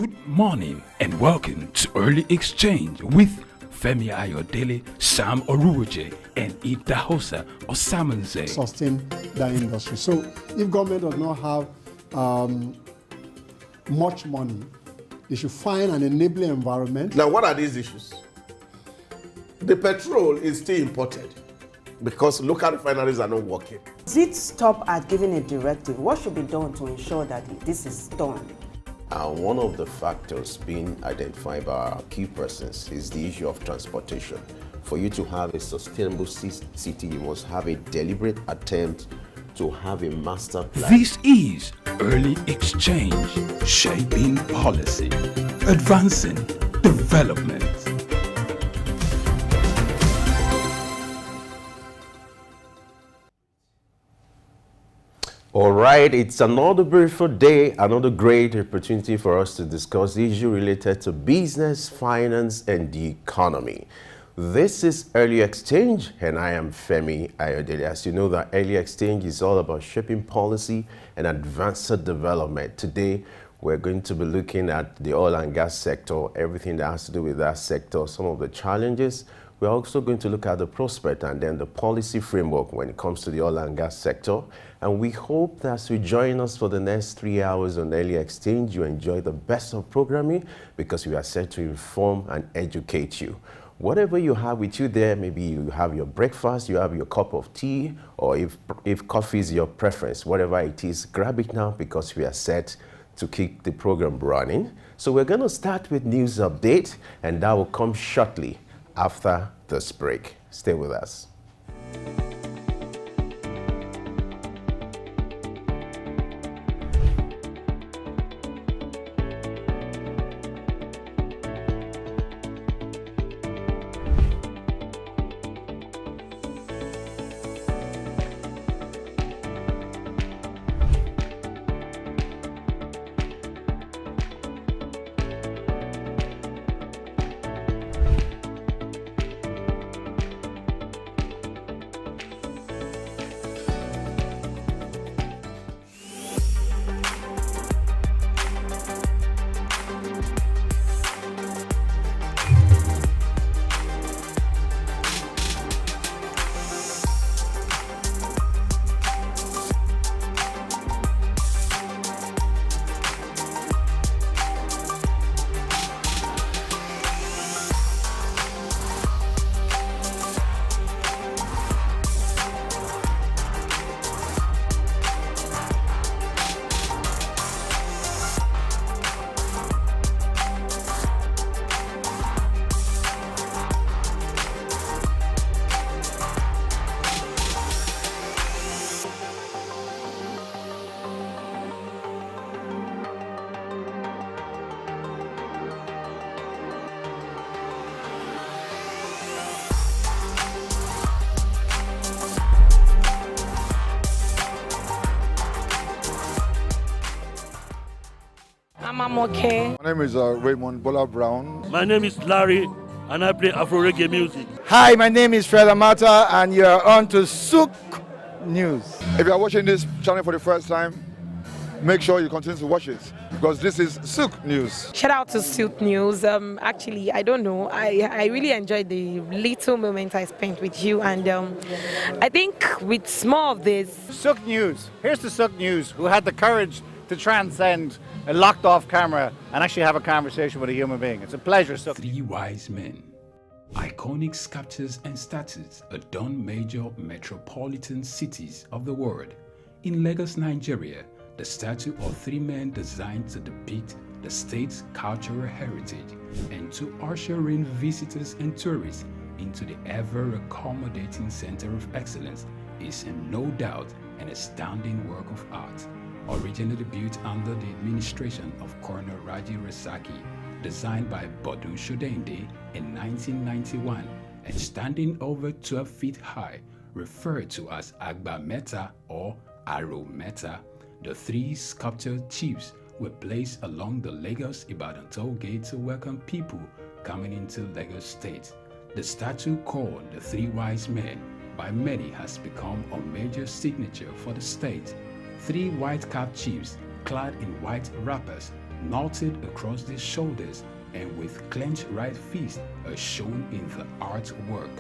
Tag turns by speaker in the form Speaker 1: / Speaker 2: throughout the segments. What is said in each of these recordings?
Speaker 1: Good morning and welcome to Early Exchange with Femi Ayodele, Sam Oruoje, and Idahosa Osamanze.
Speaker 2: Sustain that industry. So if government does not have much money, they should find an enabling environment.
Speaker 3: Now, what are these issues? The petrol is still imported because local refineries are not working.
Speaker 4: Does it stop at giving a directive? What should be done to ensure that this is done?
Speaker 5: One of the factors being identified by our key persons is the issue of transportation. For you to have a sustainable city, you must have a deliberate attempt to have a master plan.
Speaker 1: This is Early Exchange, shaping policy, advancing development.
Speaker 5: All right, it's another beautiful day, another great opportunity for us to discuss issues related to business, finance, and the economy. This is Early Exchange, and I am Femi Ayodele. As you know, that Early Exchange is all about shaping policy and advanced development. Today, we're going to be looking at the oil and gas sector, everything that has to do with that sector, some of the challenges. We're also going to look at the prospect and then the policy framework when it comes to the oil and gas sector. And we hope that as you join us for the next 3 hours on Early Exchange, you enjoy the best of programming because we are set to inform and educate you. Whatever you have with you there, maybe you have your breakfast, you have your cup of tea, or if coffee is your preference, whatever it is, grab it now because we are set to keep the program running. So we're going to start with news update, and that will come shortly after this break. Stay with us.
Speaker 6: I'm okay.
Speaker 7: My name is Raymond Bola Brown.
Speaker 8: My name is Larry, and I play Afro reggae music.
Speaker 9: Hi, my name is Fela Mata, and you are on to Souk News.
Speaker 7: If you are watching this channel for the first time, make sure you continue to watch it because this is Souk News.
Speaker 6: Shout out to Souk News. Actually, I don't know. I really enjoyed the little moment I spent with you, and I think with more of this.
Speaker 9: Souk News. Here's the Souk News who had the courage to transcend a locked off camera and actually have a conversation with a human being. It's a pleasure. Souk.
Speaker 1: Three wise men. Iconic sculptures and statues adorn major metropolitan cities of the world. In Lagos, Nigeria, the statue of three men designed to depict the state's cultural heritage and to usher in visitors and tourists into the ever-accommodating center of excellence is no doubt an astounding work of art. Originally built under the administration of Colonel Raji Rasaki, designed by Bodu Shodende in 1991 and standing over 12 feet high, referred to as Agba Meta or Aro Meta, the three sculptured chiefs were placed along the Lagos-Ibadan toll gate to welcome people coming into Lagos State. The statue called the Three Wise Men by many has become a major signature for the state. Three white-capped chiefs clad in white wrappers knotted across their shoulders and with clenched right fists are shown in the artwork.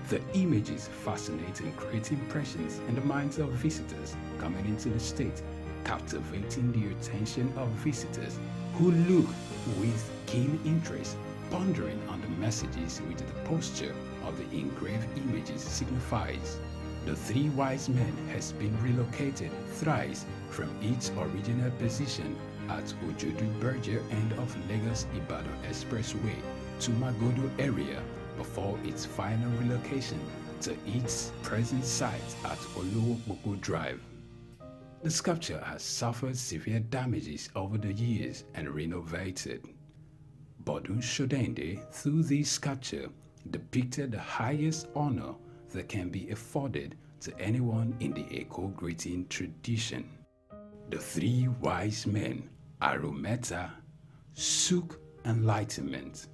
Speaker 1: The images fascinate and create impressions in the minds of visitors coming into the state, captivating the attention of visitors who look with keen interest, pondering on the messages which the posture of the engraved images signifies. The three wise men has been relocated thrice from its original position at Ojodu Berger end of Lagos-Ibadan Expressway to Magodo area before its final relocation to its present site at Olowo Drive. The sculpture has suffered severe damages over the years and renovated. Bodun Shodende, through this sculpture, depicted the highest honor that can be afforded to anyone in the Eko greeting tradition. The three wise men, Arometa, Suk, Enlightenment.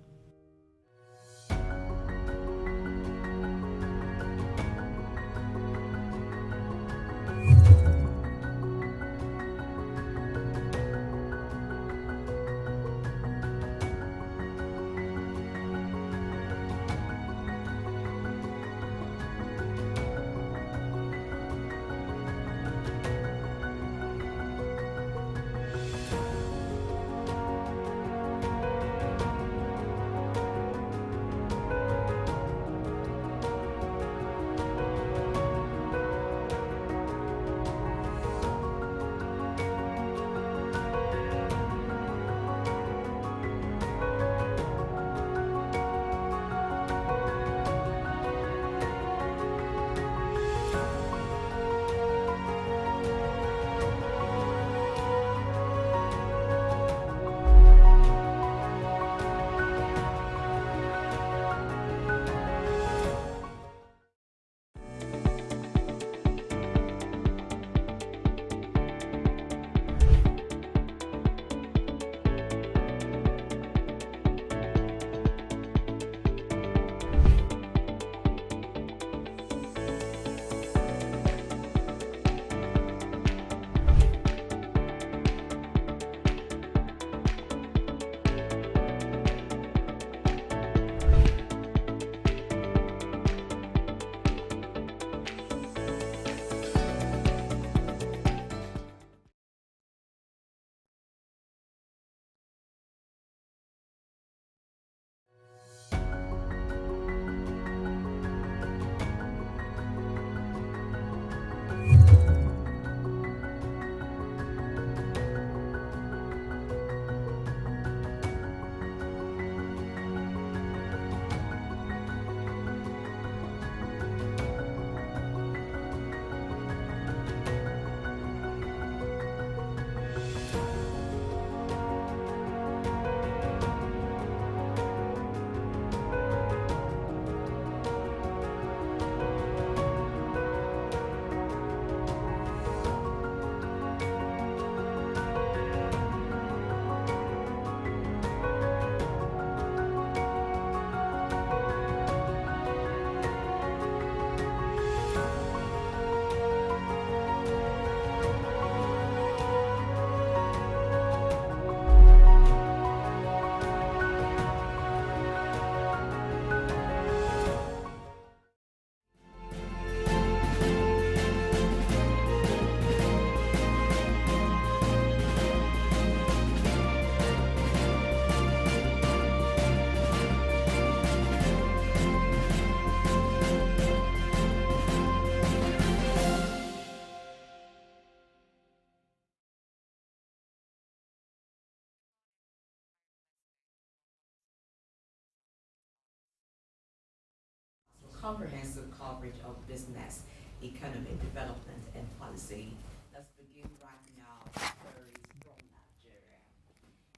Speaker 10: Comprehensive coverage of business, economic development, and policy. Let's begin right now. Stories from Nigeria.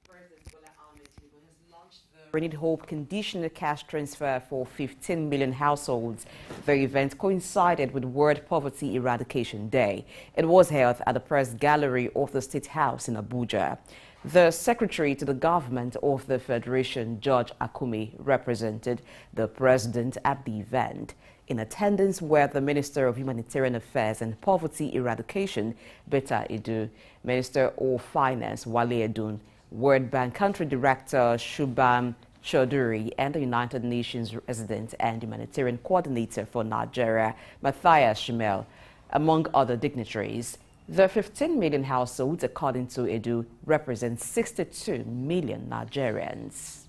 Speaker 10: President Bola Ahmed Tinubu has launched the Renewed Hope conditional cash transfer for 15 million households. The event coincided with World Poverty Eradication Day. It was held at the Press Gallery of the State House in Abuja. The Secretary to the Government of the Federation, George Akume, represented the President at the event. In attendance were the Minister of Humanitarian Affairs and Poverty Eradication, Betta Edu, Minister of Finance, Wale Edun,
Speaker 11: World Bank Country Director Shubham Chaudhuri and the United Nations Resident and Humanitarian Coordinator for Nigeria, Matthias Shimel, among other dignitaries. The 15 million households, according to Edu, represent 62 million Nigerians.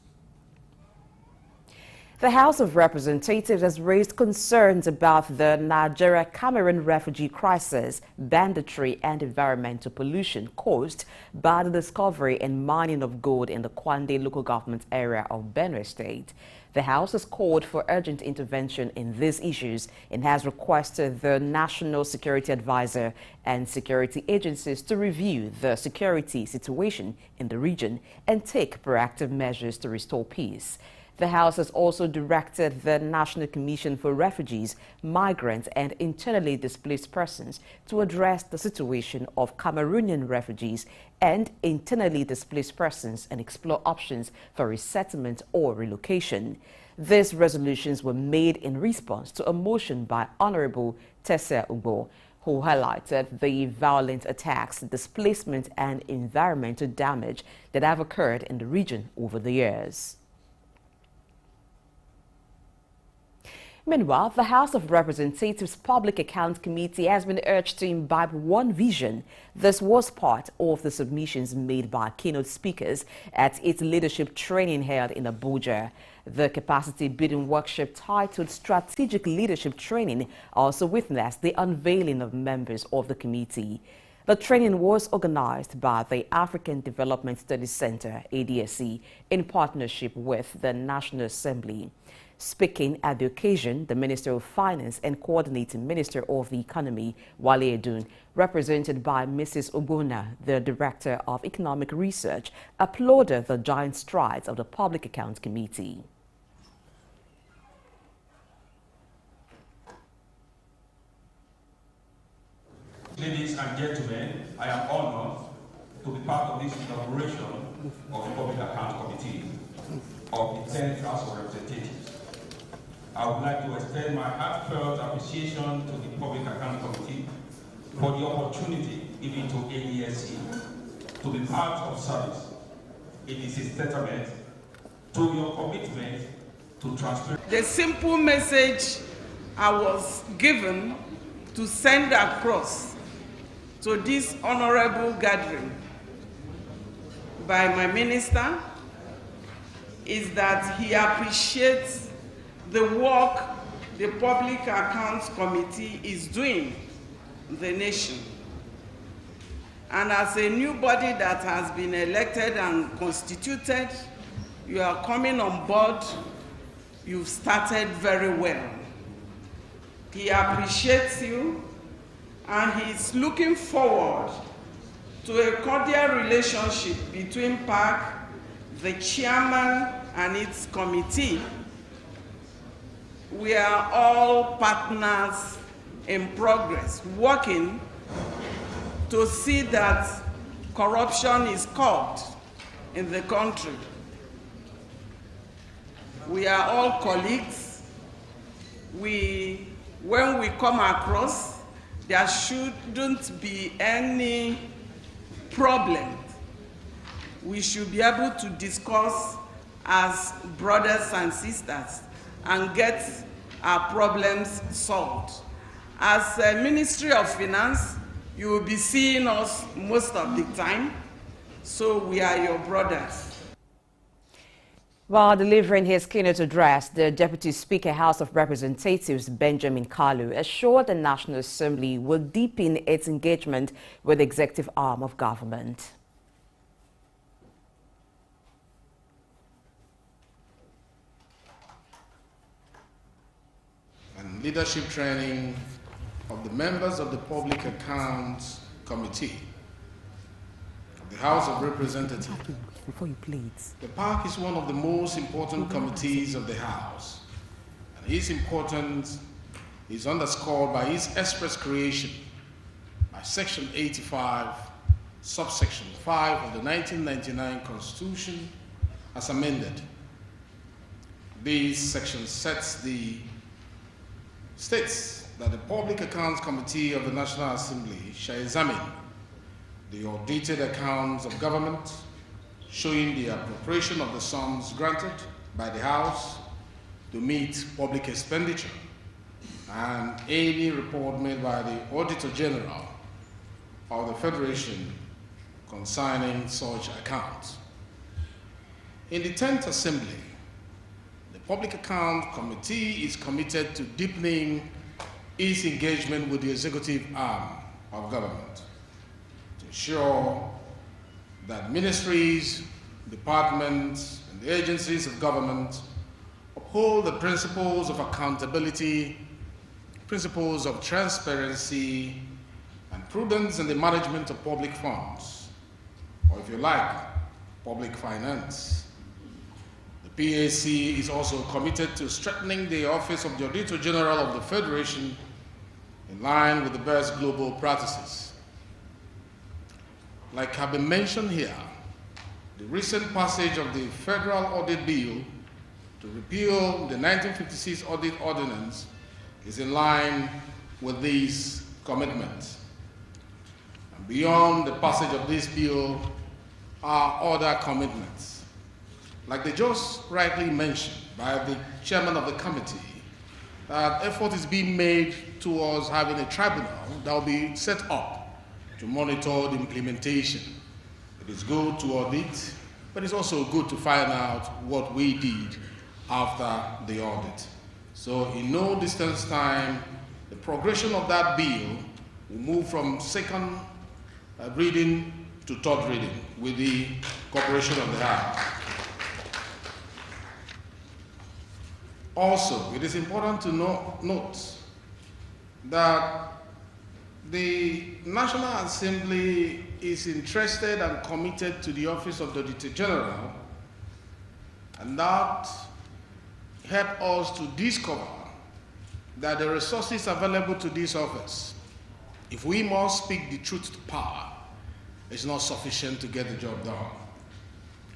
Speaker 11: The House of Representatives has raised concerns about the Nigeria-Cameroon refugee crisis, banditry and environmental pollution caused by the discovery and mining of gold in the Kwande local government area of Benue State. The House has called for urgent intervention in these issues and has requested the National Security Advisor and security agencies to review the security situation in the region and take proactive measures to restore peace. The House has also directed the National Commission for Refugees, Migrants and Internally Displaced Persons to address the situation of Cameroonian refugees and internally displaced persons and explore options for resettlement or relocation. These resolutions were made in response to a motion by Honorable Tessa Ugbo, who highlighted the violent attacks, displacement and environmental damage that have occurred in the region over the years. Meanwhile, the House of Representatives Public Accounts Committee has been urged to imbibe one vision. This was part of the submissions made by keynote speakers at its leadership training held in Abuja. The capacity building workshop titled Strategic Leadership Training also witnessed the unveiling of members of the committee. The training was organized by the African Development Studies Center, ADSC, in partnership with the National Assembly. Speaking at the occasion, the Minister of Finance and Coordinating Minister of the Economy, Wale Edun, represented by Mrs. Ogbonna, the Director of Economic Research, applauded the giant strides of the Public Accounts Committee.
Speaker 12: Ladies and gentlemen, I am honored to be part of this inauguration of the Public Accounts Committee of the 10th House of Representatives. I would like to extend my heartfelt appreciation to the Public Accounts Committee for the opportunity given to ADSC to be part of service. It is a testament to your commitment to transparency.
Speaker 13: The simple message I was given to send across to this honorable gathering by my minister is that he appreciates the work the Public Accounts Committee is doing in the nation. And as a new body that has been elected and constituted, you are coming on board. You've started very well. He appreciates you, and he's looking forward to a cordial relationship between PAC, the chairman, and its committee. We are all partners in progress, working to see that corruption is curbed in the country. We are all colleagues. When we come across, there shouldn't be any problem. We should be able to discuss as brothers and sisters and get our problems solved. As a Ministry of Finance, you will be seeing us most of the time, so we are your brothers.
Speaker 11: While delivering his keynote address, the Deputy Speaker, House of Representatives, Benjamin Kalu, assured the National Assembly will deepen its engagement with the executive arm of government.
Speaker 14: And leadership training of the members of the Public Accounts Committee of the House of Representatives.
Speaker 11: Before you plead.
Speaker 14: The PAC is one of the most important committees of the House, and its importance is underscored by its express creation by Section 85, subsection 5 of the 1999 Constitution as amended. This section states that the Public Accounts Committee of the National Assembly shall examine the audited accounts of government, showing the appropriation of the sums granted by the House to meet public expenditure, and any report made by the Auditor General of the Federation concerning such accounts. In the 10th Assembly, the Public Account Committee is committed to deepening its engagement with the executive arm of government to ensure that ministries, departments, and the agencies of government uphold the principles of accountability, principles of transparency, and prudence in the management of public funds, or if you like, public finance. The PAC is also committed to strengthening the Office of the Auditor General of the Federation in line with the best global practices. Like have been mentioned here, the recent passage of the Federal Audit Bill to repeal the 1956 Audit Ordinance is in line with these commitments. And beyond the passage of this bill are other commitments. Like they just rightly mentioned by the chairman of the committee, that effort is being made towards having a tribunal that will be set up to monitor the implementation. It is good to audit, but it's also good to find out what we did after the audit. So in no distance time, the progression of that bill will move from second reading to third reading with the cooperation of the House. Also, it is important to note that the National Assembly is interested and committed to the Office of the Auditor General, and that helped us to discover that the resources available to this office, if we must speak the truth to power, is not sufficient to get the job done.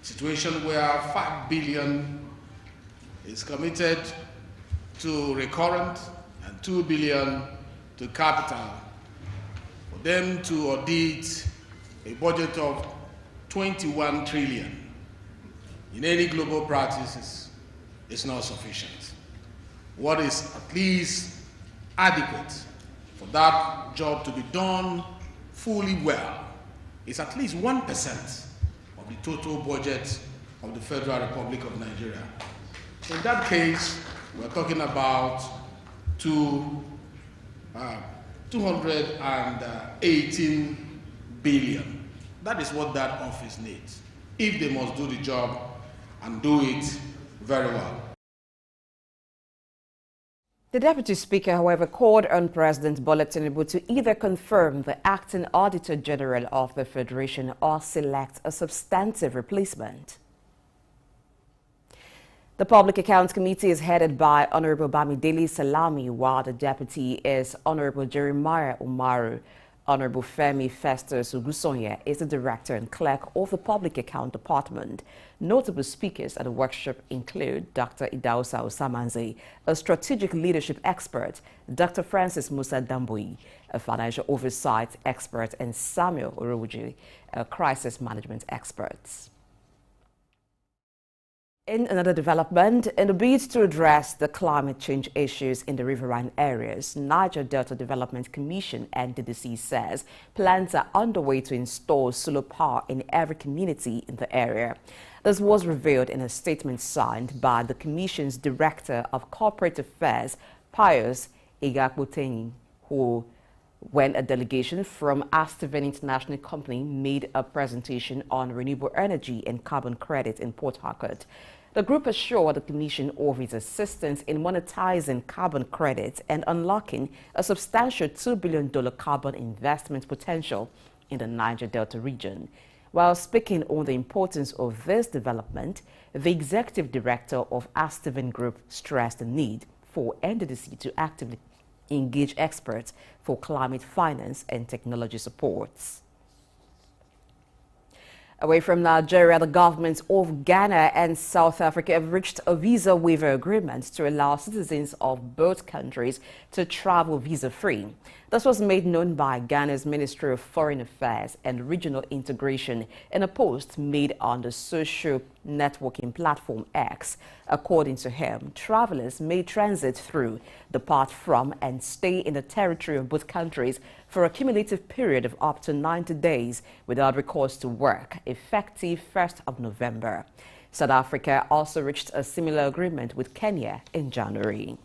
Speaker 14: A situation where 5 billion is committed to recurrent and 2 billion to capital. For them to audit a budget of 21 trillion in any global practices is not sufficient. What is at least adequate for that job to be done fully well is at least 1% of the total budget of the Federal Republic of Nigeria. In that case, we're talking about 218 billion. That is what that office needs, if they must do the job and do it very well.
Speaker 11: The Deputy Speaker, however, called on President Bola Tinubu to either confirm the acting Auditor General of the Federation or select a substantive replacement. The Public Accounts Committee is headed by Honorable Bamidele Salami, while the Deputy is Honorable Jeremiah Umaru. Honorable Femi Festus Ugusonye is the Director and Clerk of the Public Account Department. Notable speakers at the workshop include Dr. Idausa Osamanze, a strategic leadership expert, Dr. Francis Musa Dambui, a financial oversight expert, and Samuel Oroji, a crisis management expert. In another development, in the bid to address the climate change issues in the riverine areas, Niger Delta Development Commission (NDDC) says plans are underway to install solar power in every community in the area. This was revealed in a statement signed by the Commission's Director of Corporate Affairs, Pius Igakbotenyi, when a delegation from Astiven International Company made a presentation on renewable energy and carbon credit in Port Harcourt. The group assured the Commission of its assistance in monetizing carbon credits and unlocking a substantial $2 billion carbon investment potential in the Niger Delta region. While speaking on the importance of this development, the Executive Director of Astiven Group stressed the need for NDDC to actively engage experts for climate finance and technology supports. Away from Nigeria, the governments of Ghana and South Africa have reached a visa waiver agreement to allow citizens of both countries to travel visa-free. This was made known by Ghana's Ministry of Foreign Affairs and Regional Integration in a post made on the social networking platform X. According to him, travelers may transit through, depart from, and stay in the territory of both countries for a cumulative period of up to 90 days without recourse to work, effective 1st of November. South Africa also reached a similar agreement with Kenya in January.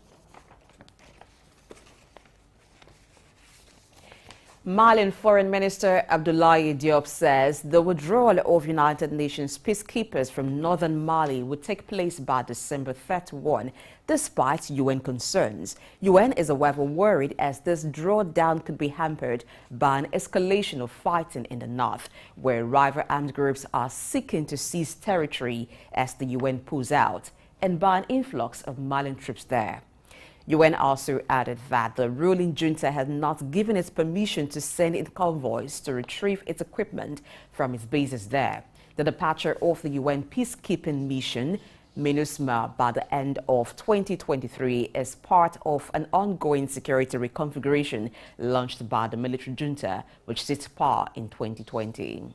Speaker 11: Malian Foreign Minister Abdoulaye Diop says the withdrawal of United Nations peacekeepers from northern Mali would take place by December 31, despite UN concerns. UN is however worried as this drawdown could be hampered by an escalation of fighting in the north, where rival armed groups are seeking to seize territory as the UN pulls out, and by an influx of Malian troops there. UN also added that the ruling junta had not given its permission to send in convoys to retrieve its equipment from its bases there. The departure of the UN peacekeeping mission, MINUSMA, by the end of 2023 is part of an ongoing security reconfiguration launched by the military junta, which seized power in 2020.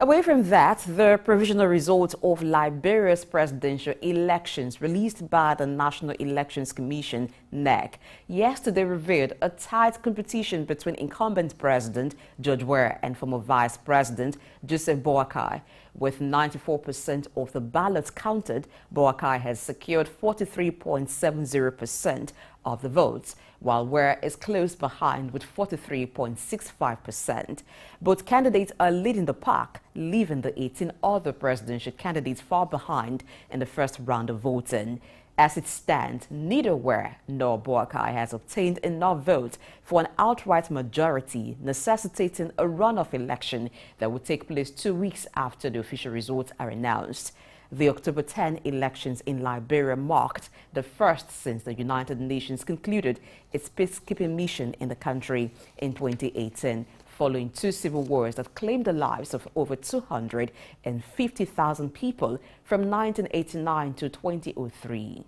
Speaker 11: Away from that, the provisional results of Liberia's presidential elections released by the National Elections Commission, NEC, yesterday revealed a tight competition between incumbent President George Weah and former Vice President Joseph Boakai. With 94% of the ballots counted, Boakai has secured 43.70% of the votes, while Weah is close behind with 43.65%. Both candidates are leading the pack, leaving the 18 other presidential candidates far behind in the first round of voting. As it stands, neither Weah nor Boakai has obtained enough votes for an outright majority, necessitating a runoff election that will take place 2 weeks after the official results are announced. The October 10 elections in Liberia marked the first since the United Nations concluded its peacekeeping mission in the country in 2018, following 2 civil wars that claimed the lives of over 250,000 people from 1989 to 2003.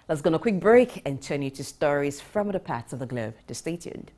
Speaker 11: Let's go on a quick break and turn you to stories from other parts of the globe. Just stay tuned.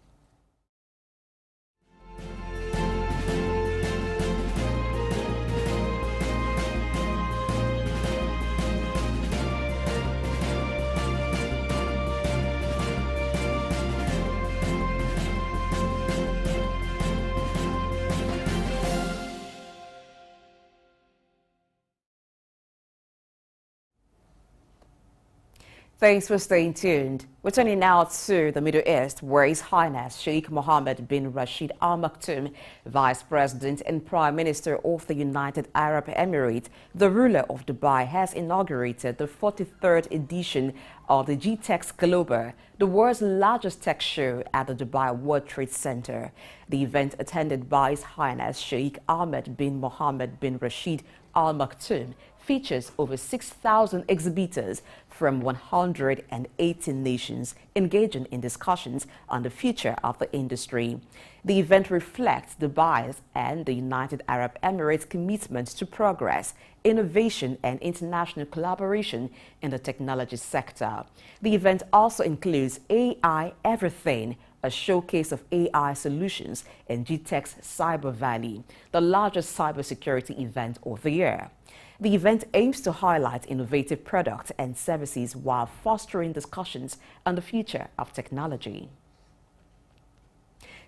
Speaker 11: Thanks for staying tuned. We're turning now to the Middle East, where His Highness Sheikh Mohammed bin Rashid Al Maktoum, Vice President and Prime Minister of the United Arab Emirates, the ruler of Dubai, has inaugurated the 43rd edition of the GTEX Global, the world's largest tech show at the Dubai World Trade Center. The event, attended by His Highness Sheikh Ahmed bin Mohammed bin Rashid Al Maktoum, features over 6,000 exhibitors from 180 nations engaging in discussions on the future of the industry. The event reflects Dubai's and the United Arab Emirates' commitment to progress, innovation, and international collaboration in the technology sector. The event also includes AI Everything, a showcase of AI solutions in GTEX Cyber Valley, the largest cybersecurity event of the year. The event aims to highlight innovative products and services while fostering discussions on the future of technology.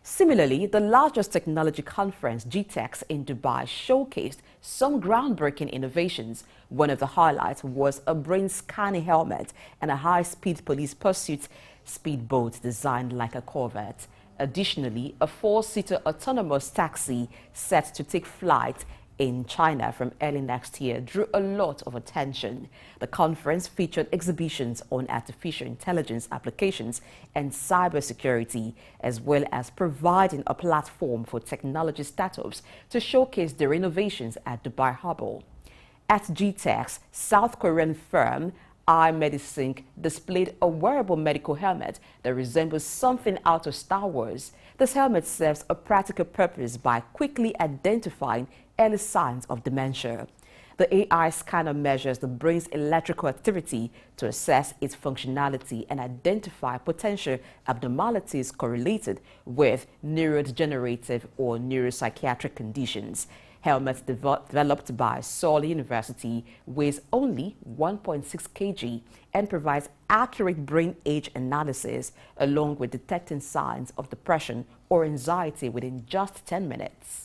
Speaker 11: Similarly, the largest technology conference, GTEX in Dubai, showcased some groundbreaking innovations. One of the highlights was a brain-scanning helmet and a high-speed police pursuit speedboat designed like a corvette. Additionally, a 4-seater autonomous taxi set to take flight in China from early next year drew a lot of attention. The conference featured exhibitions on artificial intelligence applications and cybersecurity, as well as providing a platform for technology startups to showcase their innovations at Dubai Harbor. At GTEX, South Korean firm iMedisync displayed a wearable medical helmet that resembles something out of Star Wars. This helmet serves a practical purpose by quickly identifying early signs of dementia. The AI scanner measures the brain's electrical activity to assess its functionality and identify potential abnormalities correlated with neurodegenerative or neuropsychiatric conditions. Helmet developed by Seoul University weighs only 1.6 kg and provides accurate brain age analysis along with detecting signs of depression or anxiety within just 10 minutes.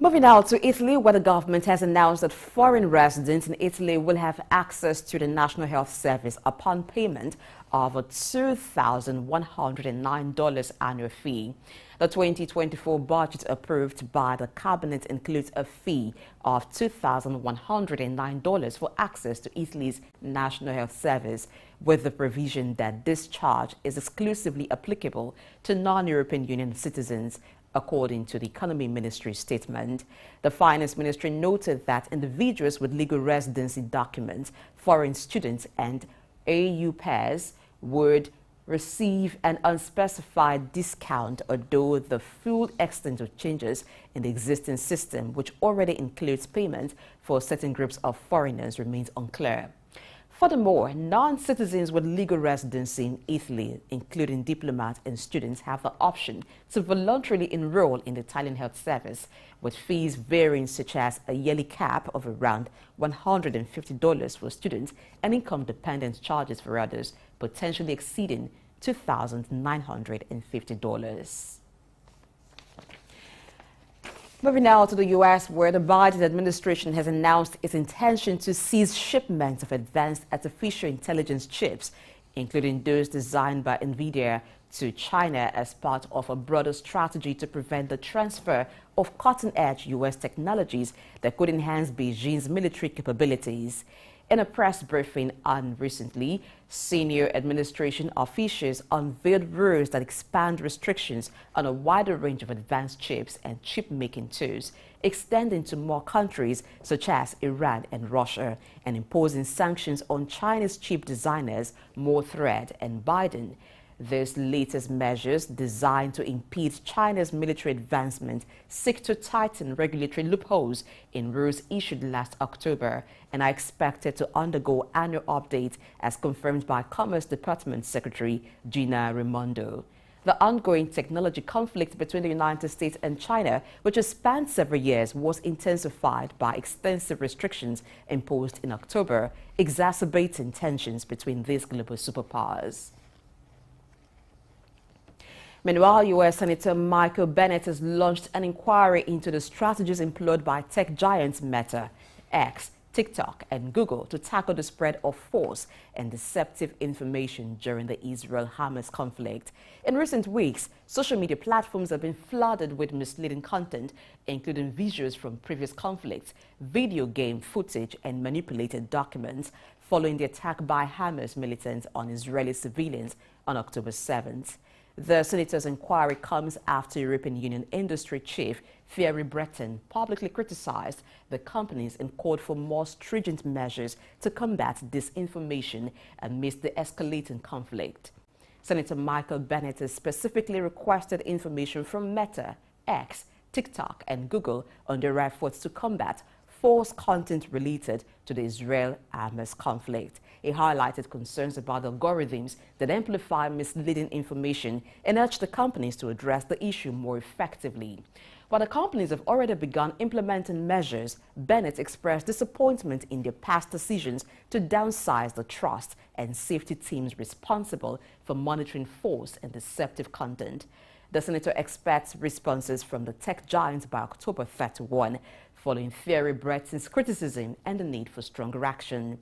Speaker 11: Moving now to Italy, where the government has announced that foreign residents in Italy will have access to the National Health Service upon payment of a $2,109 annual fee. The 2024 budget approved by the cabinet includes a fee of $2,109 for access to Italy's National Health Service, with the provision that this charge is exclusively applicable to non-European Union citizens, according to the Economy Ministry statement. The Finance Ministry noted that individuals with legal residency documents, foreign students and AU pairs would receive an unspecified discount, although the full extent of changes in the existing system, which already includes payment for certain groups of foreigners, remains unclear. Furthermore, non-citizens with legal residency in Italy, including diplomats and students, have the option to voluntarily enroll in the Italian health service, with fees varying, such as a yearly cap of around $150 for students and income-dependent charges for others, potentially exceeding $2,950. Moving now to the U.S., where the Biden administration has announced its intention to cease shipments of advanced artificial intelligence chips, including those designed by NVIDIA, to China as part of a broader strategy to prevent the transfer of cutting-edge U.S. technologies that could enhance Beijing's military capabilities. In a press briefing recently, senior administration officials unveiled rules that expand restrictions on a wider range of advanced chips and chip-making tools, extending to more countries such as Iran and Russia, and imposing sanctions on China's chip designers, Thread and Biden. These latest measures, designed to impede China's military advancement, seek to tighten regulatory loopholes in rules issued last October and are expected to undergo annual updates, as confirmed by Commerce Department Secretary Gina Raimondo. The ongoing technology conflict between the United States and China, which has spanned several years, was intensified by extensive restrictions imposed in October, exacerbating tensions between these global superpowers. Meanwhile, U.S. Senator Michael Bennet has launched an inquiry into the strategies employed by tech giants Meta, X, TikTok, and Google to tackle the spread of false and deceptive information during the Israel-Hamas conflict. In recent weeks, social media platforms have been flooded with misleading content, including visuals from previous conflicts, video game footage, and manipulated documents, following the attack by Hamas militants on Israeli civilians on October 7th. The senator's inquiry comes after European Union industry chief Thierry Breton publicly criticized the companies and called for more stringent measures to combat disinformation amidst the escalating conflict. Senator Michael Bennet has specifically requested information from Meta, X, TikTok, and Google on their efforts to combat false content related to the Israel-Hamas conflict. He highlighted concerns about algorithms that amplify misleading information and urged the companies to address the issue more effectively. While the companies have already begun implementing measures, Bennett expressed disappointment in their past decisions to downsize the trust and safety teams responsible for monitoring false and deceptive content. The senator expects responses from the tech giants by October 31, following Thierry Breton's criticism and the need for stronger action.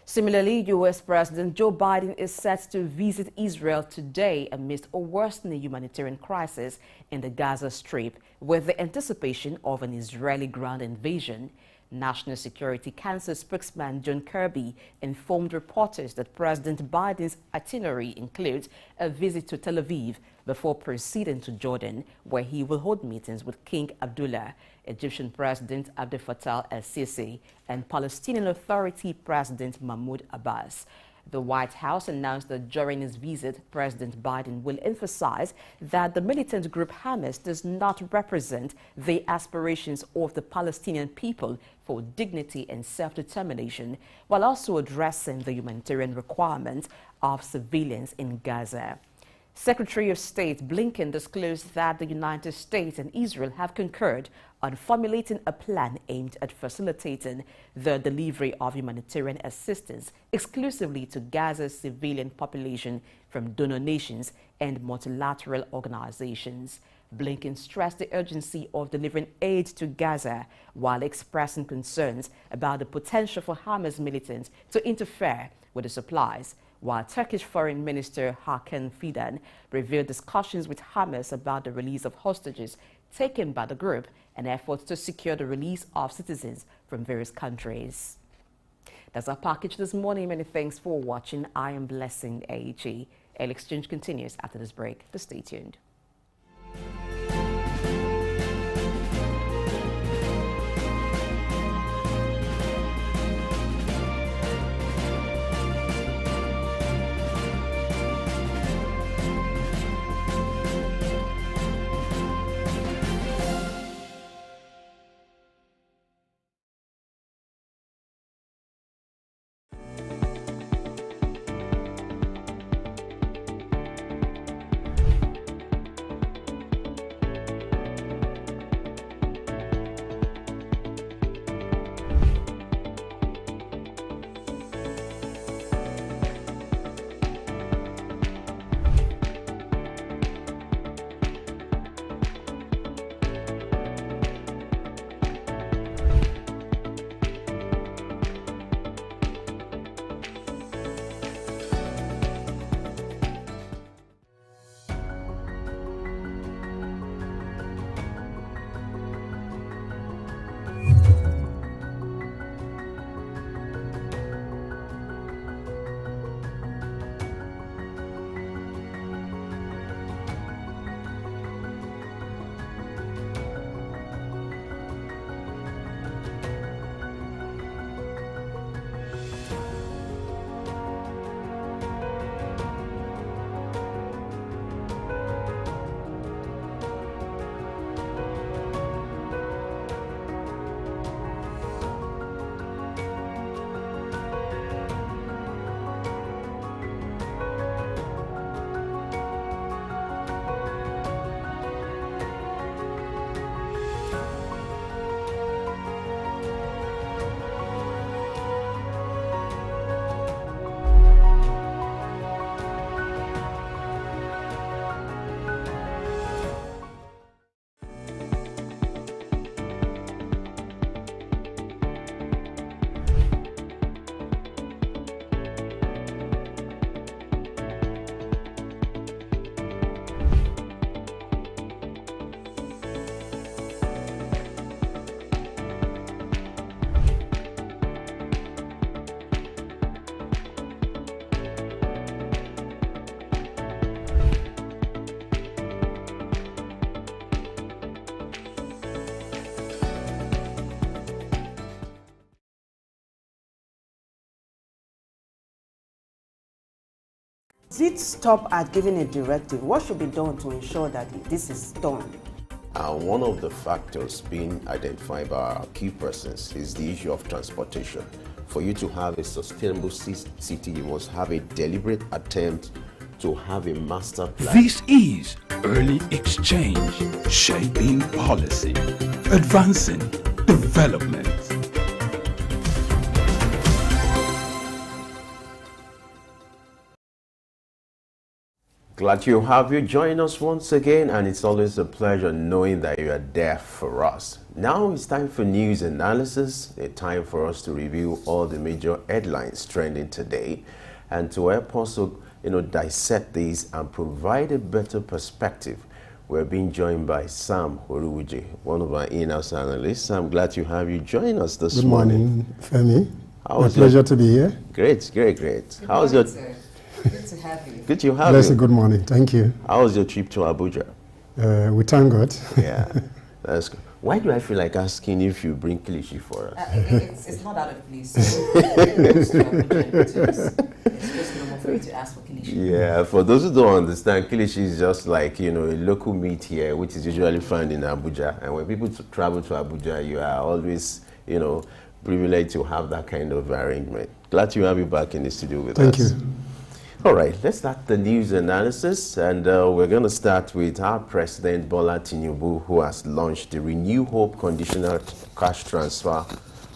Speaker 11: Similarly, U.S. President Joe Biden is set to visit Israel today amidst a worsening humanitarian crisis in the Gaza Strip, with the anticipation of an Israeli ground invasion. National Security Council spokesman John Kirby informed reporters that President Biden's itinerary includes a visit to Tel Aviv before proceeding to Jordan, where he will hold meetings with King Abdullah, Egyptian President Abdel Fattah el-Sisi, and Palestinian Authority President Mahmoud Abbas. The White House announced that during his visit, President Biden will emphasize that the militant group Hamas does not represent the aspirations of the Palestinian people for dignity and self-determination, while also addressing the humanitarian requirements of civilians in Gaza. Secretary of State Blinken disclosed that the United States and Israel have concurred on formulating a plan aimed at facilitating the delivery of humanitarian assistance exclusively to Gaza's civilian population from donor nations and multilateral organizations. Blinken stressed the urgency of delivering aid to Gaza while expressing concerns about the potential for Hamas militants to interfere with the supplies, while Turkish Foreign Minister Hakan Fidan revealed discussions with Hamas about the release of hostages taken by the group and efforts to secure the release of citizens from various countries. That's our package this morning. Many thanks for watching. I am Blessing AG. El Exchange continues after this break. Stay tuned.
Speaker 4: Does it stop at giving a directive? What should be done to ensure that this is done?
Speaker 5: One of the factors being identified by our key persons is the issue of transportation. For you to have a sustainable city, you must have a deliberate attempt to have a master plan.
Speaker 1: This is Early Exchange, shaping policy, advancing development.
Speaker 5: Glad to have you join us once again, and it's always a pleasure knowing that you are there for us. Now it's time for news analysis, a time for us to review all the major headlines trending today, and to help us dissect these and provide a better perspective. We're being joined by Sam Oruwuje, one of our in-house analysts. I'm glad to have you join us this morning.
Speaker 2: Good morning, Femi. A pleasure to be here.
Speaker 5: Great, great, great. How's your...
Speaker 10: Good to have you.
Speaker 5: Good to have
Speaker 2: Bless
Speaker 5: you.
Speaker 2: Good morning. Thank you.
Speaker 5: How was your trip to Abuja?
Speaker 2: We thank God.
Speaker 5: Yeah, that's good. Why do I feel like asking if you bring kilishi for us?
Speaker 10: It's not out of place. It's just normal for you to ask for kilishi.
Speaker 5: Yeah, for those who don't understand, kilishi is just like, a local meat here, which is usually found in Abuja. And when people travel to Abuja, you are always, privileged to have that kind of arrangement. Glad to have you back in the studio with us.
Speaker 2: Thank you.
Speaker 5: All right, let's start the news analysis, and we're going to start with our President Bola Tinubu, who has launched the Renew Hope conditional cash transfer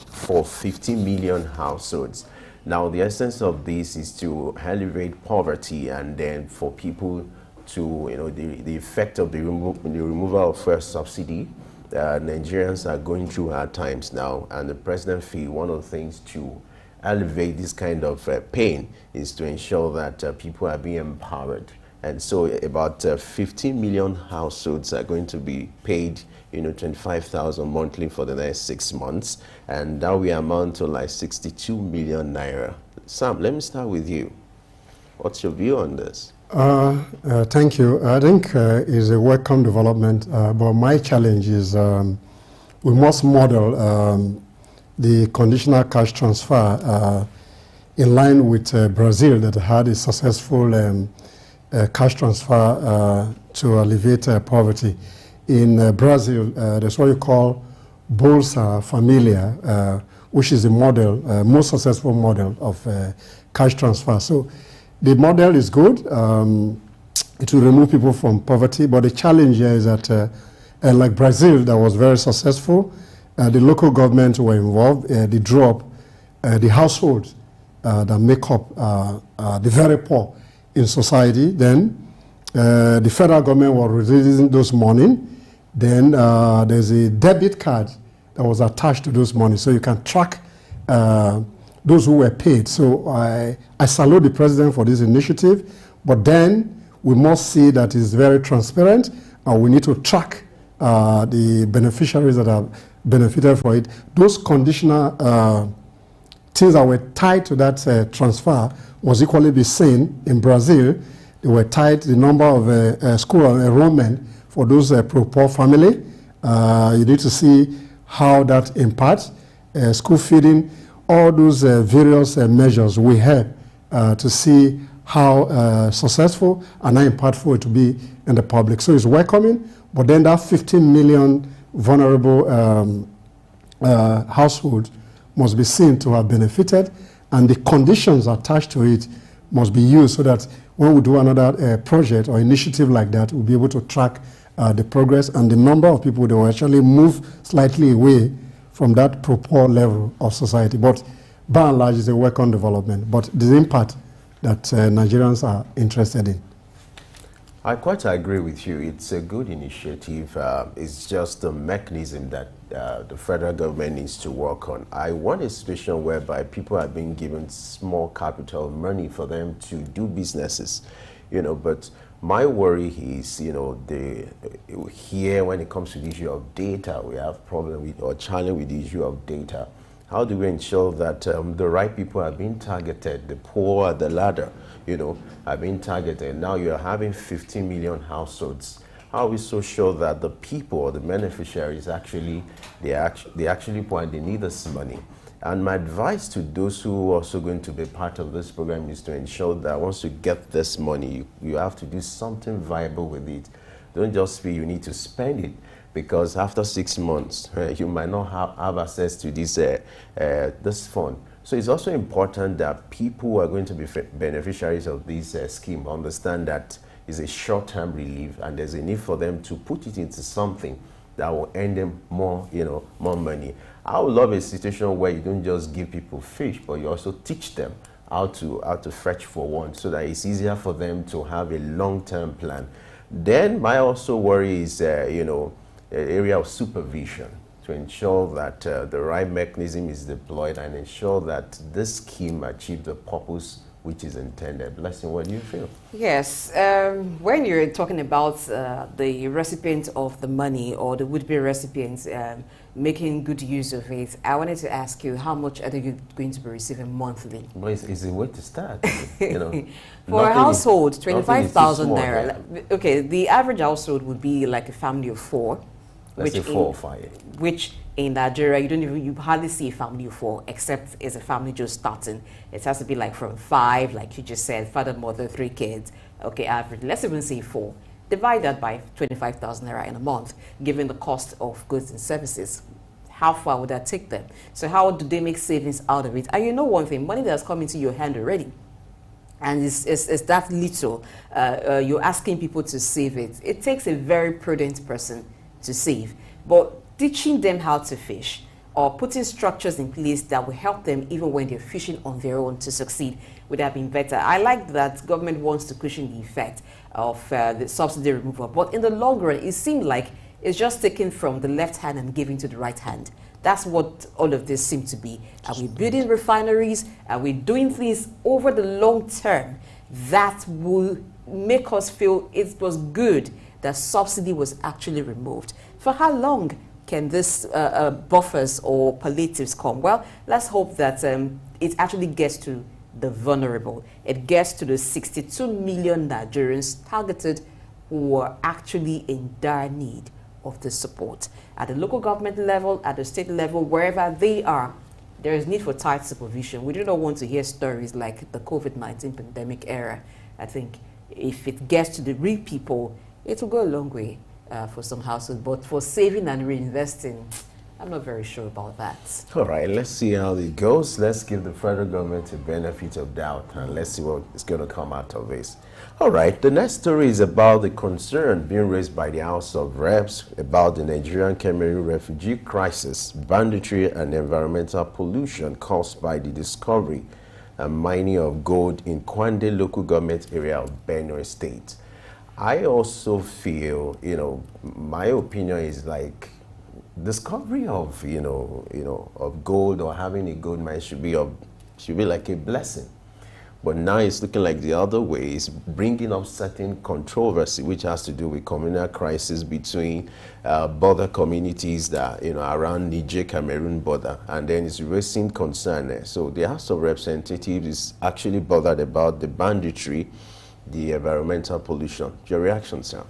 Speaker 5: for 50 million households. Now, the essence of this is to alleviate poverty, and then for people to, the effect of the removal of fuel subsidy. Nigerians are going through hard times now, and the president feels one of the things to alleviate this kind of pain is to ensure that people are being empowered. And so about 15 million households are going to be paid 25,000 monthly for the next 6 months, and now we amount to like 62 million naira. Sam, let me start with you. What's your view on this?
Speaker 2: Thank you. I think it's a welcome development, but my challenge is we must model the conditional cash transfer in line with Brazil, that had a successful cash transfer to alleviate poverty. In Brazil, there's what you call Bolsa Familia, which is the model, most successful model of cash transfer. So the model is good. It will remove people from poverty, but the challenge here is that, like Brazil, that was very successful, the local governments were involved. They drew up the households that make up the very poor in society. Then the federal government was releasing those money. Then there's a debit card that was attached to those money, so you can track those who were paid. So I salute the president for this initiative, but then we must see that it's very transparent, and we need to track the beneficiaries that have benefited for it. Those conditional things that were tied to that transfer was equally be seen in Brazil. They were tied to the number of school enrollment for those poor family. You need to see how that impacts school feeding. All those various measures we have to see how successful and how impactful it will be in the public. So it's welcoming, but then that 15 million vulnerable households must be seen to have benefited, and the conditions attached to it must be used so that when we do another project or initiative like that, we'll be able to track the progress and the number of people that will actually move slightly away from that poor level of society. But by and large, it's a welcome development, but the impact that Nigerians are interested in.
Speaker 5: I quite agree with you. It's a good initiative. It's just the mechanism that the federal government needs to work on. I want a situation whereby people are being given small capital money for them to do businesses, but my worry is, here when it comes to the issue of data, we have problem with or challenge with the issue of data. How do we ensure that the right people are being targeted, the poor at the ladder, are being targeted? Now you're having 15 million households. How are we so sure that the people or the beneficiaries actually, they actually poor and they need this money? And my advice to those who are also going to be part of this program is to ensure that once you get this money, you have to do something viable with it. Don't just feel you need to spend it, because after 6 months, you might not have access to this fund. So it's also important that people who are going to be beneficiaries of this scheme understand that it's a short-term relief, and there's a need for them to put it into something that will earn them more, more money. I would love a situation where you don't just give people fish, but you also teach them how to fetch for one, so that it's easier for them to have a long-term plan. Then my also worry is, the area of supervision, to ensure that the right mechanism is deployed and ensure that this scheme achieves the purpose which is intended. Blessing, what do you feel?
Speaker 11: Yes, when you're talking about the recipient of the money or the would-be recipients making good use of it, I wanted to ask you, how much are you going to be receiving monthly?
Speaker 5: Well, it's a way to start, you know.
Speaker 11: For a household, 25,000
Speaker 5: naira.
Speaker 11: naira. Okay, the average household would be like a family of 4.
Speaker 5: Let's say 4 or 5.
Speaker 11: Which in Nigeria, you hardly see a family of 4, except it's a family just starting. It has to be like from 5, like you just said, father, mother, 3 kids. Okay, average. Let's even say 4. Divide that by 25,000 naira in a month, given the cost of goods and services. How far would that take them? So how do they make savings out of it? And you know one thing, money that's come into your hand already, and it's that little, you're asking people to save it. It takes a very prudent person to save. But teaching them how to fish or putting structures in place that will help them even when they're fishing on their own to succeed would have been better. I like that government wants to cushion the effect of the subsidy removal. But in the long run, it seemed like it's just taken from the left hand and giving to the right hand. That's what all of this seemed to be. Are we building refineries? Are we doing things over the long term that will make us feel it was good that subsidy was actually removed? For how long can this buffers or palliatives come? Well, let's hope that it actually gets to the vulnerable. It gets to the 62 million Nigerians targeted who are actually in dire need of the support. At the local government level, at the state level, wherever they are, there is need for tight supervision. We do not want to hear stories like the COVID-19 pandemic era. I think if it gets to the real people, it will go a long way for some households. But for saving and reinvesting, I'm not very sure about that.
Speaker 5: All right, let's see how it goes. Let's give the federal government a benefit of doubt, and let's see what is going to come out of this. All right, the next story is about the concern being raised by the House of Reps about the Nigerian-Cameroon refugee crisis, banditry, and environmental pollution caused by the discovery and mining of gold in Kwande local government area of Benue State. I also feel, my opinion is like discovery of, of gold or having a gold mine should be like a blessing. But now it's looking like the other way is bringing up certain controversy, which has to do with communal crisis between border communities that, around Niger-Cameroon border, and then it's raising concern there. So the House of Representatives is actually bothered about the banditry, the environmental pollution. Your reaction, sir?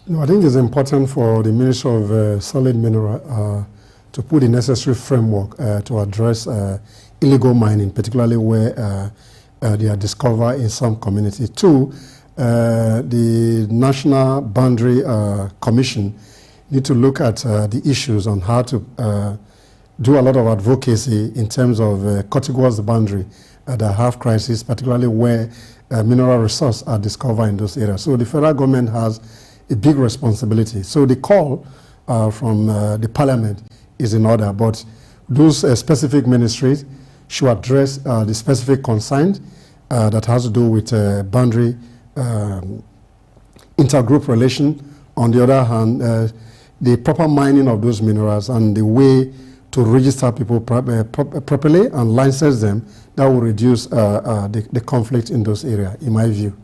Speaker 2: No, I think it's important for the Ministry of Solid Mineral to put the necessary framework to address illegal mining, particularly where they are discovered in some communities. Two, the National Boundary Commission need to look at the issues on how to do a lot of advocacy in terms of contiguous boundary that have crisis, particularly where mineral resources are discovered in those areas. So the federal government has a big responsibility. So the call from the parliament is in order, but those specific ministries should address the specific concerns that has to do with boundary intergroup relation. On the other hand, the proper mining of those minerals and the way to register people properly and license them, that will reduce the conflict in those areas, in my view.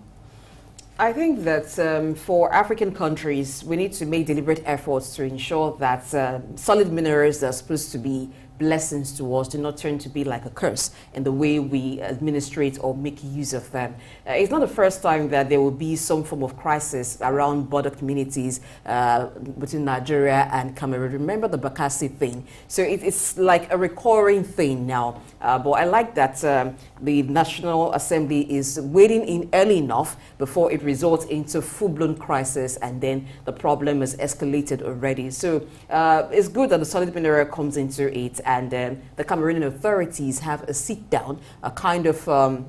Speaker 11: I think that for African countries, we need to make deliberate efforts to ensure that solid minerals that are supposed to be blessings to us do not turn to be like a curse in the way we administrate or make use of them. It's not the first time that there will be some form of crisis around border communities between Nigeria and Cameroon. Remember the Bakassi thing? So it's like a recurring thing now. But I like that the National Assembly is waiting in early enough before it results into full-blown crisis, and then the problem is escalated already. So it's good that the solid mineral comes into it, and the Cameroonian authorities have a sit-down, a kind of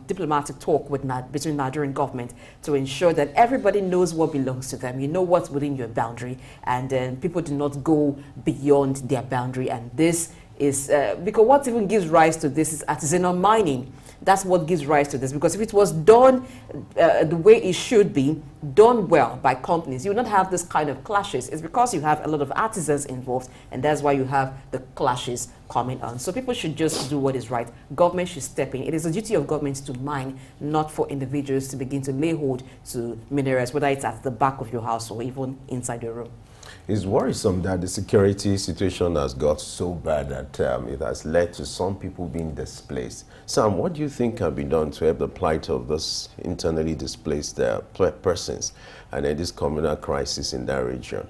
Speaker 11: diplomatic talk between Nigerian government to ensure that everybody knows what belongs to them. You know what's within your boundary, and people do not go beyond their boundary. And this is because what even gives rise to this is artisanal mining. that's what gives rise to this. Because if it was done the way it should be, done well by companies, you would not have this kind of clashes. It's because you have a lot of artisans involved, and that's why you have the clashes coming on. So people should just do what is right. Government should step in. It is a duty of government to mine, not for individuals to begin to lay hold to minerals, whether it's at the back of your house or even inside your room.
Speaker 5: It's worrisome that the security situation has got so bad that it has led to some people being displaced. Sam, what do you think can be done to help the plight of those internally displaced persons and then this communal crisis in that region?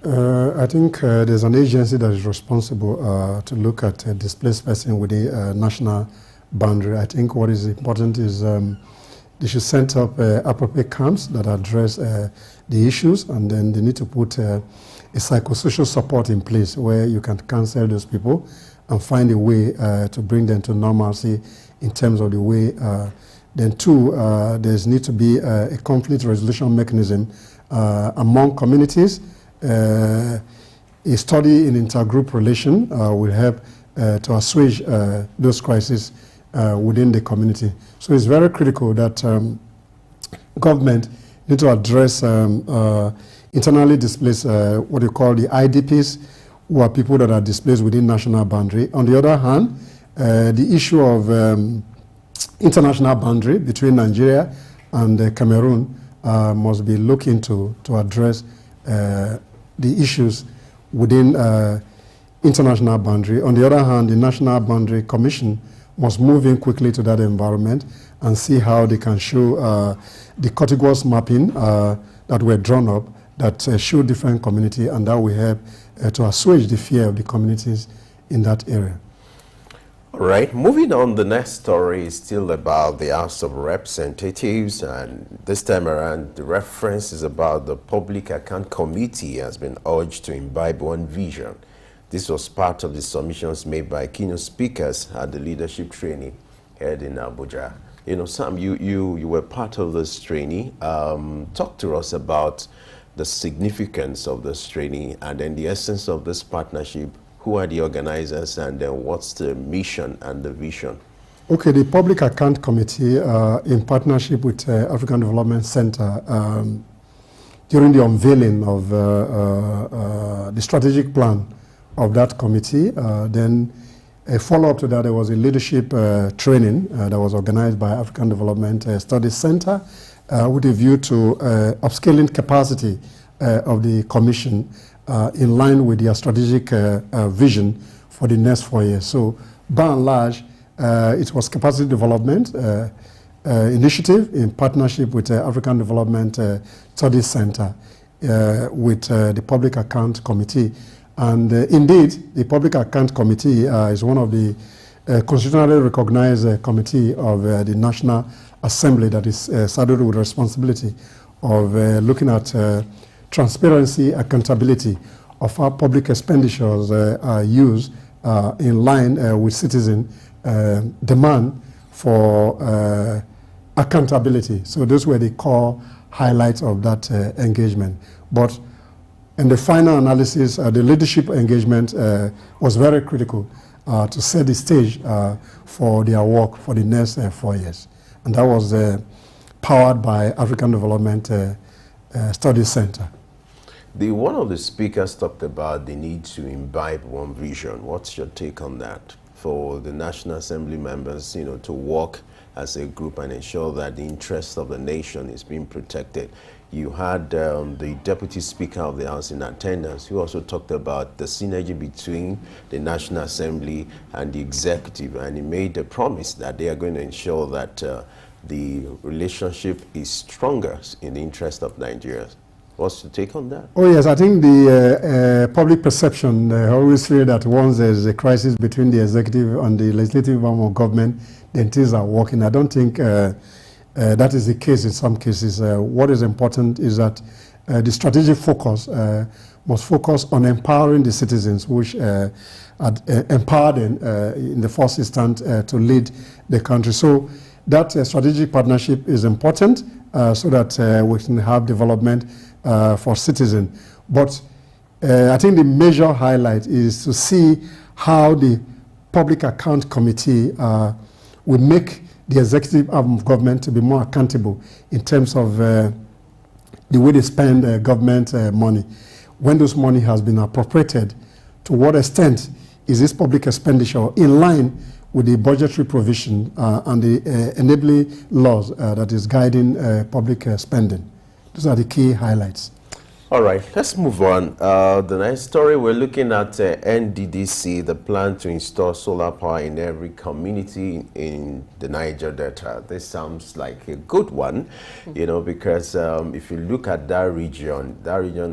Speaker 5: I think there's an agency that is responsible to look at displaced person within the national boundary. I think what is important is they should set up appropriate camps that address the issues, and then they need to put a psychosocial support in place where you can counsel those people and find a way to bring them to normalcy in terms of the way. Then two, there needs to be a conflict resolution mechanism among communities. A study in intergroup relation will help to assuage those crises within the community. So it's very critical that government need to address internally displaced, what you call the IDPs, who are people that are displaced within national boundary. On the other hand, the issue of international boundary between Nigeria and Cameroon must be looked into to address the issues within international boundary. On the other hand, the National Boundary Commission must move in quickly to that environment and see how they can show the contiguous mapping that were drawn up that show different community, and that will help to assuage the fear of the communities in that area. All right, moving on, the next story is still about the House of Representatives, and this time around the reference is about the Public Account Committee has been urged to imbibe one vision. This was part of the submissions made by keynote speakers at the leadership training held in Abuja. You know, Sam, you were part of this training. Talk to us about the significance of this training and then the essence of this partnership. Who are the organizers, and then what's the mission and the vision?
Speaker 2: Okay, the Public Account Committee, in partnership with African Development Center, during the unveiling of the strategic plan of that committee, then a follow-up to that, there was a leadership training that was organized by African Development Studies Center with a view to upscaling capacity of the commission in line with their strategic vision for the next 4 years. So by and large, it was capacity development initiative in partnership with African Development Studies Center with the Public Account Committee. And indeed, the Public Account Committee is one of the constitutionally recognized committee of the National Assembly that is saddled with responsibility of looking at transparency, accountability of how public expenditures are used in line with citizen demand for accountability. So those were the core highlights of that engagement. But in the final analysis, the leadership engagement was very critical to set the stage for their work for the next 4 years. And that was powered by African Development Studies Center.
Speaker 5: One of the speakers talked about the need to imbibe one vision. What's your take on that? For the National Assembly members, you know, to work as a group and ensure that the interest of the nation is being protected. You had the Deputy Speaker of the House in attendance, who also talked about the synergy between the National Assembly and the Executive, and he made a promise that they are going to ensure that the relationship is stronger in the interest of Nigerians. What's your take on that?
Speaker 2: Oh yes, I think the public perception always feel that once there's a crisis between the executive and the legislative arm of government, then things are working. I don't think that is the case in some cases. What is important is that the strategic focus must focus on empowering the citizens, which empower them in the first instance to lead the country. So that strategic partnership is important so that we can have development for citizens. But I think the major highlight is to see how the Public Account Committee will make the executive arm of government to be more accountable in terms of the way they spend government money. When those money has been appropriated, to what extent is this public expenditure in line with the budgetary provision and the enabling laws that is guiding public spending? Those are the key highlights.
Speaker 5: All right, let's move on. The next story, we're looking at NDDC, the plan to install solar power in every community in the Niger Delta. This sounds like a good one, you know, because if you look at that region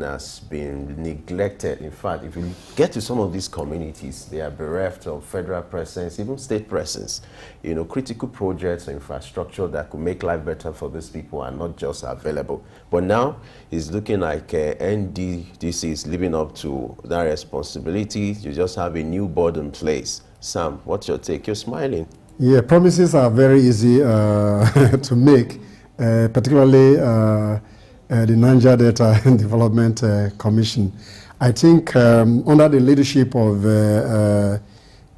Speaker 5: has been neglected. In fact, if you get to some of these communities, they are bereft of federal presence, even state presence. You know, critical projects and infrastructure that could make life better for these people are not just available. But now it's looking like NDDC is living up to that responsibility. You just have a new board in place. Sam, what's your take? You're smiling.
Speaker 2: Yeah, promises are very easy to make, particularly the Niger Delta Development Commission. I think under the leadership of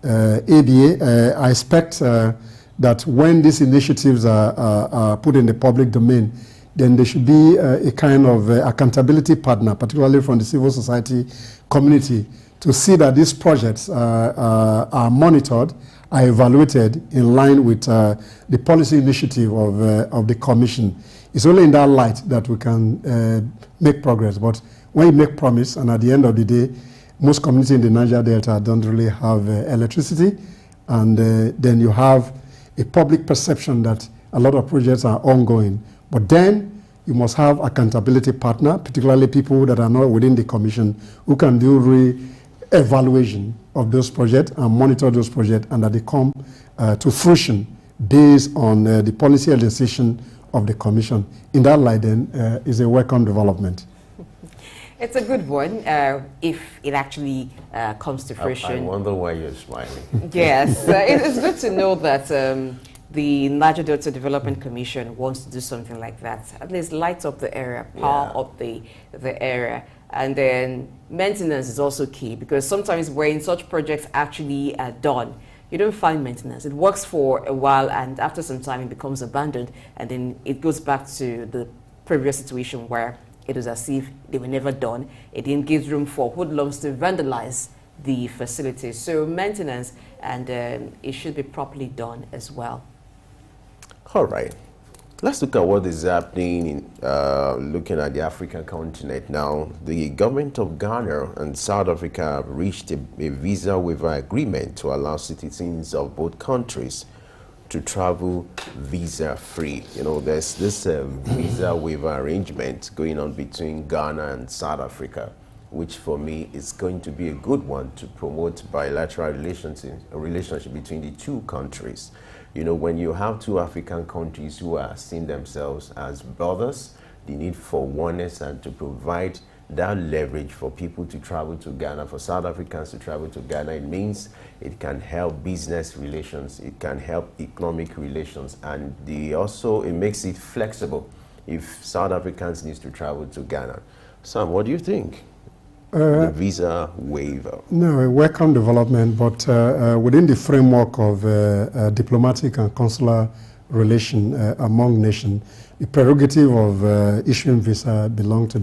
Speaker 2: ABA, I expect that when these initiatives are put in the public domain, then there should be a kind of accountability partner, particularly from the civil society community, to see that these projects are monitored, are evaluated in line with the policy initiative of the Commission. It's only in that light that we can make progress. But when you make promise, and at the end of the day, most communities in the Niger Delta don't really have electricity, and then you have a public perception that a lot of projects are ongoing. But then you must have accountability partner, particularly people that are not within the Commission, who can do re-evaluation of those projects and monitor those projects, and that they come to fruition based on the policy and decision of the Commission. In that light, then, is a welcome development.
Speaker 11: It's a good one if it actually comes to fruition.
Speaker 5: I wonder why you're smiling.
Speaker 11: Yes, it's good to know that the Niger Delta Development Commission wants to do something like that. At least light up the area, power up the area. And then maintenance is also key, because sometimes when such projects actually are done, you don't find maintenance. It works for a while, and after some time it becomes abandoned, and then it goes back to the previous situation where it was as if they were never done. It didn't give room for hoodlums to vandalize the facilities. So maintenance, and it should be properly done as well.
Speaker 5: All right. Let's look at what is happening in looking at the African continent now. The government of Ghana and South Africa have reached a visa waiver agreement to allow citizens of both countries to travel visa-free. You know, there's this visa waiver arrangement going on between Ghana and South Africa, which for me is going to be a good one to promote bilateral relationship between the two countries. You know, when you have two African countries who are seeing themselves as brothers, the need for oneness and to provide that leverage for people to travel to Ghana, for South Africans to travel to Ghana, it means it can help business relations, it can help economic relations, and it makes it flexible if South Africans need to travel to Ghana. Sam, what do you think? The visa waiver. No,
Speaker 2: a welcome development, but within the framework of diplomatic and consular relation among nations, the prerogative of issuing visa belong to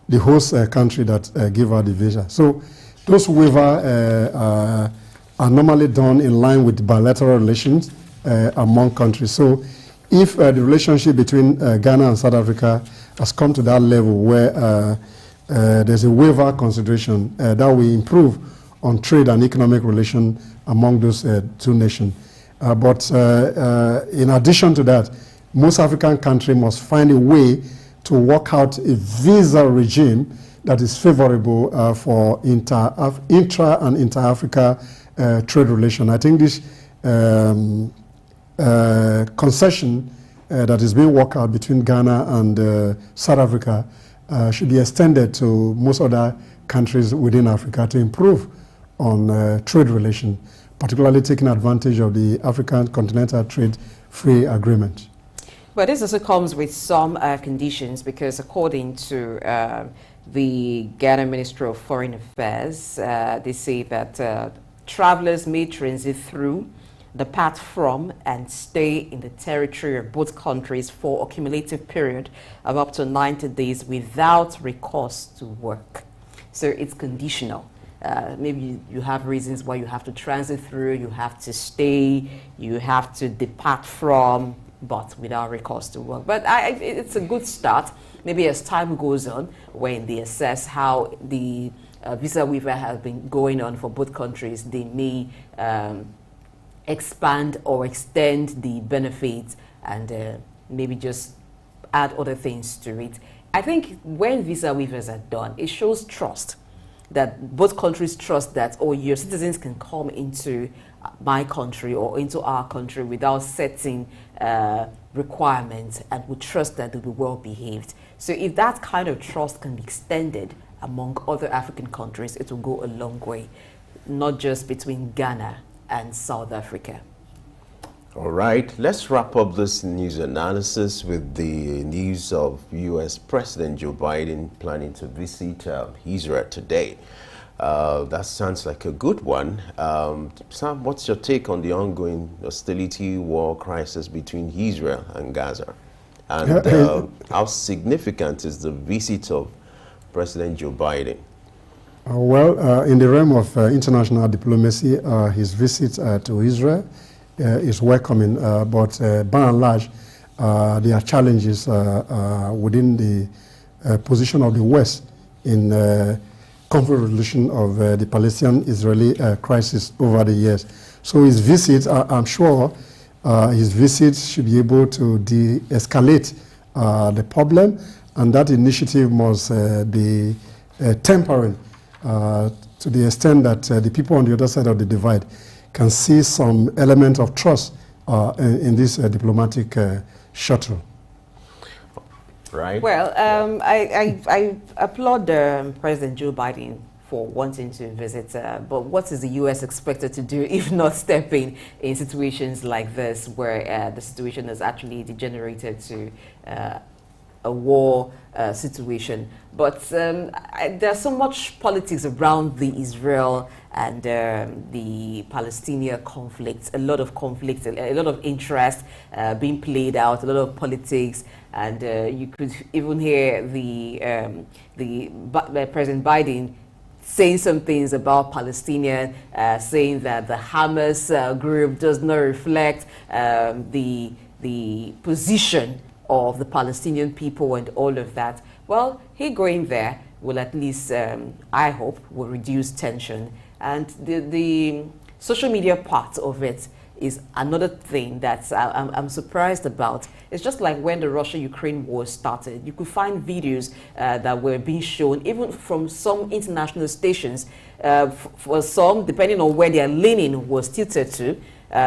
Speaker 2: the host country that give out the visa. So those waivers are normally done in line with bilateral relations among countries. So if the relationship between Ghana and South Africa has come to that level where there's a waiver consideration that will improve on trade and economic relations among those two nations. But in addition to that, most African countries must find a way to work out a visa regime that is favorable for intra and inter-Africa trade relations. I think this concession that is being worked out between Ghana and South Africa should be extended to most other countries within Africa to improve on trade relations, particularly taking advantage of the African Continental Trade Free Agreement.
Speaker 11: But this also comes with some conditions, because according to the Ghana Ministry of Foreign Affairs, they say that travelers may transit through depart from and stay in the territory of both countries for a cumulative period of up to 90 days without recourse to work. So it's conditional. Maybe you have reasons why you have to transit through, you have to stay, you have to depart from, but without recourse to work. But it's a good start. Maybe as time goes on, when they assess how the visa waiver has been going on for both countries, they may expand or extend the benefits and maybe just add other things to it. I think when visa waivers are done, it shows trust, that both countries trust that, oh, your citizens can come into my country or into our country without setting requirements, and we trust that they'll be well behaved. So if that kind of trust can be extended among other African countries, it will go a long way, not just between Ghana and South Africa.
Speaker 5: All right, let's wrap up this news analysis with the news of U.S. President Joe Biden planning to visit Israel today. That sounds like a good one. Sam, what's your take on the ongoing hostility, war crisis between Israel and Gaza? And how significant is the visit of President Joe Biden?
Speaker 2: Well, in the realm of international diplomacy, his visit to Israel is welcoming, but by and large, there are challenges within the position of the West in conflict resolution of the Palestinian-Israeli crisis over the years. So his visit, I'm sure, his visit should be able to de-escalate the problem, and that initiative must be tempering to the extent that the people on the other side of the divide can see some element of trust in this diplomatic shuttle.
Speaker 5: Right.
Speaker 11: Well, I applaud President Joe Biden for wanting to visit, but what is the U.S. expected to do if not stepping in situations like this, where the situation has actually degenerated to a war situation? But there's so much politics around the Israel and the Palestinian conflict, a lot of conflict, a lot of interest being played out, a lot of politics, and you could even hear the President Biden saying some things about Palestinian, saying that the Hamas group does not reflect the position of the Palestinian people and all of that. Well, he going there will at least, I hope, will reduce tension. And the social media part of it is another thing that I'm surprised about. It's just like when the Russia-Ukraine war started. You could find videos that were being shown, even from some international stations, for some, depending on where their leaning was tilted to,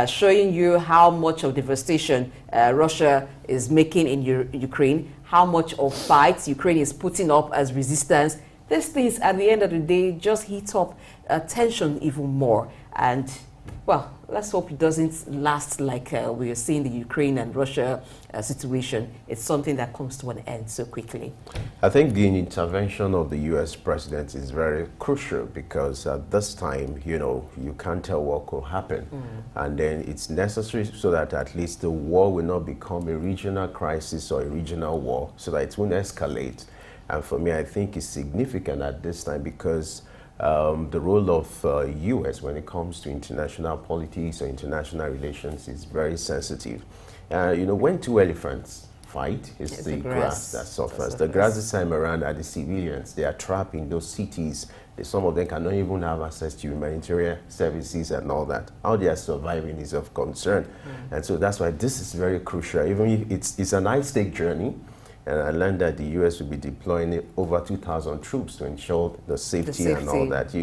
Speaker 11: showing you how much of devastation Russia is making in Ukraine, how much of fights Ukraine is putting up as resistance. These things, at the end of the day, just heat up tension even more. And, well, let's hope it doesn't last like we are seeing the Ukraine and Russia situation. It's something that comes to an end so quickly.
Speaker 5: I think the intervention of the U.S. president is very crucial, because at this time, you can't tell what could happen. And then it's necessary so that at least the war will not become a regional crisis or a regional war, so that it won't escalate. And for me, I think it's significant at this time, because the role of U.S. when it comes to international politics or international relations is very sensitive. When two elephants fight, it's the grass that suffers. The grass this time around are the civilians. They are trapped in those cities. Some of them cannot even have access to humanitarian services and all that. How they are surviving is of concern. And so that's why this is very crucial. Even if it's an high-stake journey, and I learned that the U.S. will be deploying over 2,000 troops to ensure the safety and all that.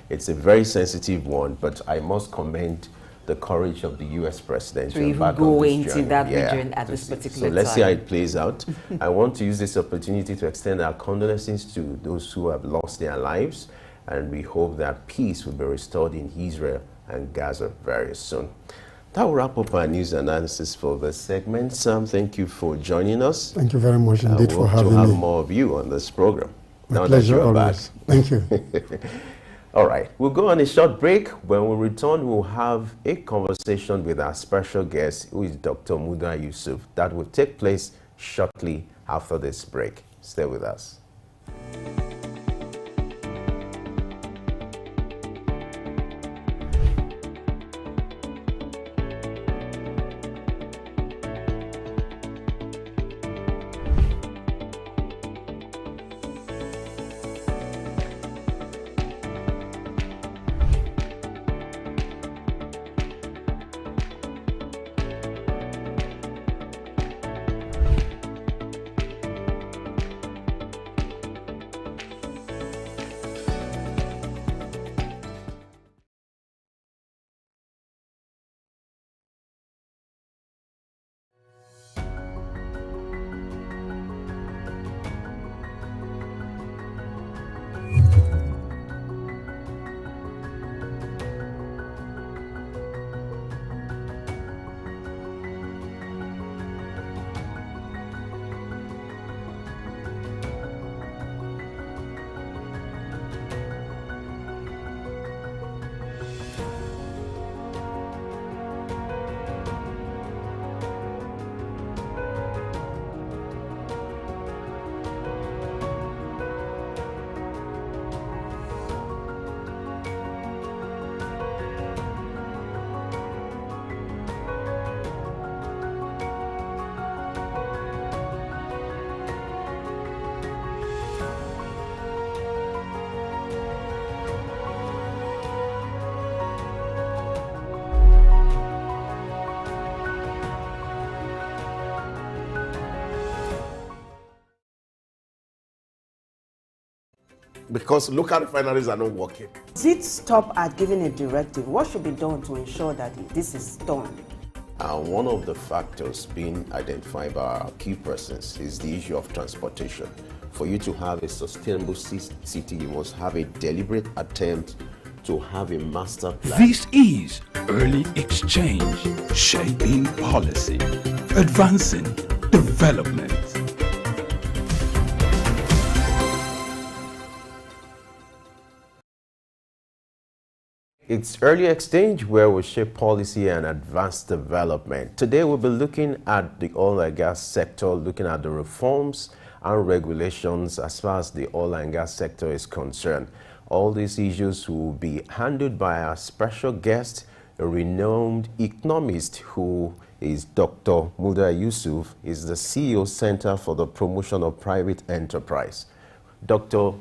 Speaker 5: It's a very sensitive one, but I must commend the courage of the U.S. president
Speaker 11: to even go into that region at this particular time.
Speaker 5: So let's see how it plays out. I want to use this opportunity to extend our condolences to those who have lost their lives, and we hope that peace will be restored in Israel and Gaza very soon. That will wrap up our news analysis for this segment. Sam, thank you for joining us.
Speaker 2: Thank you very much indeed for having me.
Speaker 5: We hope to have more of you on this program.
Speaker 2: My pleasure always. Thank you.
Speaker 5: All right, we'll go on a short break. When we return, we'll have a conversation with our special guest, who is Dr. Muda Yusuf. That will take place shortly after this break. Stay with us.
Speaker 3: Because local refineries are not working.
Speaker 4: Does it stop at giving a directive? What should be done to ensure that this is done?
Speaker 5: One of the factors being identified by our key persons is the issue of transportation. For you to have a sustainable city, you must have a deliberate attempt to have a master plan.
Speaker 1: This is early exchange, shaping policy, advancing development.
Speaker 5: It's early exchange where we shape policy and advance development. Today we'll be looking at the oil and gas sector, looking at the reforms and regulations as far as the oil and gas sector is concerned. All these issues will be handled by our special guest, a renowned economist who is Dr. Muda Yusuf, is the CEO Center for the Promotion of Private Enterprise. Dr.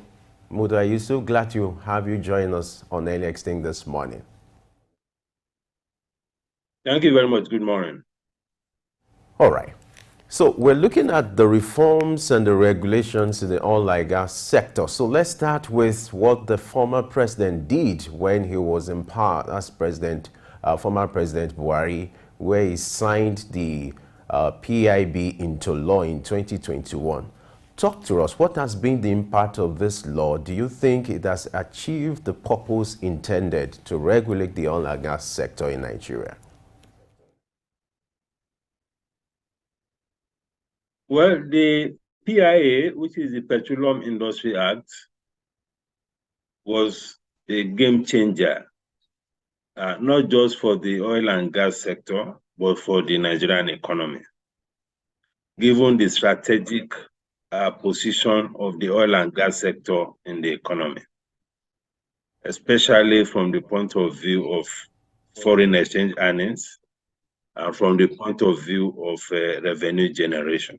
Speaker 5: Muda Yusuf, glad to have you join us on Early Exchange this morning.
Speaker 15: Thank you very much. Good morning.
Speaker 5: All right. So we're looking at the reforms and the regulations in the oil and gas sector. So let's start with what the former president did when he was in power as president, former President Buhari, where he signed the PIB into law in 2021. Talk to us. What has been the impact of this law? Do you think it has achieved the purpose intended to regulate the oil and gas sector in Nigeria?
Speaker 15: Well, the PIA, which is the Petroleum Industry Act, was a game changer, not just for the oil and gas sector, but for the Nigerian economy. Given the strategic position of the oil and gas sector in the economy, especially from the point of view of foreign exchange earnings and from the point of view of revenue generation.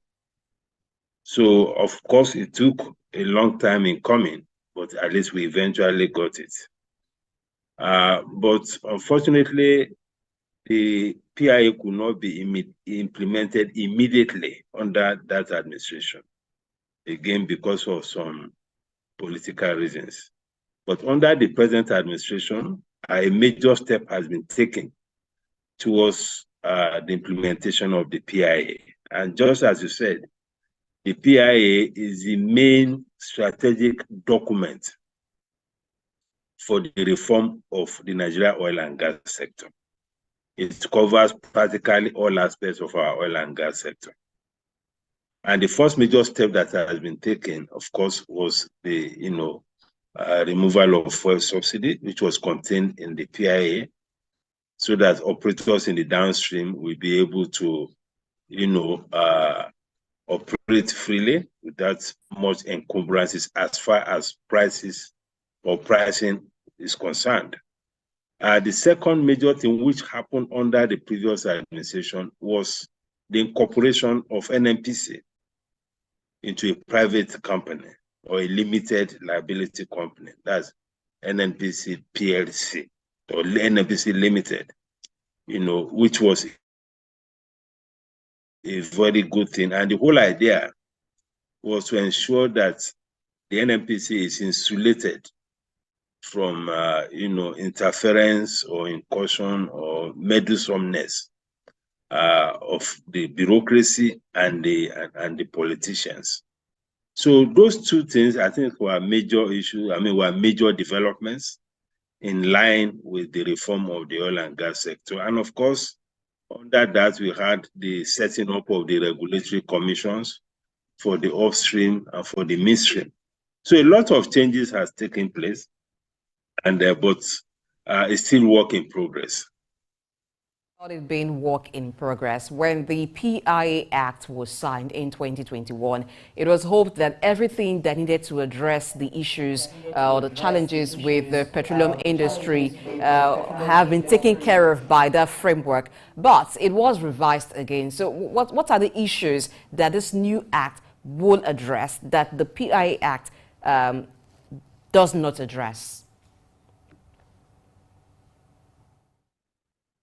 Speaker 15: So, of course, it took a long time in coming, but at least we eventually got it. But unfortunately, the PIA could not be implemented immediately under that administration, again, because of some political reasons. But under the present administration, a major step has been taken towards the implementation of the PIA. And just as you said, the PIA is the main strategic document for the reform of the Nigeria oil and gas sector. It covers practically all aspects of our oil and gas sector. And the first major step that has been taken, of course, was the removal of fuel subsidy, which was contained in the PIA, so that operators in the downstream will be able to, operate freely without much encumbrances as far as prices or pricing is concerned. The second major thing which happened under the previous administration was the incorporation of NNPC into a private company or a limited liability company. That's NNPC PLC or NNPC Limited, which was a very good thing. And the whole idea was to ensure that the NNPC is insulated from, interference or incursion or meddlesomeness of the bureaucracy and the politicians. So those two things, I think, were major issues. Were major developments in line with the reform of the oil and gas sector. And of course, under that, we had the setting up of the regulatory commissions for the upstream and for the midstream. So a lot of changes has taken place, and but it's still work in progress.
Speaker 11: It being work in progress. When the PIA Act was signed in 2021, it was hoped that everything that needed to address the issues or the challenges with the petroleum industry have been taken care of by that framework. But it was revised again. So what are the issues that this new act will address that the PIA Act does not address?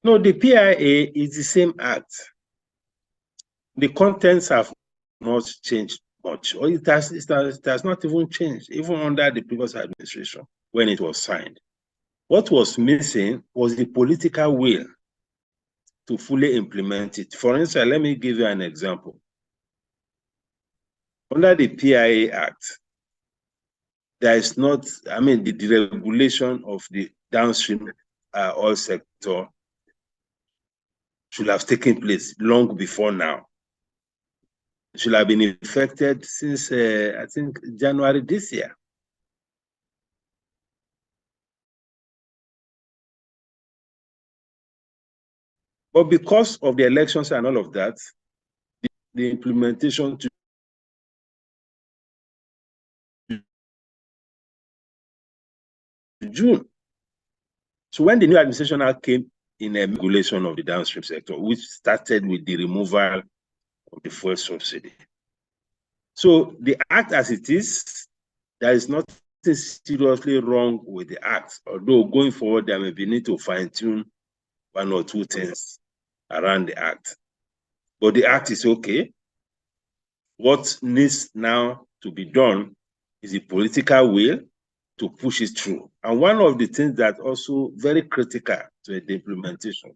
Speaker 15: No, the PIA is the same act. The contents have not changed much, or it has not even changed, even under the previous administration when it was signed. What was missing was the political will to fully implement it. For instance, let me give you an example. Under the PIA Act, there is not, the deregulation of the downstream oil sector should have taken place long before now. It should have been effected since, I think, January this year. But because of the elections and all of that, the implementation to June. So when the new administration now came in a regulation of the downstream sector, which started with the removal of the fuel subsidy. So the act as it is, there is nothing seriously wrong with the act, although going forward there may be need to fine-tune one or two things around the act. But the act is okay. What needs now to be done is the political will to push it through. And one of the things that also very critical to the implementation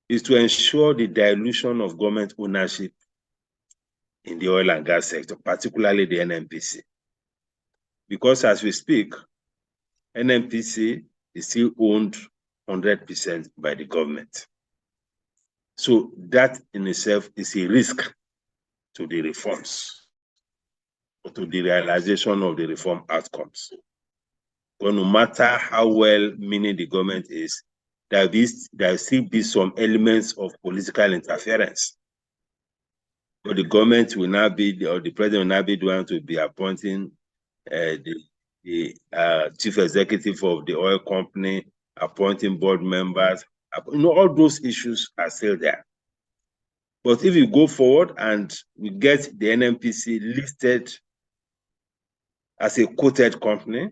Speaker 15: is to ensure the dilution of government ownership in the oil and gas sector, particularly the NNPC. Because as we speak, NNPC is still owned 100% by the government. So that in itself is a risk to the reforms, or to the realization of the reform outcomes. But no matter how well-meaning the government is, there will still be some elements of political interference. But the government will now be, or the president will now be the one to be appointing the chief executive of the oil company, appointing board members. All those issues are still there. But if you go forward and we get the NNPC listed as a quoted company,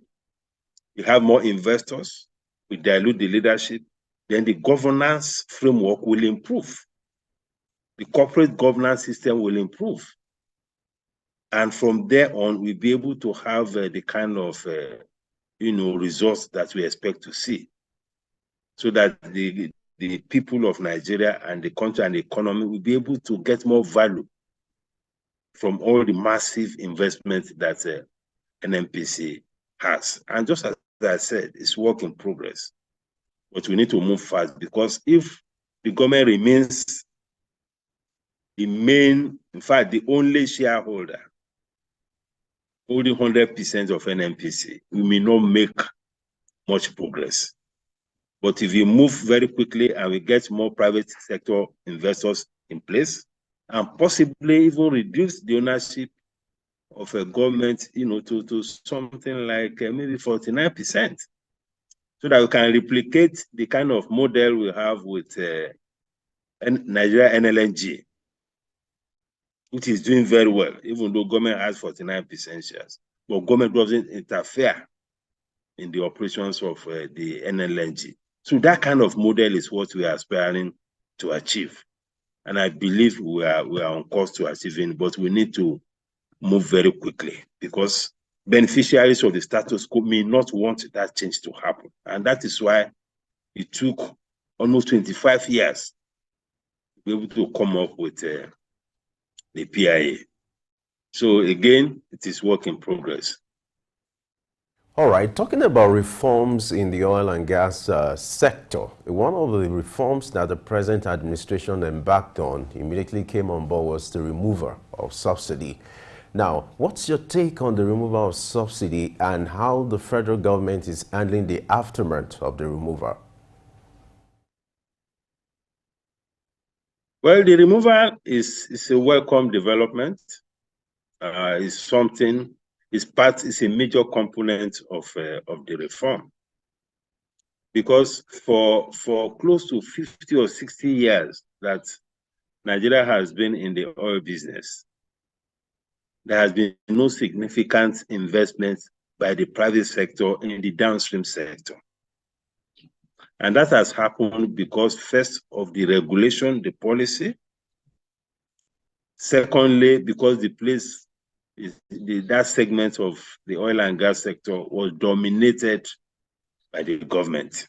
Speaker 15: you have more investors, we dilute the leadership, then the governance framework will improve. The corporate governance system will improve. And from there on, we'll be able to have the kind of, results that we expect to see. So that the people of Nigeria and the country and the economy will be able to get more value from all the massive investment that NNPC has. And just as I said, it's work in progress. But we need to move fast, because if the government remains the main, in fact, the only shareholder holding 100% of NNPC, we may not make much progress. But if we move very quickly and we get more private sector investors in place, and possibly even reduce the ownership of a government, to something like maybe 49%, so that we can replicate the kind of model we have with Nigeria NLNG, which is doing very well, even though government has 49% shares. But government doesn't interfere in the operations of the NLNG. So that kind of model is what we are aspiring to achieve. And I believe we are on course to achieving, but we need to move very quickly because beneficiaries of the status quo may not want that change to happen. And that is why it took almost 25 years to be able to come up with the PIA. So again, it is work in progress.
Speaker 5: All right, talking about reforms in the oil and gas sector, one of the reforms that the present administration embarked on immediately came on board was the removal of subsidy. Now, what's your take on the removal of subsidy and how the federal government is handling the aftermath of the removal?
Speaker 15: Well, the removal is a welcome development. It's a major component of the reform, because for close to 50 or 60 years that Nigeria has been in the oil business, there has been no significant investment by the private sector in the downstream sector. And that has happened because first of the regulation, the policy. Secondly, because that segment of the oil and gas sector was dominated by the government.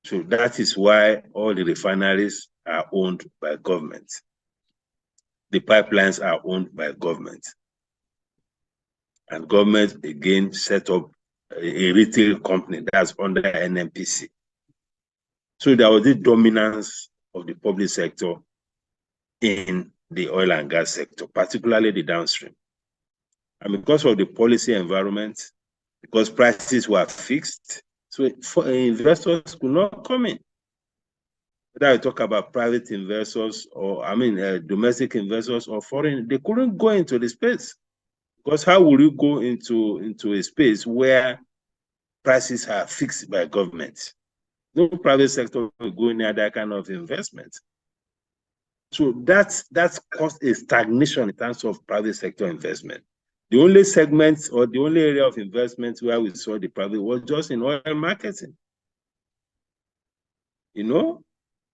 Speaker 15: So that is why all the refineries are owned by government. The pipelines are owned by government. And government again set up a retail company that's under NNPC. So there was the dominance of the public sector in the oil and gas sector, particularly the downstream. And because of the policy environment, because prices were fixed, so investors could not come in. Whether I talk about private investors or, domestic investors or foreign, they couldn't go into the space. Because how will you go into a space where prices are fixed by government? No private sector will go near that kind of investment. So that's caused a stagnation in terms of private sector investment. The only segment or the only area of investment where we saw the private was just in oil marketing.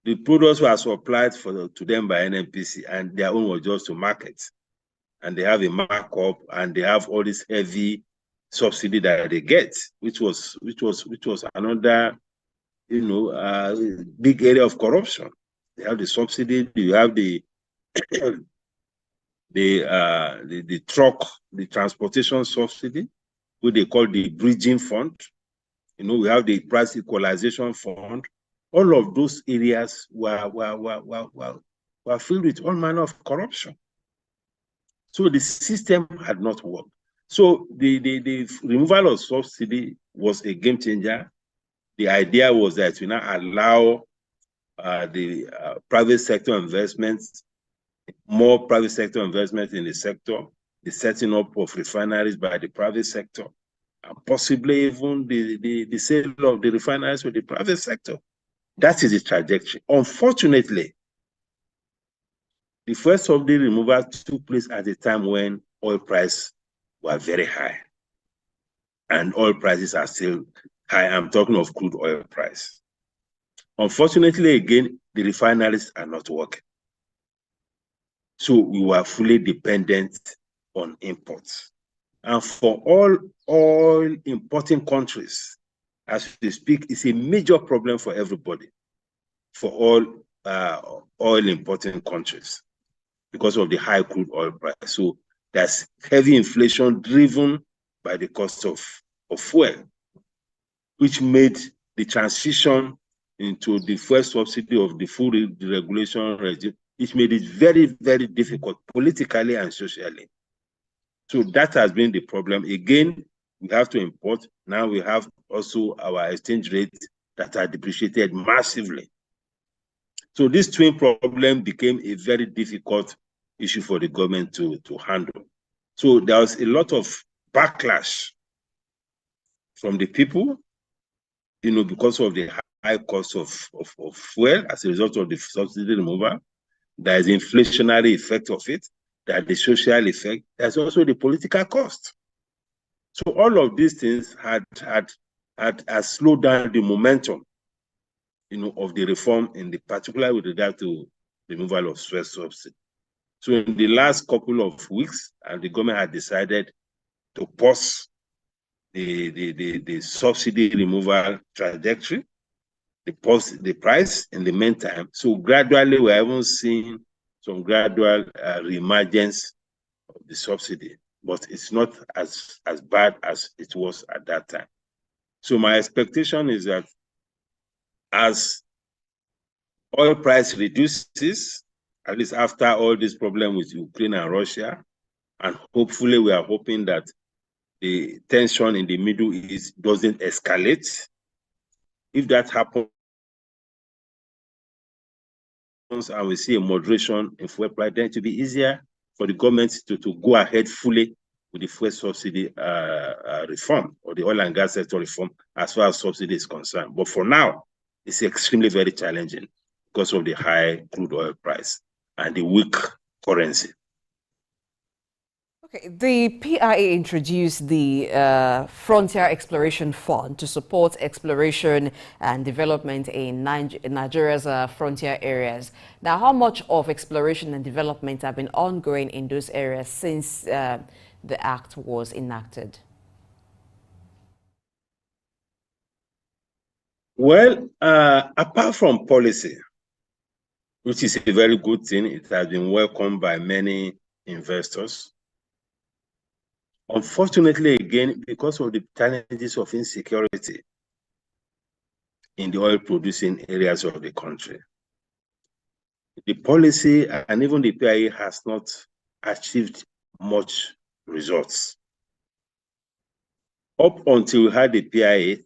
Speaker 15: The products were supplied to them by NNPC, and their own was just to market. And they have a markup, and they have all this heavy subsidy that they get, which was another, big area of corruption. They have the subsidy. You have the transportation subsidy, which they call the bridging fund. We have the price equalization fund. All of those areas were filled with all manner of corruption. So the system had not worked. So the removal of subsidy was a game changer. The idea was that we now allow the private sector investments, more private sector investment in the sector, the setting up of refineries by the private sector, and possibly even the sale of the refineries with the private sector. That is the trajectory. Unfortunately, the first subsidy removal took place at a time when oil prices were very high. And oil prices are still high. I'm talking of crude oil price. Unfortunately, again, the refineries are not working. So we were fully dependent on imports. And for all oil importing countries, as we speak, it's a major problem for everybody, for all oil importing countries, because of the high crude oil price. So there's heavy inflation driven by the cost of fuel, which made the transition into the first subsidy of the full deregulation regime, which made it very, very difficult politically and socially. So that has been the problem. Again, we have to import. Now we have also our exchange rates that are depreciated massively. So this twin problem became a very difficult issue for the government to handle. So there was a lot of backlash from the people, because of the high cost of fuel as a result of the subsidy removal. There is inflationary effect of it. There's the social effect. There's also the political cost. So all of these things had slowed down the momentum, of the reform, in the particular with regard to removal of fuel subsidy. So in the last couple of weeks, the government had decided to pause the subsidy removal trajectory, pause the price in the meantime. So gradually, we're even seeing some gradual reemergence of the subsidy, but it's not as bad as it was at that time. So my expectation is that as oil price reduces, at least after all this problem with Ukraine and Russia, and hopefully we are hoping that the tension in the Middle East doesn't escalate. If that happens, and we see a moderation in fuel price, then it will be easier for the government to go ahead fully with the fuel subsidy reform, or the oil and gas sector reform, as far as subsidy is concerned. But for now, it's extremely very challenging because of the high crude oil price and the weak currency.
Speaker 11: Okay, the PIA introduced the Frontier Exploration Fund to support exploration and development in Nigeria's frontier areas. Now, how much of exploration and development have been ongoing in those areas since the act was enacted?
Speaker 15: Well, apart from policy, which is a very good thing, it has been welcomed by many investors. Unfortunately, again, because of the challenges of insecurity in the oil-producing areas of the country, the policy and even the PIA has not achieved much results. Up until we had the PIA,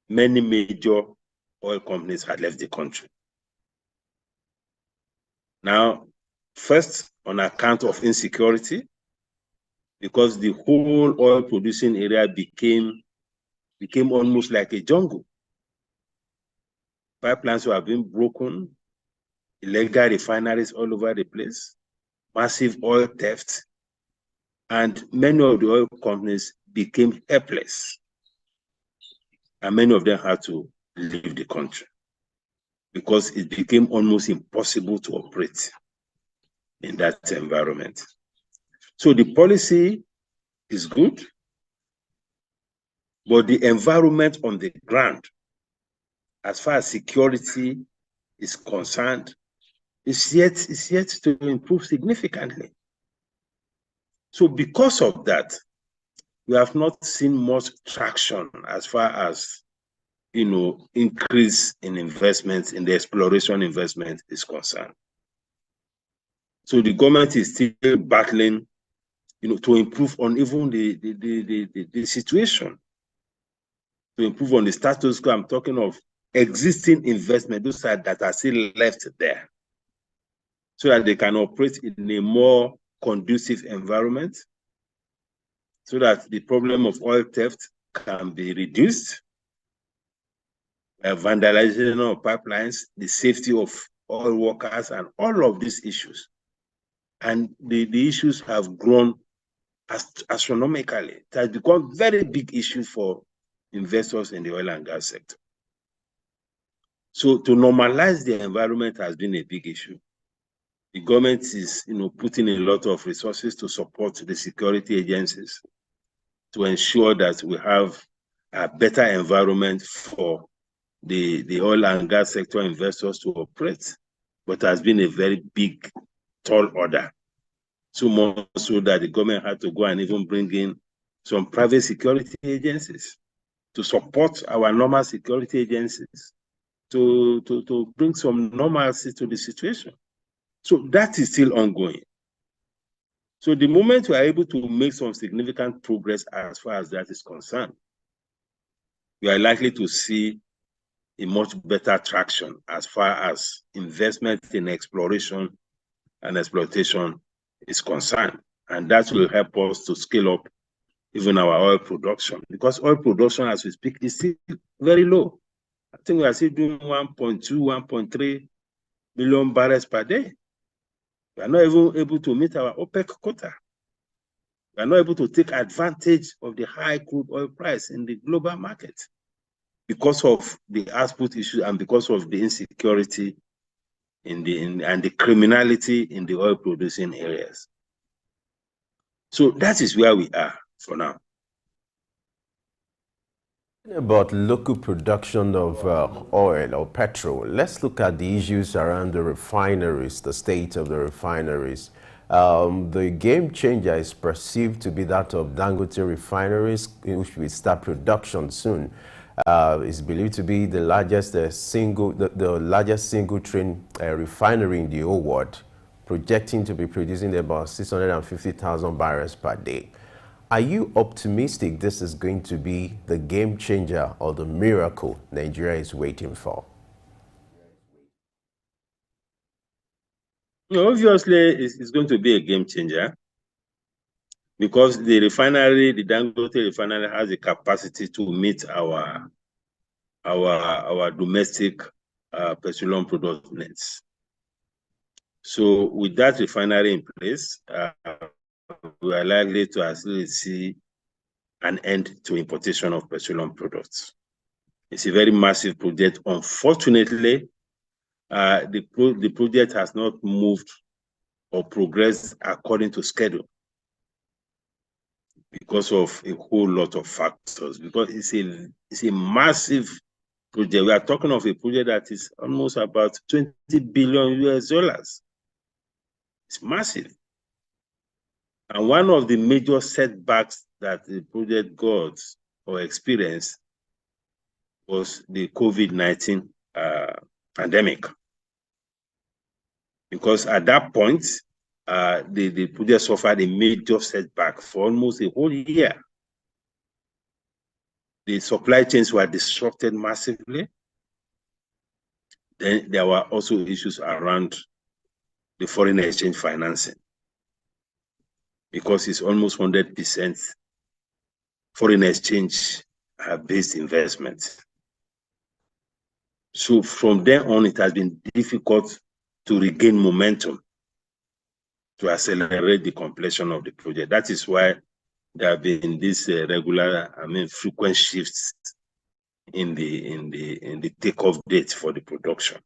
Speaker 15: many major oil companies had left the country. Now, first, on account of insecurity, because the whole oil-producing area became almost like a jungle. Pipelines were being broken, illegal refineries all over the place, massive oil theft, and many of the oil companies became helpless. And many of them had to leave the country because it became almost impossible to operate in that environment. So the policy is good, but the environment on the ground, as far as security is concerned, is yet to improve significantly. So because of that, we have not seen much traction as far as, increase in investment, in the exploration investment is concerned. So the government is still battling, to improve on even the situation, to improve on the status quo. I'm talking of existing investment, those that are still left there, so that they can operate in a more conducive environment, so that the problem of oil theft can be reduced, vandalization of pipelines, the safety of oil workers, and all of these issues. And the issues have grown astronomically. It has become very big issue for investors in the oil and gas sector. So to normalize the environment has been a big issue. The government is, putting a lot of resources to support the security agencies to ensure that we have a better environment for the oil and gas sector investors to operate. But it has been a very big, tall order. So much so that the government had to go and even bring in some private security agencies to support our normal security agencies, to bring some normalcy to the situation. So that is still ongoing. So the moment we are able to make some significant progress as far as that is concerned, we are likely to see a much better traction as far as investment in exploration and exploitation is concerned. And that will help us to scale up even our oil production, because oil production as we speak is still very low. I think we are still doing 1.2, 1.3 million barrels per day. We are not even able to meet our OPEC quota. We are not able to take advantage of the high crude oil price in the global market because of the output issue and because of the insecurity and the criminality in the oil producing areas. So that is where we are for now.
Speaker 5: About local production of oil or petrol, let's look at the issues around the refineries, the state of the refineries. The game changer is perceived to be that of Dangote refineries, which will start production soon. It's believed to be the largest largest single train refinery in the whole world, projecting to be producing about 650,000 barrels per day. Are you optimistic this is going to be the game changer or the miracle Nigeria is waiting for?
Speaker 15: Obviously, it's going to be a game changer because the refinery, the Dangote refinery, has the capacity to meet our domestic petroleum product needs. So with that refinery in place, we are likely to actually see an end to importation of petroleum products. It's a very massive project. Unfortunately, the project has not moved or progressed according to schedule because of a whole lot of factors. Because it's a massive project. We are talking of a project that is almost about 20 billion US dollars. It's massive. And one of the major setbacks that the project got or experienced was the COVID-19 pandemic. Because at that point, the project suffered a major setback for almost a whole year. The supply chains were disrupted massively. Then there were also issues around the foreign exchange financing, because it's almost 100% foreign exchange based investment. So from then on, it has been difficult to regain momentum to accelerate the completion of the project. That is why there have been these frequent shifts in the takeoff date for the production.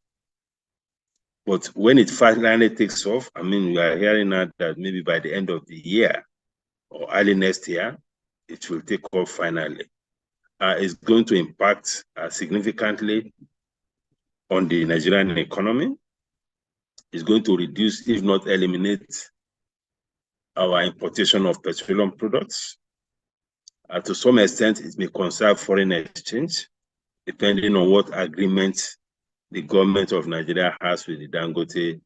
Speaker 15: But when it finally takes off, we are hearing now that maybe by the end of the year or early next year, it will take off finally. It's going to impact significantly on the Nigerian economy. It's going to reduce, if not eliminate, our importation of petroleum products. To some extent, it may conserve foreign exchange, depending on what agreement the government of Nigeria has with the Dangote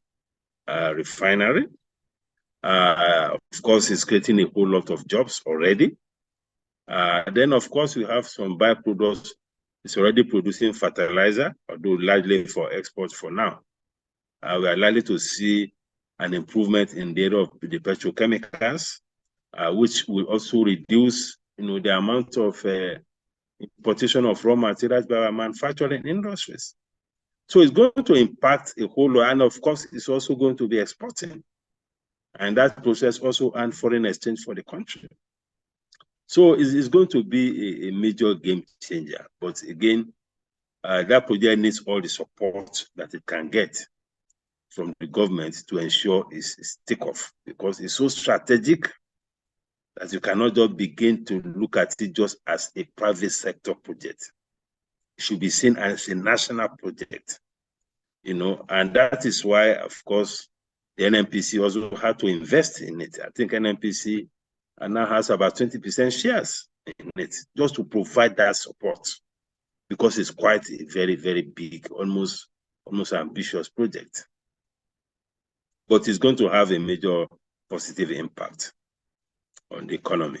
Speaker 15: refinery. Of course, it's creating a whole lot of jobs already. Then, of course, we have some byproducts. It's already producing fertilizer, although largely for export for now. We are likely to see an improvement in the area of the petrochemicals, which will also reduce, the amount of importation of raw materials by our manufacturing industries. So it's going to impact a whole lot, and of course, it's also going to be exporting, and that process also earns foreign exchange for the country. So it's going to be a major game changer. But again, that project needs all the support that it can get from the government to ensure its takeoff, because it's so strategic that you cannot just begin to look at it just as a private sector project. It should be seen as a national project, and that is why, of course, the NNPC also had to invest in it. I think NNPC now has about 20% shares in it, just to provide that support, because it's quite a very, very big, almost ambitious project. But it's going to have a major positive impact on the economy.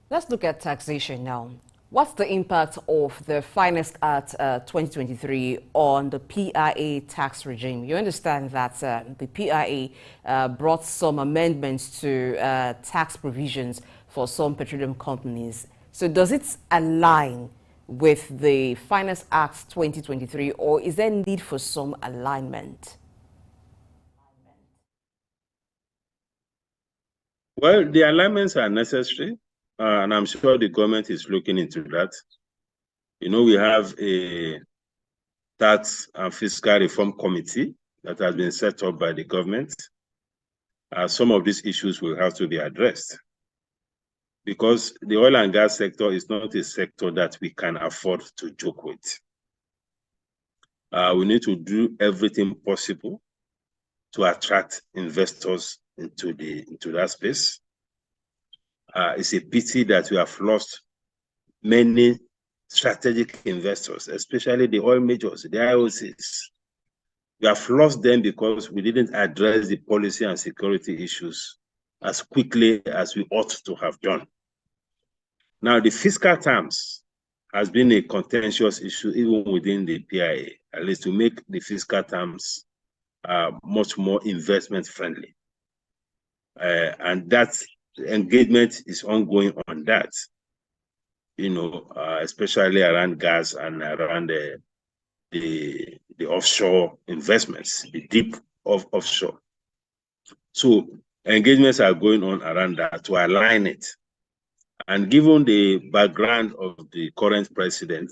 Speaker 11: Let's look at taxation now. What's the impact of the Finance Act 2023 on the PIA tax regime? You understand that the PIA brought some amendments to tax provisions for some petroleum companies. So does it align with the Finance Act 2023, or is there need for some alignment?
Speaker 15: Well, the alignments are necessary, and I'm sure the government is looking into that. You know, we have a tax and fiscal reform committee that has been set up by the government. Some of these issues will have to be addressed, because the oil and gas sector is not a sector that we can afford to joke with. We need to do everything possible to attract investors into that space. It's a pity that we have lost many strategic investors, especially the oil majors, the IOCs. We have lost them because we didn't address the policy and security issues as quickly as we ought to have done. Now, the fiscal terms has been a contentious issue even within the PIA, at least to make the fiscal terms much more investment friendly. And that engagement is ongoing on that, you know, especially around gas and around the offshore investments, the deep offshore. So engagements are going on around that to align it. And given the background of the current president,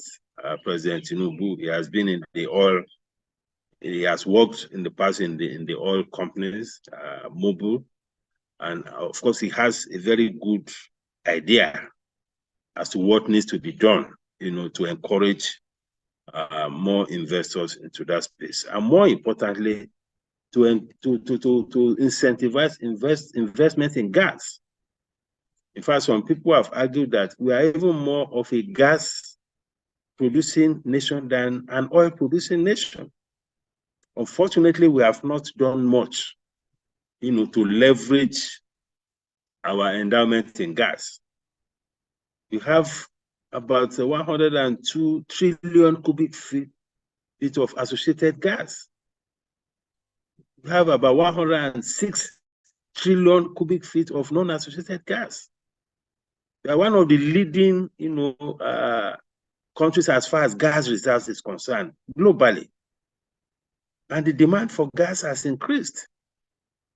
Speaker 15: President Tinubu, he has been in the oil, he has worked in the past in the oil companies, Mobil, and of course he has a very good idea as to what needs to be done, you know, to encourage more investors into that space, and more importantly, to incentivize investment in gas. In fact, some people have argued that we are even more of a gas-producing nation than an oil-producing nation. Unfortunately, we have not done much, you know, to leverage our endowment in gas. We have about 102 trillion cubic feet of associated gas. We have about 106 trillion cubic feet of non-associated gas. We are one of the leading, you know, countries as far as gas reserves is concerned globally. And the demand for gas has increased.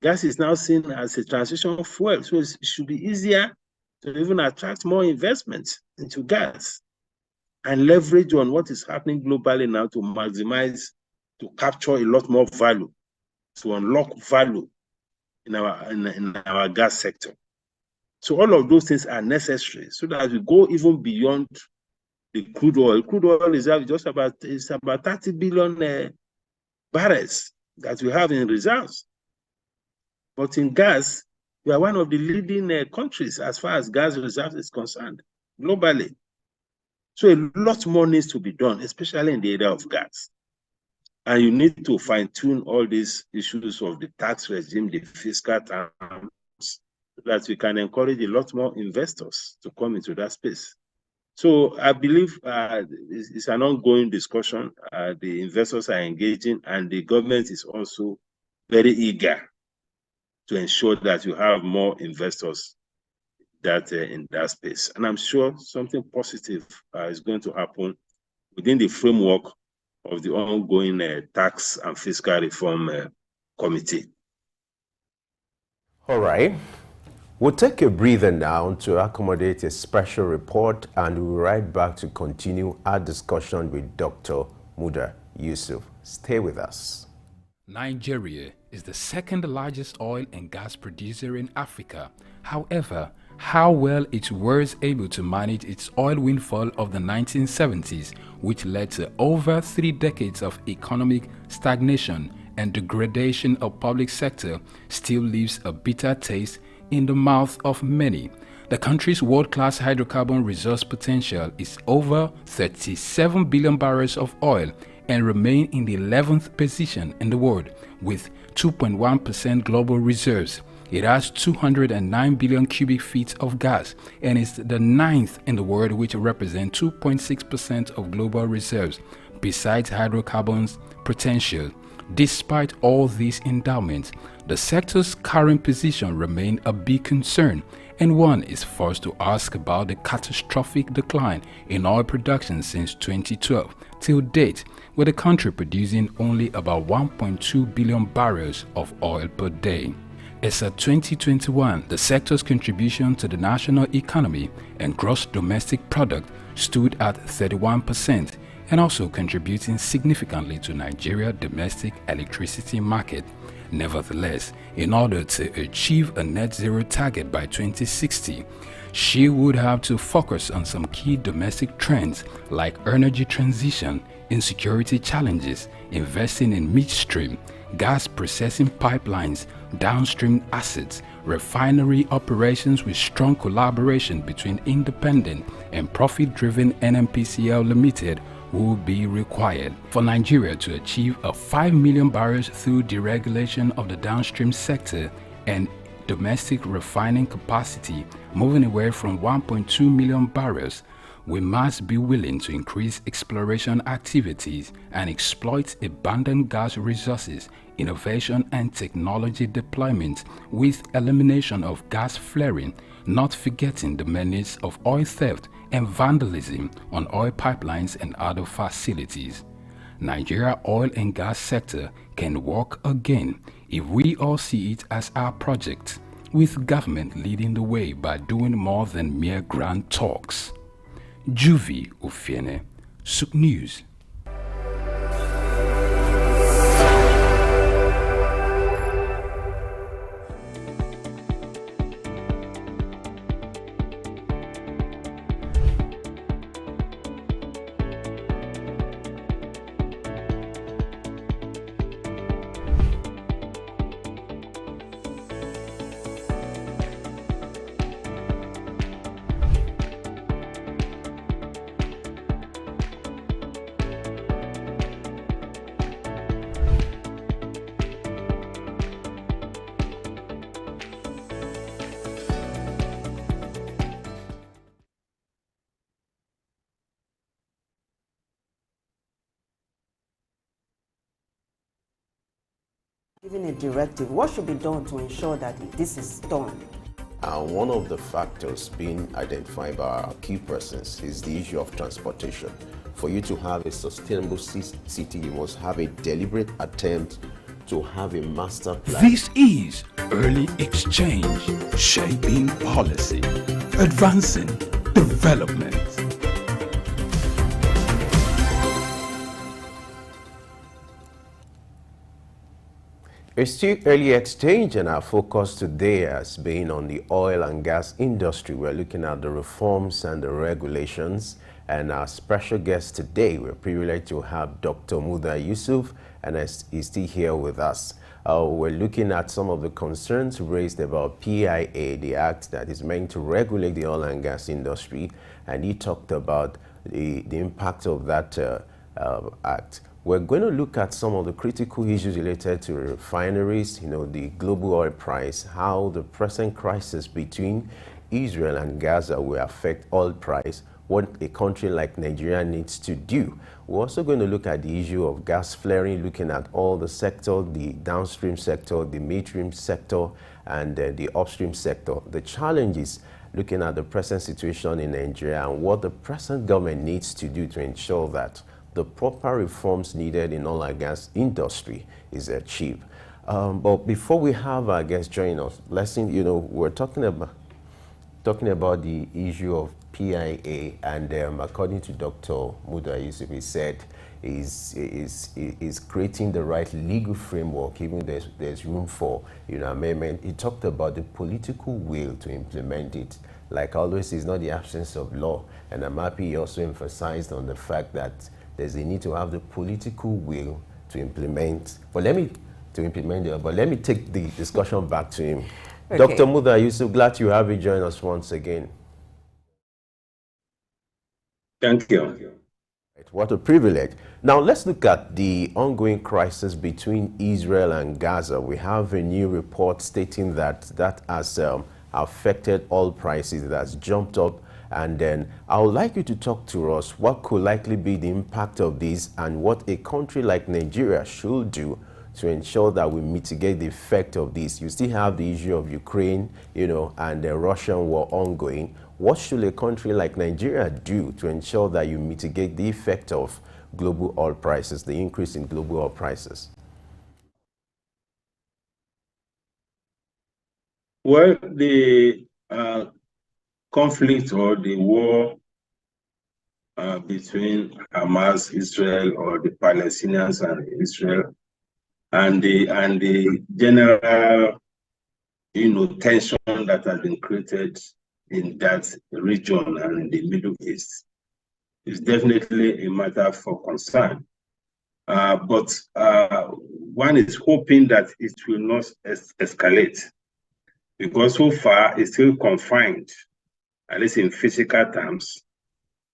Speaker 15: Gas is now seen as a transition fuel, so it should be easier to even attract more investment into gas and leverage on what is happening globally now to maximize, to capture a lot more value, to unlock value in our gas sector. So all of those things are necessary so that as we go even beyond the crude oil reserve is about 30 billion barrels that we have in reserves. But in gas, we are one of the leading countries as far as gas reserves is concerned globally. So a lot more needs to be done, especially in the area of gas. And you need to fine-tune all these issues of the tax regime, the fiscal terms, so that we can encourage a lot more investors to come into that space. So I believe it's an ongoing discussion. The investors are engaging, and the government is also very eager to ensure that you have more investors that in that space. And I'm sure something positive is going to happen within the framework of the ongoing tax and fiscal reform committee.
Speaker 5: All right. We'll take a breather now to accommodate a special report, and we'll be right back to continue our discussion with Dr. Muda Yusuf. Stay with us.
Speaker 1: Nigeria is the second largest oil and gas producer in Africa. However, how well it was able to manage its oil windfall of the 1970s, which led to over 3 decades of economic stagnation and degradation of public sector, still leaves a bitter taste in the mouth of many. The country's world-class hydrocarbon resource potential is over 37 billion barrels of oil and remain in the 11th position in the world with 2.1% global reserves. It has 209 billion cubic feet of gas and is the 9th in the world, which represents 2.6% of global reserves, besides hydrocarbons potential. Despite all these endowments, the sector's current position remains a big concern, and one is forced to ask about the catastrophic decline in oil production since 2012 till date, with the country producing only about 1.2 billion barrels of oil per day. As of 2021, the sector's contribution to the national economy and gross domestic product stood at 31%, and also contributing significantly to Nigeria's domestic electricity market. Nevertheless, in order to achieve a net zero target by 2060, she would have to focus on some key domestic trends like energy transition, insecurity challenges, investing in midstream, gas processing pipelines, downstream assets, refinery operations with strong collaboration between independent and profit-driven NNPCL Limited will be required for Nigeria to achieve a 5 million barrels through deregulation of the downstream sector and domestic refining capacity moving away from 1.2 million barrels. We must be willing to increase exploration activities and exploit abundant gas resources, innovation and technology deployment with elimination of gas flaring, not forgetting the menace of oil theft and vandalism on oil pipelines and other facilities. Nigeria oil and gas sector can work again if we all see it as our project, with government leading the way by doing more than mere grand talks. Juvi Ofiene, Souk News.
Speaker 4: Giving a directive, what should be done to ensure that this is done?
Speaker 5: One of the factors being identified by our key persons is the issue of transportation. For you to have a sustainable city, you must have a deliberate attempt to have a master plan.
Speaker 1: This is Early Exchange, shaping policy, advancing development.
Speaker 5: It's still early exchange, and our focus today has been on the oil and gas industry. We're looking at the reforms and the regulations, and our special guest today, we're privileged to have Dr. Muda Yusuf, and he's still here with us. We're looking at some of the concerns raised about PIA, the act that is meant to regulate the oil and gas industry, and he talked about the impact of that act. We're going to look at some of the critical issues related to refineries, the global oil price, how the present crisis between Israel and Gaza will affect oil price, what a country like Nigeria needs to do. We're also going to look at the issue of gas flaring, looking at all the sector, the downstream sector, the midstream sector, and the upstream sector. The challenges, looking at the present situation in Nigeria and what the present government needs to do to ensure that the proper reforms needed in oil and gas industry is achieved. But before we have our guests join us, we're talking about the issue of PIA, and according to Dr. Muda Yusuf, he said is creating the right legal framework, even there's room for amendment. He talked about the political will to implement it. Like always, it's not the absence of law, and I'm happy he also emphasized on the fact that there's a need to have the political will to implement. But let me take the discussion back to him. Okay. Dr. Muda Yusuf, glad to have you join us once again.
Speaker 15: Thank you.
Speaker 5: What a privilege. Now let's look at the ongoing crisis between Israel and Gaza. We have a new report stating that that has affected oil prices, that has jumped up. And then I would like you to talk to us what could likely be the impact of this and what a country like Nigeria should do to ensure that we mitigate the effect of this. You still have the issue of Ukraine, and the Russian war ongoing. What should a country like Nigeria do to ensure that you mitigate the effect of global oil prices, the increase in global oil prices?
Speaker 15: Well, the conflict or the war between Hamas, Israel, or the Palestinians and Israel, and the general, tension that has been created in that region and in the Middle East is definitely a matter for concern. But one is hoping that it will not escalate, because so far it's still confined, at least in physical terms,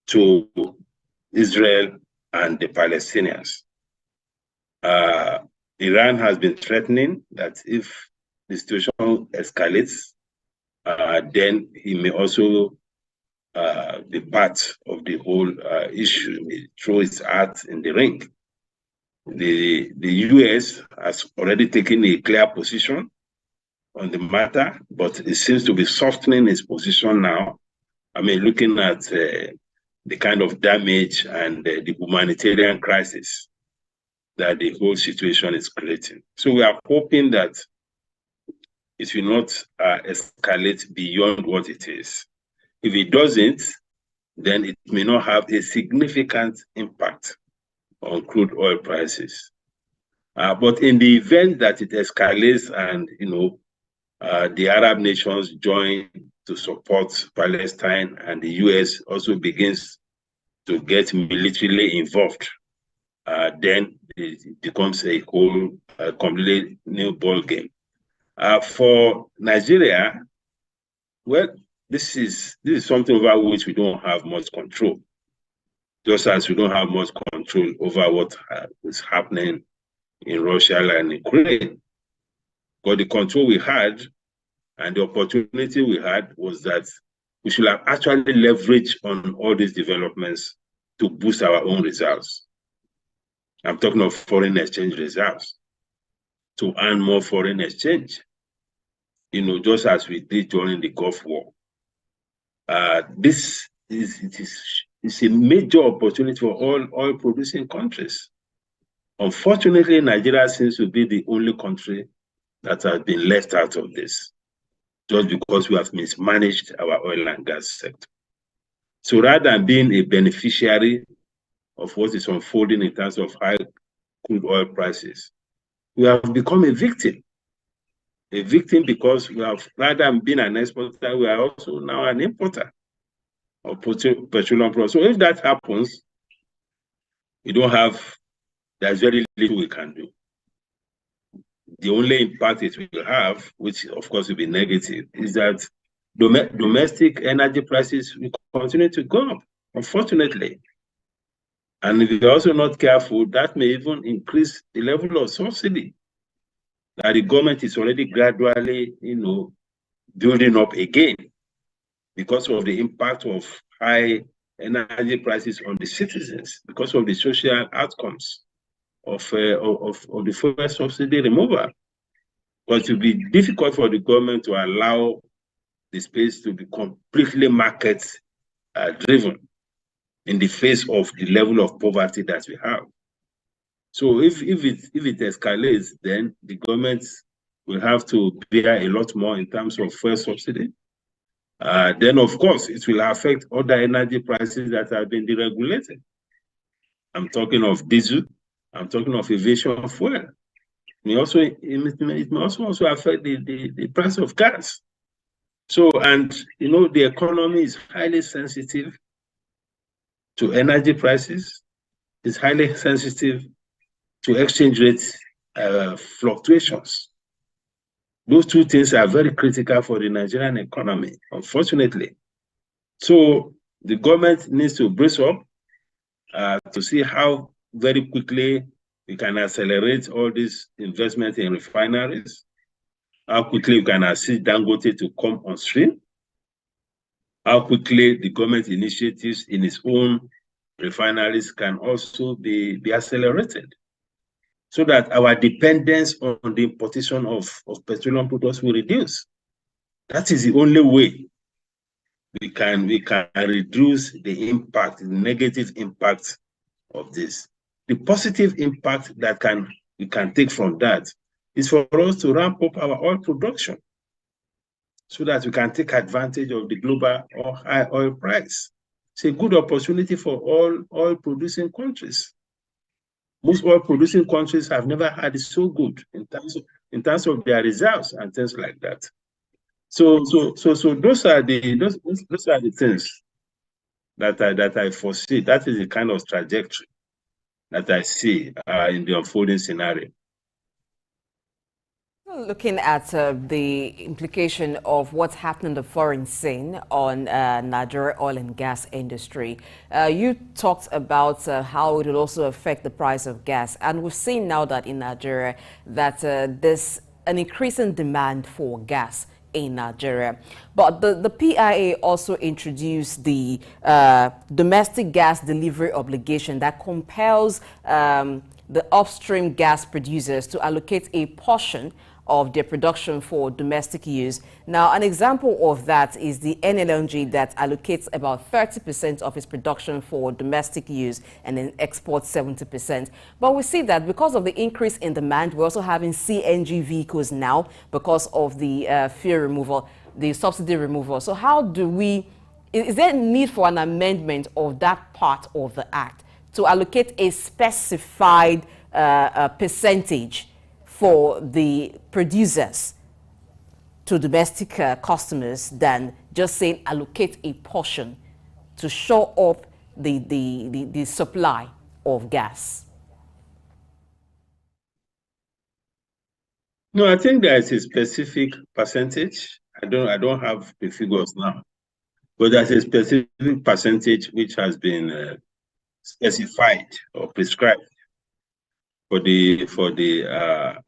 Speaker 15: to Israel and the Palestinians. Iran has been threatening that if the situation escalates, then he may also be part of the whole issue, may throw his hat in the ring. The US has already taken a clear position on the matter, but it seems to be softening its position now. I mean, looking at the kind of damage and the humanitarian crisis that the whole situation is creating. So we are hoping that it will not escalate beyond what it is. If it doesn't, then it may not have a significant impact on crude oil prices. But in the event that it escalates and, the Arab nations join to support Palestine and the US also begins to get militarily involved, then it becomes a whole completely new ball game. For Nigeria, well, this is something over which we don't have much control, just as we don't have much control over what is happening in Russia and Ukraine. But the control we had and the opportunity we had was that we should have actually leveraged on all these developments to boost our own results. I'm talking of foreign exchange reserves, to earn more foreign exchange, just as we did during the Gulf War. This is a major opportunity for all oil-producing countries. Unfortunately, Nigeria seems to be the only country that has been left out of this, just because we have mismanaged our oil and gas sector. So rather than being a beneficiary of what is unfolding in terms of high crude oil prices, we have become a victim. A victim because we have, rather than being an exporter, we are also now an importer of petroleum products. So if that happens, there's very little we can do. The only impact it will have, which of course will be negative, is that domestic energy prices will continue to go up, unfortunately. And if you're also not careful, that may even increase the level of subsidy that the government is already gradually, building up again because of the impact of high energy prices on the citizens, because of the social outcomes of the fuel subsidy removal. But it will be difficult for the government to allow the space to be completely market driven in the face of the level of poverty that we have. So if it escalates, then the government will have to bear a lot more in terms of fuel subsidy. Then, of course, it will affect other energy prices that have been deregulated. I'm talking of diesel. I'm talking of aviation fuel. It may also affect the price of gas. So, and the economy is highly sensitive to energy prices. It's highly sensitive to exchange rate fluctuations. Those two things are very critical for the Nigerian economy, unfortunately. So the government needs to brace up to see how very quickly we can accelerate all this investment in refineries, how quickly we can assist Dangote to come on stream, how quickly the government initiatives in its own refineries can also be accelerated, so that our dependence on the importation of petroleum products will reduce. That is the only way we can reduce the impact, the negative impact of this. The positive impact that we can take from that is for us to ramp up our oil production, so that we can take advantage of the global or high oil price. It's a good opportunity for all oil producing countries. Most oil producing countries have never had it so good in terms of their reserves and things like that. So those are the things that I foresee. That is the kind of trajectory that I see in the unfolding scenario.
Speaker 11: Looking at the implication of what's happening in the foreign scene on Nigeria oil and gas industry, you talked about how it will also affect the price of gas. And we've seen now that in Nigeria that there's an increasing demand for gas in Nigeria. But the PIA also introduced the domestic gas delivery obligation that compels the upstream gas producers to allocate a portion of their production for domestic use. Now, an example of that is the NLNG that allocates about 30% of its production for domestic use and then exports 70%. But we see that because of the increase in demand, we're also having CNG vehicles now because of the fuel removal, the subsidy removal. So how do is there a need for an amendment of that part of the Act to allocate a specified percentage for the producers to domestic customers than just saying allocate a portion to show up the supply of gas?
Speaker 15: No, I think there is a specific percentage. I don't have the figures now, but there's a specific percentage which has been specified or prescribed for the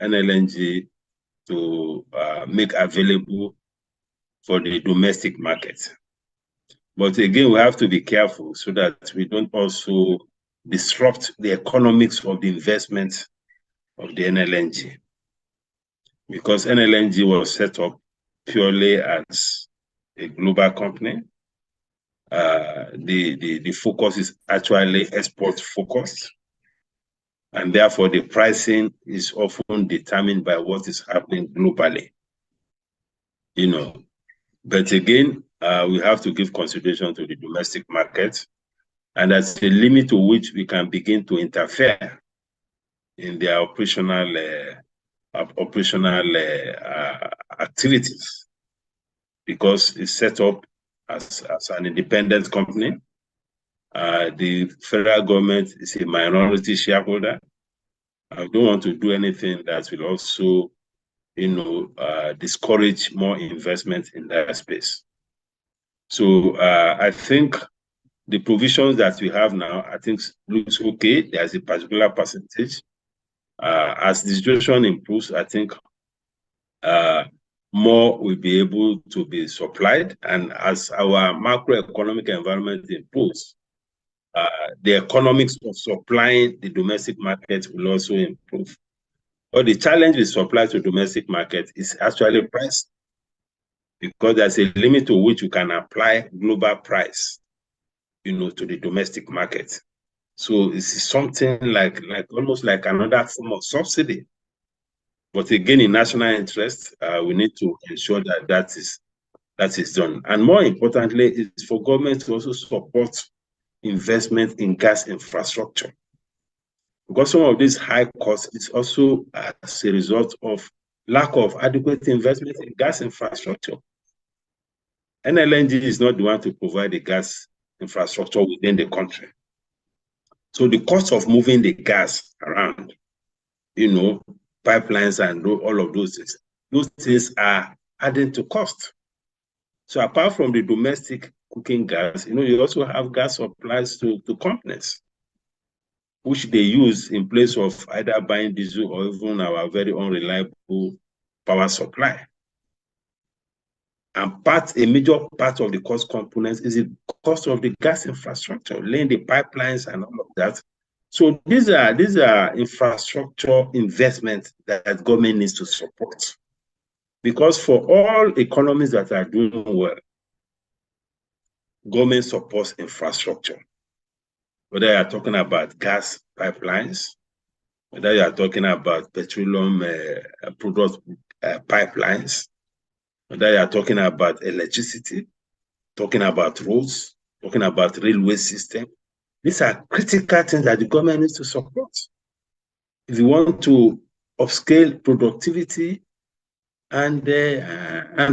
Speaker 15: NLNG to make available for the domestic market. But again, we have to be careful so that we don't also disrupt the economics of the investment of the NLNG, because NLNG was set up purely as a global company. The focus is actually export focused, and therefore the pricing is often determined by what is happening globally. But again, we have to give consideration to the domestic market, and that's a limit to which we can begin to interfere in their operational activities, because it's set up as an independent company. The federal government is a minority shareholder. I don't want to do anything that will also, discourage more investment in that space. So I think the provisions that we have now, I think looks okay. There's a particular percentage. As the situation improves, I think more will be able to be supplied. And as our macroeconomic environment improves, the economics of supplying the domestic market will also improve. But the challenge with supply to domestic market is actually price, because there's a limit to which you can apply global price, to the domestic market. So it's something like almost like another form of subsidy. But again, in national interest, we need to ensure that is done. And more importantly, is for government to also support investment in gas infrastructure, because some of these high costs is also as a result of lack of adequate investment in gas infrastructure. NLNG is not the one to provide the gas infrastructure within the country. So the cost of moving the gas around, pipelines and all of those things are adding to cost. So apart from the domestic cooking gas, you also have gas supplies to companies. which they use in place of either buying diesel or even our very unreliable power supply. And a major part of the cost components is the cost of the gas infrastructure, laying the pipelines and all of that. So these are infrastructure investments that government needs to support. Because for all economies that are doing well, government supports infrastructure. Whether you are talking about gas pipelines, whether you are talking about petroleum product pipelines, whether you are talking about electricity, talking about roads, talking about railway system. These are critical things that the government needs to support. If you want to upscale productivity and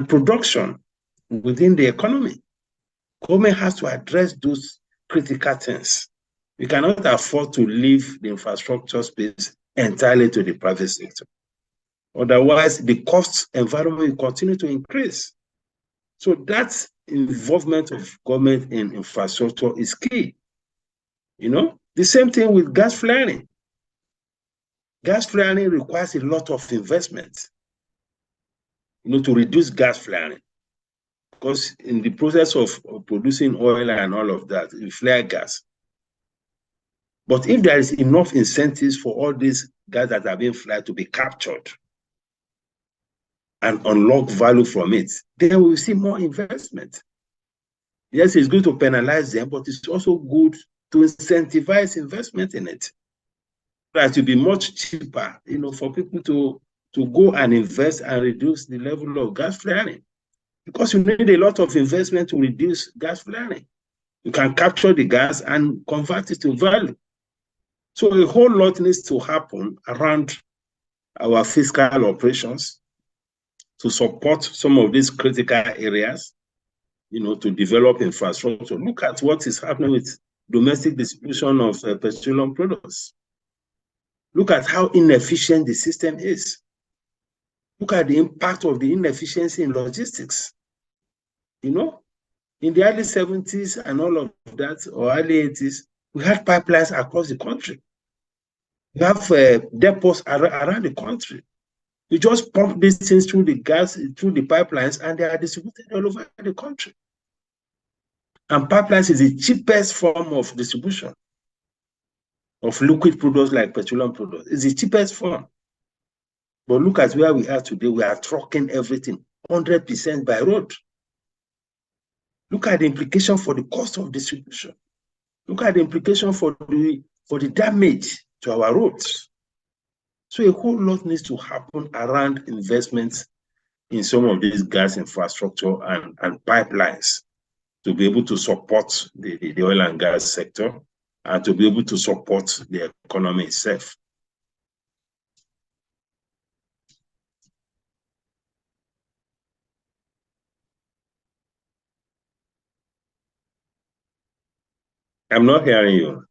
Speaker 15: production within the economy, government has to address those critical things. We cannot afford to leave the infrastructure space entirely to the private sector. Otherwise, the cost environment will continue to increase. So that involvement of government in infrastructure is key. You know, the same thing with gas flaring. Gas flaring requires a lot of investment, you know, to reduce gas flaring. Because in the process of producing oil and all of that, you flare gas. But if there is enough incentives for all these gas that are being flared to be captured and unlock value from it, then we will see more investment. Yes, it's good to penalize them, but it's also good to incentivize investment in it. That will be much cheaper, you know, for people to go and invest and reduce the level of gas flaring. Because you need a lot of investment to reduce gas flaring. You can capture the gas and convert it to value. So a whole lot needs to happen around our fiscal operations to support some of these critical areas, you know, to develop infrastructure. Look at what is happening with domestic distribution of petroleum products. Look at how inefficient the system is. Look at the impact of the inefficiency in logistics. You know, in the early 70s and all of that, or early 80s, we had pipelines across the country. You have depots around the country. You just pump these things through the pipelines, and they are distributed all over the country. And pipelines is the cheapest form of distribution of liquid products like petroleum products. It's the cheapest form. But look at where we are today. We are trucking everything 100% by road. Look at the implication for the cost of distribution. Look at the implication for the damage to our roads. So a whole lot needs to happen around investments in some of these gas infrastructure and pipelines to be able to support the oil and gas sector and to be able to support the economy itself. I'm not hearing you.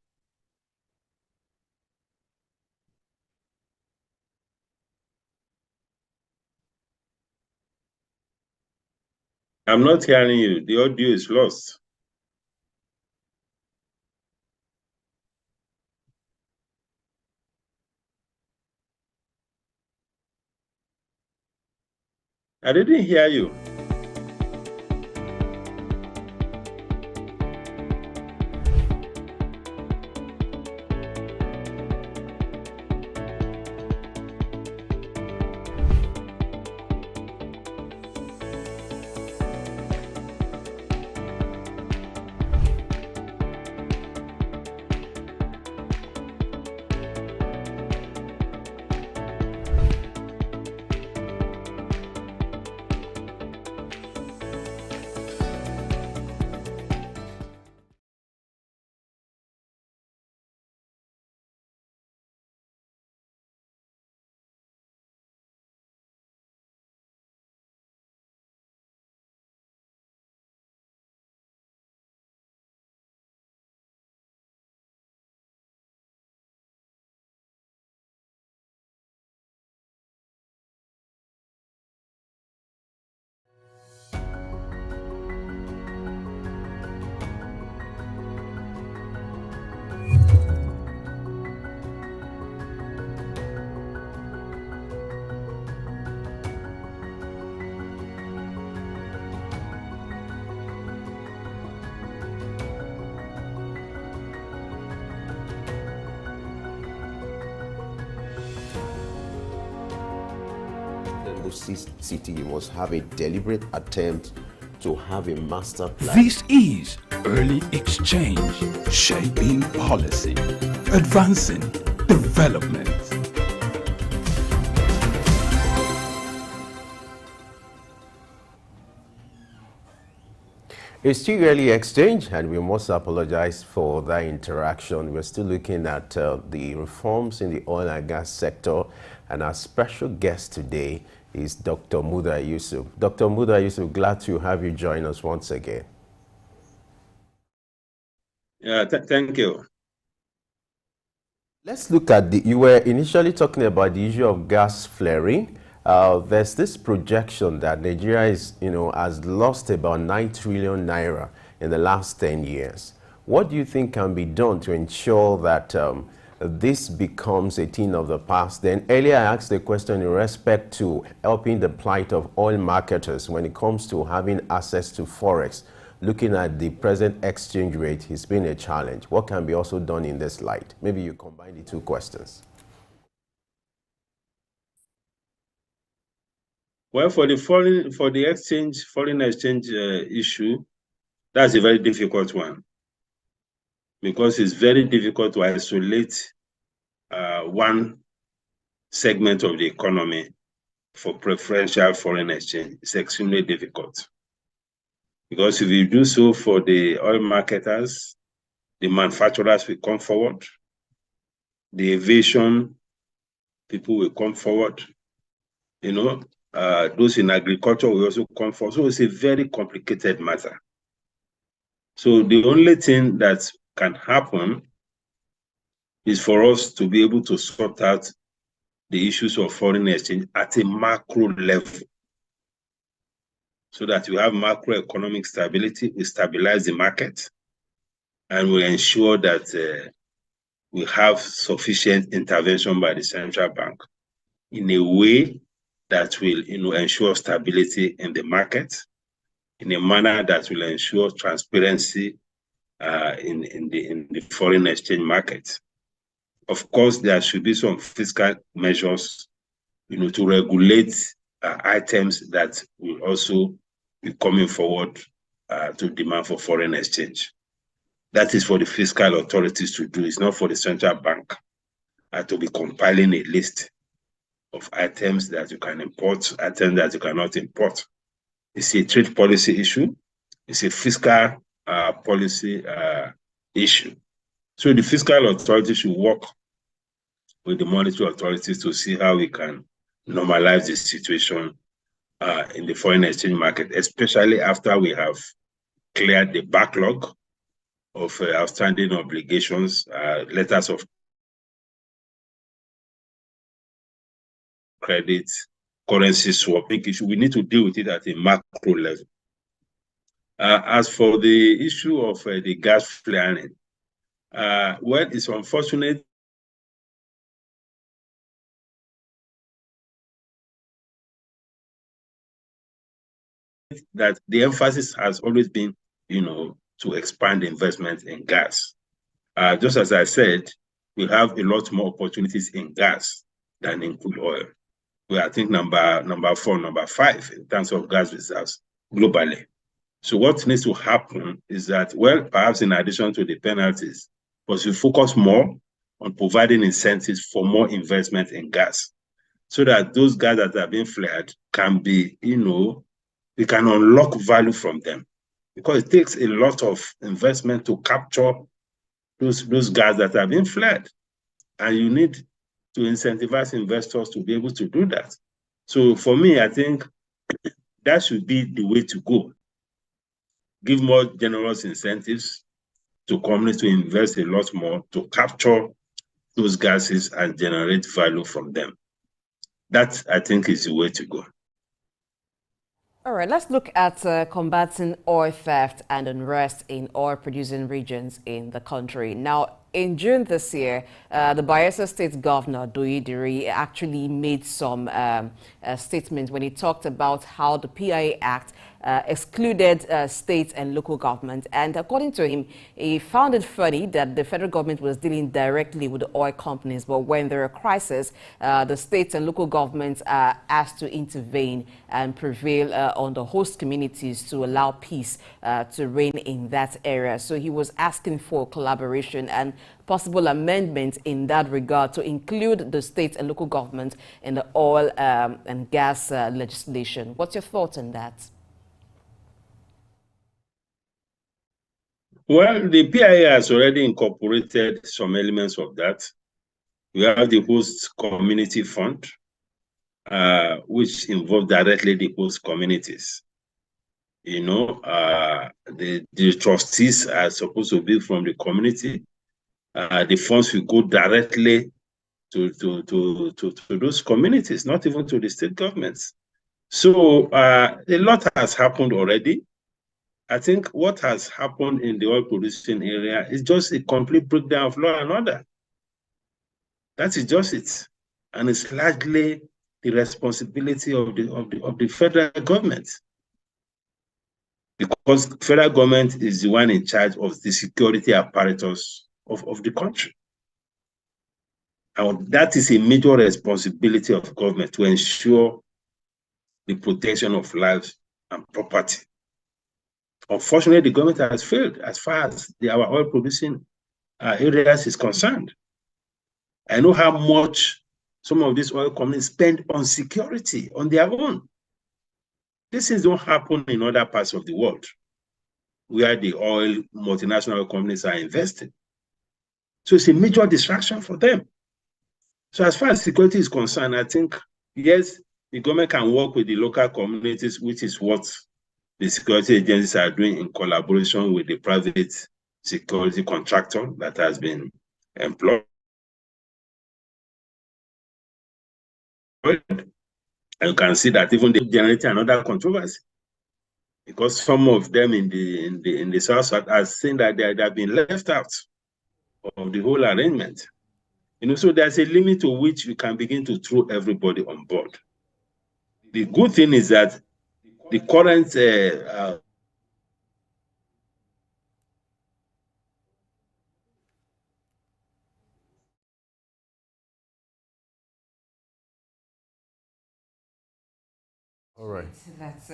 Speaker 15: I'm not hearing you. The audio is lost. I didn't hear you.
Speaker 5: city must have a deliberate attempt to have a master plan.
Speaker 1: This is early exchange, shaping policy, advancing development.
Speaker 5: It's still early exchange, and we must apologize for that interaction. We're still looking at the reforms in the oil and gas sector, and our special guest today is Dr. Muda Yusuf. Dr. Muda Yusuf, glad to have you join us once again.
Speaker 15: Thank you.
Speaker 5: Let's look at you were initially talking about the issue of gas flaring. There's this projection that Nigeria has lost about 9 trillion naira in the last 10 years. What do you think can be done to ensure that this becomes a thing of the past? Then earlier I asked a question in respect to helping the plight of oil marketers when it comes to having access to forex. Looking at the present exchange rate, it's been a challenge. What can be also done in this light? Maybe you combine the two questions.
Speaker 15: Well, for the foreign exchange issue, that's a very difficult one, because it's very difficult to isolate one segment of the economy for preferential foreign exchange. It's extremely difficult, because if you do so for the oil marketers, the manufacturers will come forward, the aviation people will come forward, those in agriculture will also come forward. So it's a very complicated matter. So the only thing that can happen is for us to be able to sort out the issues of foreign exchange at a macro level, so that we have macroeconomic stability, we stabilize the market, and we ensure that we have sufficient intervention by the central bank in a way that will ensure stability in the market, in a manner that will ensure transparency in the foreign exchange market. Of course, there should be some fiscal measures to regulate items that will also be coming forward to demand for foreign exchange. That is for the fiscal authorities to do. It's not for the central bank to be compiling a list of items that you can import, items that you cannot import. It's a trade policy issue. It's a fiscal policy issue. So the fiscal authority should work with the monetary authorities to see how we can normalize the situation in the foreign exchange market, especially after we have cleared the backlog of outstanding obligations, letters of credit, currency swapping issue. We need to deal with it at a macro level. As for the issue of the gas flaring, well, it's unfortunate that the emphasis has always been, to expand investment in gas. Just as I said, we have a lot more opportunities in gas than in crude oil. We are, I think, number 4, number 5 in terms of gas reserves globally. So what needs to happen is that, well, perhaps in addition to the penalties, but we focus more on providing incentives for more investment in gas, so that those gas that are being flared can be, we can unlock value from them. Because it takes a lot of investment to capture those gas that are being flared. And you need to incentivize investors to be able to do that. So for me, I think that should be the way to go. Give more generous incentives to companies to invest a lot more to capture those gases and generate value from them. That, I think, is the way to go.
Speaker 11: All right, let's look at combating oil theft and unrest in oil-producing regions in the country. Now, in June this year, the Bayelsa State Governor, Doyidiri, actually made some statements when he talked about how the PIA Act excluded states and local governments. And according to him, he found it funny that the federal government was dealing directly with the oil companies, but when there are crises, the states and local governments are asked to intervene and prevail on the host communities to allow peace to reign in that area. So he was asking for collaboration and possible amendments in that regard to include the states and local governments in the oil and gas legislation. What's your thoughts on that?
Speaker 15: Well, the PIA has already incorporated some elements of that. We have the host community fund, which involves directly the host communities. You know, the trustees are supposed to be from the community. The funds will go directly to those communities, not even to the state governments. So a lot has happened already. I think what has happened in the oil producing area is just a complete breakdown of law and order. That is just it. And it's largely the responsibility of the federal government. Because federal government is the one in charge of the security apparatus of the country. And that is a major responsibility of government to ensure the protection of lives and property. Unfortunately, the government has failed as far as our oil producing areas is concerned. I know how much some of these oil companies spend on security on their own. These things don't happen in other parts of the world where the oil multinational oil companies are investing. So it's a major distraction for them. So as far as security is concerned, I think, yes, the government can work with the local communities, which is what the security agencies are doing in collaboration with the private security contractor that has been employed. And you can see that even they generate another controversy, because some of them in the South are saying that they have been left out of the whole arrangement. You know, so there's a limit to which you can begin to throw everybody on board. The good thing is that the current
Speaker 5: All right.
Speaker 11: That's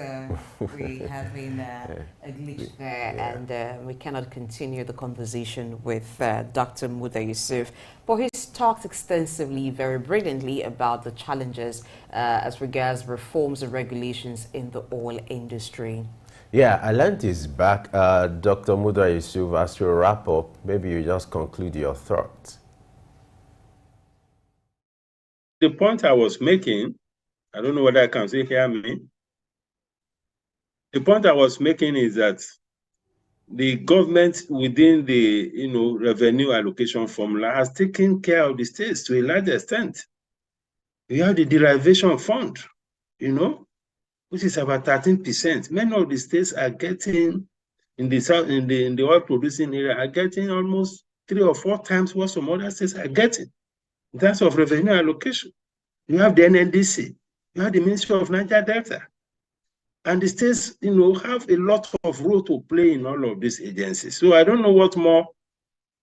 Speaker 11: we having a glitch there, and we cannot continue the conversation with Dr. Muda Yusuf. But he's talked extensively, very brilliantly, about the challenges as regards reforms and regulations in the oil industry.
Speaker 5: Yeah, I learned this back. Dr. Muda Yusuf, as you wrap up, maybe you just conclude your thoughts.
Speaker 15: The point I was making, I don't know whether I can still hear me. The point I was making is that the government within the revenue allocation formula has taken care of the states to a large extent. We have the derivation fund, which is about 13%. Many of the states are getting in the oil producing area are getting almost 3 or 4 times what some other states are getting in terms of revenue allocation. You have the NNDC, you have the Ministry of Niger Delta. And the states, have a lot of role to play in all of these agencies. So I don't know what more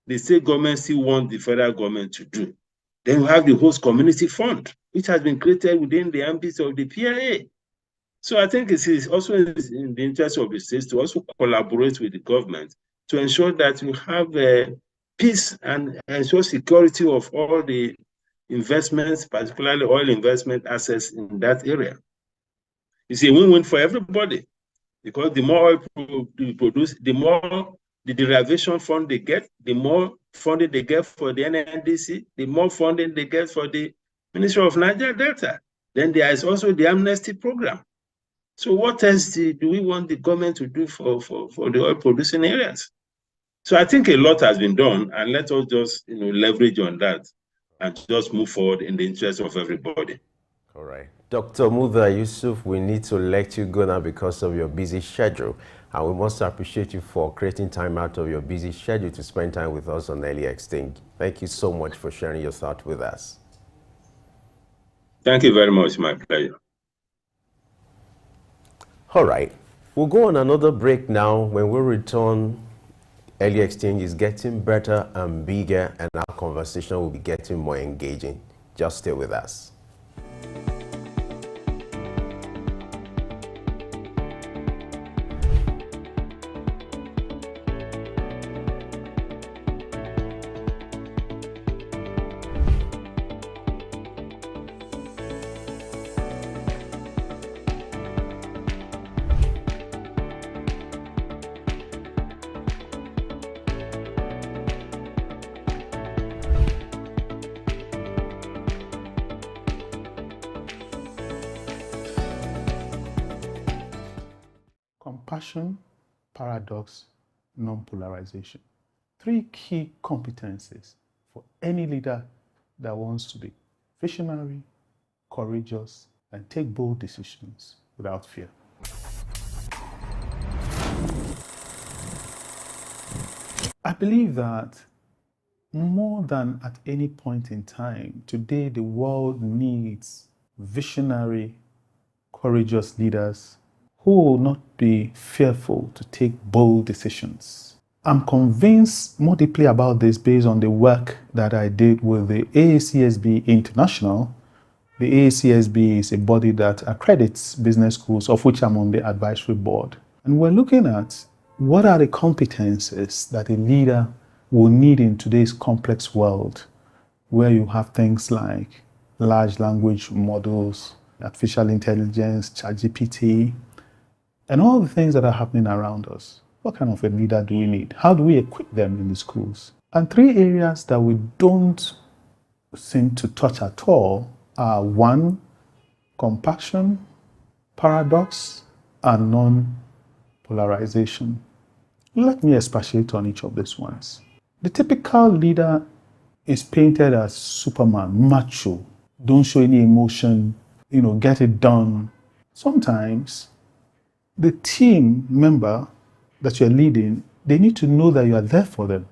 Speaker 15: the state government still want the federal government to do. Then we have the host community fund, which has been created within the ambit of the PIA. So I think it is also in the interest of the states to also collaborate with the government to ensure that you have peace and ensure security of all the investments, particularly oil investment assets in that area. It's a win-win for everybody, because the more oil you produce, the more the derivation fund they get, the more funding they get for the NNDC, the more funding they get for the Ministry of Niger Delta. Then there is also the amnesty program. So what else do we want the government to do for the oil producing areas? So I think a lot has been done, and let us just leverage on that and just move forward in the interest of everybody.
Speaker 5: All right. Dr. Mudha Yusuf, we need to let you go now because of your busy schedule. And we must appreciate you for creating time out of your busy schedule to spend time with us on Early Exchange. Thank you so much for sharing your thought with us.
Speaker 15: Thank you very much. My pleasure.
Speaker 5: All right. We'll go on another break now. When we return, Early Exchange is getting better and bigger, and our conversation will be getting more engaging. Just stay with us.
Speaker 16: Compassion, paradox, non-polarization. 3 key competencies for any leader that wants to be visionary, courageous, and take bold decisions without fear. I believe that more than at any point in time, today the world needs visionary, courageous leaders who will not be fearful to take bold decisions. I'm convinced more deeply about this based on the work that I did with the AACSB International. The AACSB is a body that accredits business schools, of which I'm on the advisory board. And we're looking at what are the competences that a leader will need in today's complex world, where you have things like large language models, artificial intelligence, ChatGPT, and all the things that are happening around us. What kind of a leader do we need? How do we equip them in the schools? And 3 areas that we don't seem to touch at all are 1, compassion, paradox, and non-polarization. Let me expatiate on each of these ones. The typical leader is painted as Superman, macho, don't show any emotion, get it done. Sometimes the team member that you're leading, they need to know that you are there for them.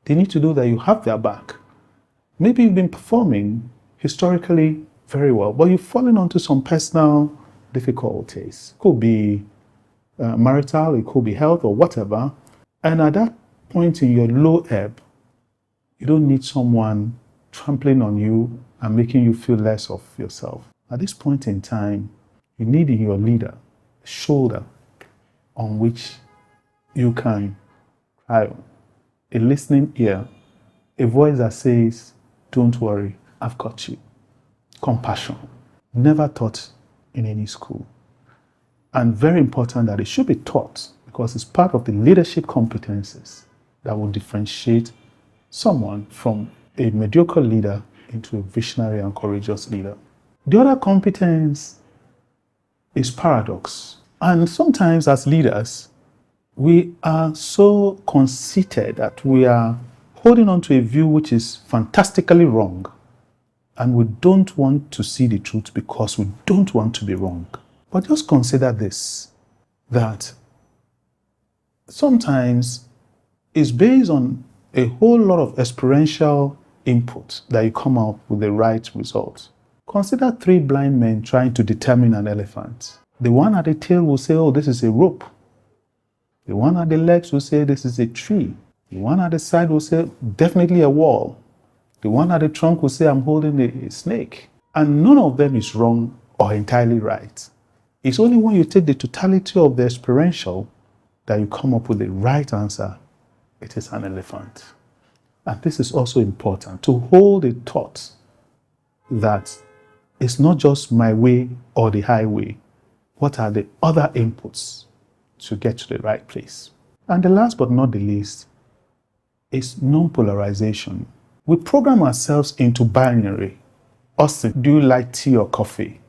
Speaker 16: They need to know that you have their back. Maybe you've been performing historically very well, but you've fallen onto some personal difficulties. It could be marital, it could be health or whatever. And at that point in your low ebb, you don't need someone trampling on you and making you feel less of yourself. At this point in time, you need in your leader a shoulder on which you can cry on, a listening ear, a voice that says, don't worry, I've got you. Compassion, never taught in any school. And very important that it should be taught because it's part of the leadership competencies that will differentiate someone from a mediocre leader into a visionary and courageous leader. The other competence is paradox. And sometimes as leaders, we are so conceited that we are holding on to a view which is fantastically wrong. And we don't want to see the truth because we don't want to be wrong. But just consider this, that sometimes it's based on a whole lot of experiential input that you come up with the right result. Consider 3 blind men trying to determine an elephant. The one at the tail will say, oh, this is a rope. The one at the legs will say, this is a tree. The one at the side will say, definitely a wall. The one at the trunk will say, I'm holding a snake. And none of them is wrong or entirely right. It's only when you take the totality of the experiential that you come up with the right answer. It is an elephant. And this is also important, to hold a thought that it's not just my way or the highway. What are the other inputs to get to the right place? And the last but not the least is non-polarization. We program ourselves into binary. Austin, do you like tea or coffee?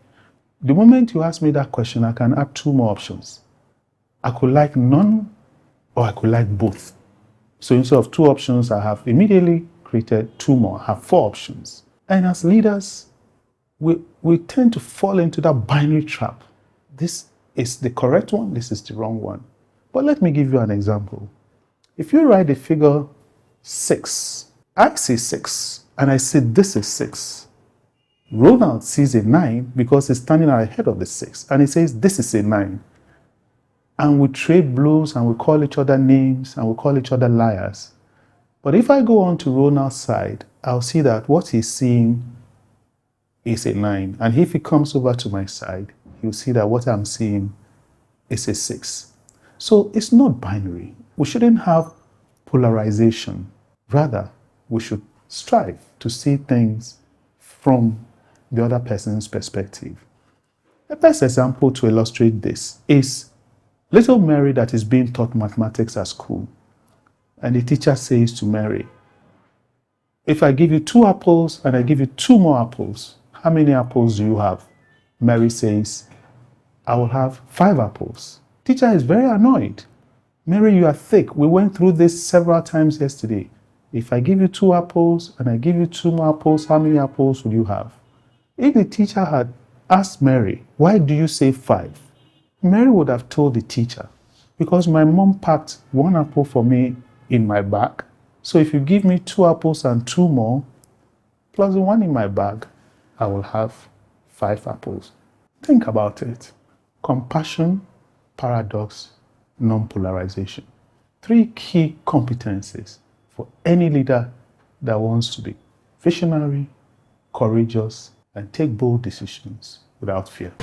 Speaker 16: The moment you ask me that question, I can add 2 more options. I could like none or I could like both. So instead of 2 options, I have immediately created 2 more. I have 4 options. And as leaders, we tend to fall into that binary trap. This is the correct one, this is the wrong one. But let me give you an example. If you write the figure 6, I see 6, and I say this is 6. Ronald sees a 9 because he's standing ahead of the 6, and he says this is a 9. And we trade blows, and we call each other names, and we call each other liars. But if I go on to Ronald's side, I'll see that what he's seeing is a 9. And if he comes over to my side, he'll see that what I'm seeing is a 6. So it's not binary. We shouldn't have polarization. Rather, we should strive to see things from the other person's perspective. The best example to illustrate this is little Mary that is being taught mathematics at school. And the teacher says to Mary, if I give you 2 apples and I give you 2 more apples, how many apples do you have? Mary says, I will have 5 apples. Teacher is very annoyed. Mary, you are thick. We went through this several times yesterday. If I give you 2 apples and I give you 2 more apples, how many apples will you have? If the teacher had asked Mary, why do you say 5? Mary would have told the teacher, because my mom packed 1 apple for me in my bag. So if you give me 2 apples and 2 more, plus the 1 in my bag, I will have 5 apples. Think about it. Compassion, paradox, non-polarization. 3 key competencies for any leader that wants to be visionary, courageous, and take bold decisions without fear.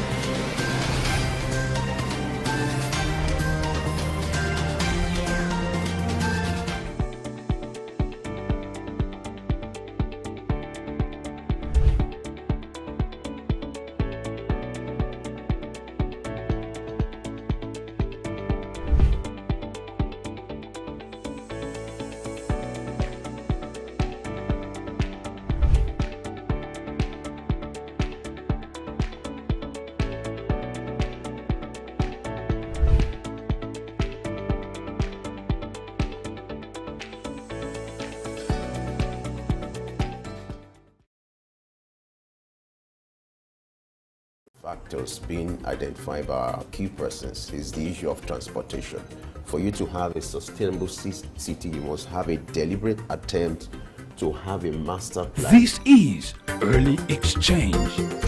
Speaker 5: Factors being identified by our key persons is the issue of transportation. For you to have a sustainable city, you must have a deliberate attempt to have a master plan.
Speaker 1: This is early exchange,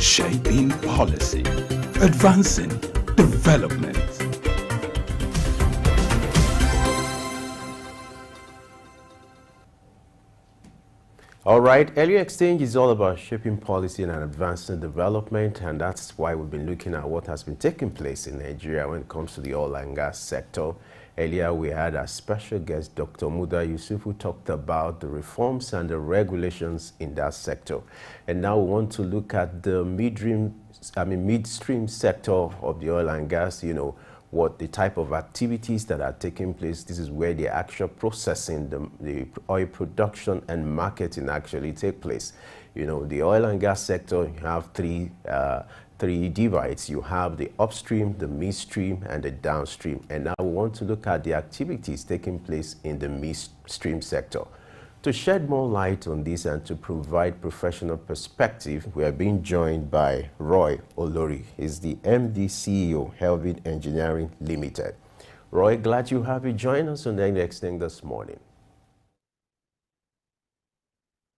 Speaker 1: shaping policy, advancing development.
Speaker 5: All right, early exchange is all about shaping policy and advancing development, and that's why we've been looking at what has been taking place in Nigeria when it comes to the oil and gas sector. Earlier, we had our special guest, Dr. Muda Yusuf, who talked about the reforms and the regulations in that sector. And now we want to look at the midstream sector of the oil and gas, what the type of activities that are taking place. This is where the actual processing, the oil production and marketing actually take place. The oil and gas sector, you have three divides. You have the upstream, the midstream, and the downstream. And now we want to look at the activities taking place in the midstream sector. To shed more light on this and to provide professional perspective, we are being joined by Roy Olori. He's the MD CEO, Helvid Engineering Limited. Roy, glad you have joined us on the next thing this morning.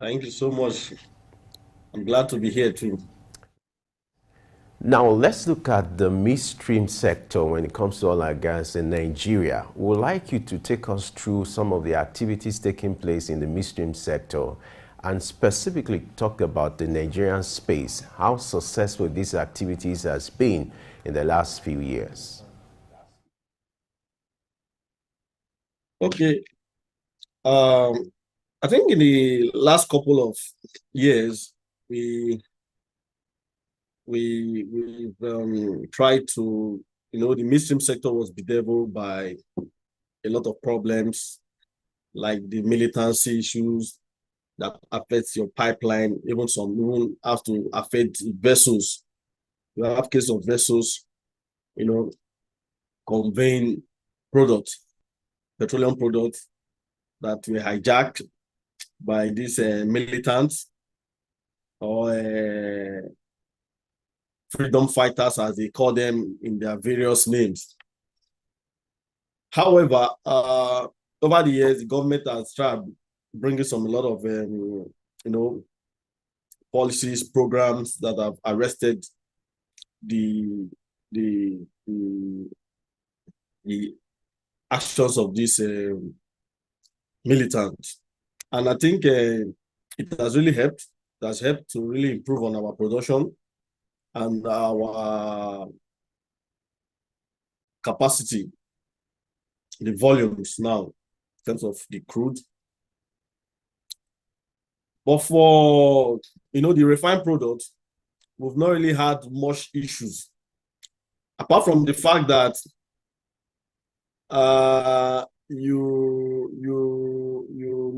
Speaker 17: Thank you so much. I'm glad to be here too.
Speaker 5: Now, let's look at the midstream sector when it comes to oil and gas in Nigeria. We'd like you to take us through some of the activities taking place in the midstream sector and specifically talk about the Nigerian space, how successful these activities has been in the last few years.
Speaker 17: Okay. I think in the last couple of years, we've tried to, the midstream sector was bedeviled by a lot of problems, like the militancy issues that affects your pipeline. Even some have to affect vessels. You have cases of vessels, conveying products, petroleum products that were hijacked by these militants or freedom fighters, as they call them in their various names. However, over the years, the government has tried bringing a lot of, policies, programs that have arrested the actions of these militants. And I think it has really helped. It has helped to really improve on our production and our capacity, the volumes now, in terms of the crude. But for, the refined product, we've not really had much issues. Apart from the fact that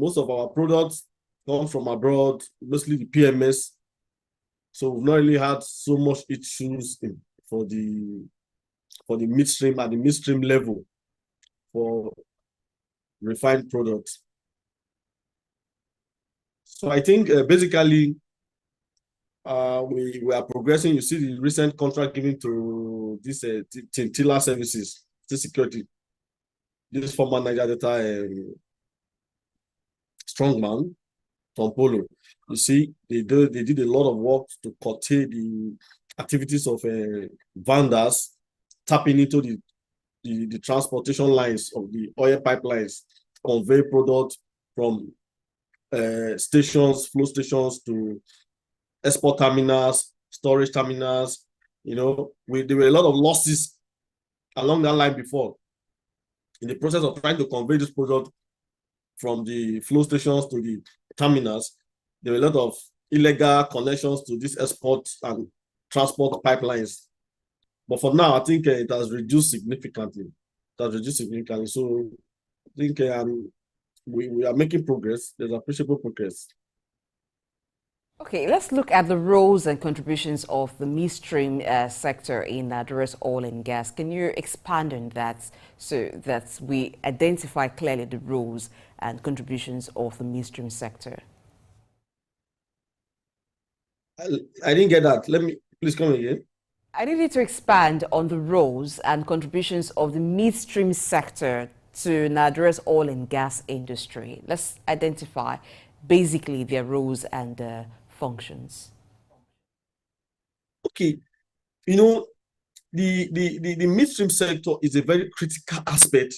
Speaker 17: most of our products come from abroad, mostly the PMS. So we've not really had so much issues for the midstream at the midstream level for refined products. So I think basically we are progressing. You see the recent contract given to this Tintilla Services, this security, this former Niger Delta strongman, Tom Polo. You see, they did a lot of work to curtail the activities of vendors, tapping into the transportation lines of the oil pipelines, convey product from stations, flow stations to export terminals, storage terminals. There were a lot of losses along that line before. In the process of trying to convey this product from the flow stations to the terminals, there were a lot of illegal connections to these export and transport pipelines. But for now, I think it has reduced significantly. So I think we are making progress. There's appreciable progress.
Speaker 11: Okay, let's look at the roles and contributions of the midstream sector in Nigeria's oil and gas. Can you expand on that so that we identify clearly the roles and contributions of the midstream sector?
Speaker 17: I didn't get that. Let me please come again.
Speaker 11: I need you to expand on the roles and contributions of the midstream sector to Nigeria's oil and gas industry. Let's identify basically their roles and functions.
Speaker 17: Okay, the midstream sector is a very critical aspect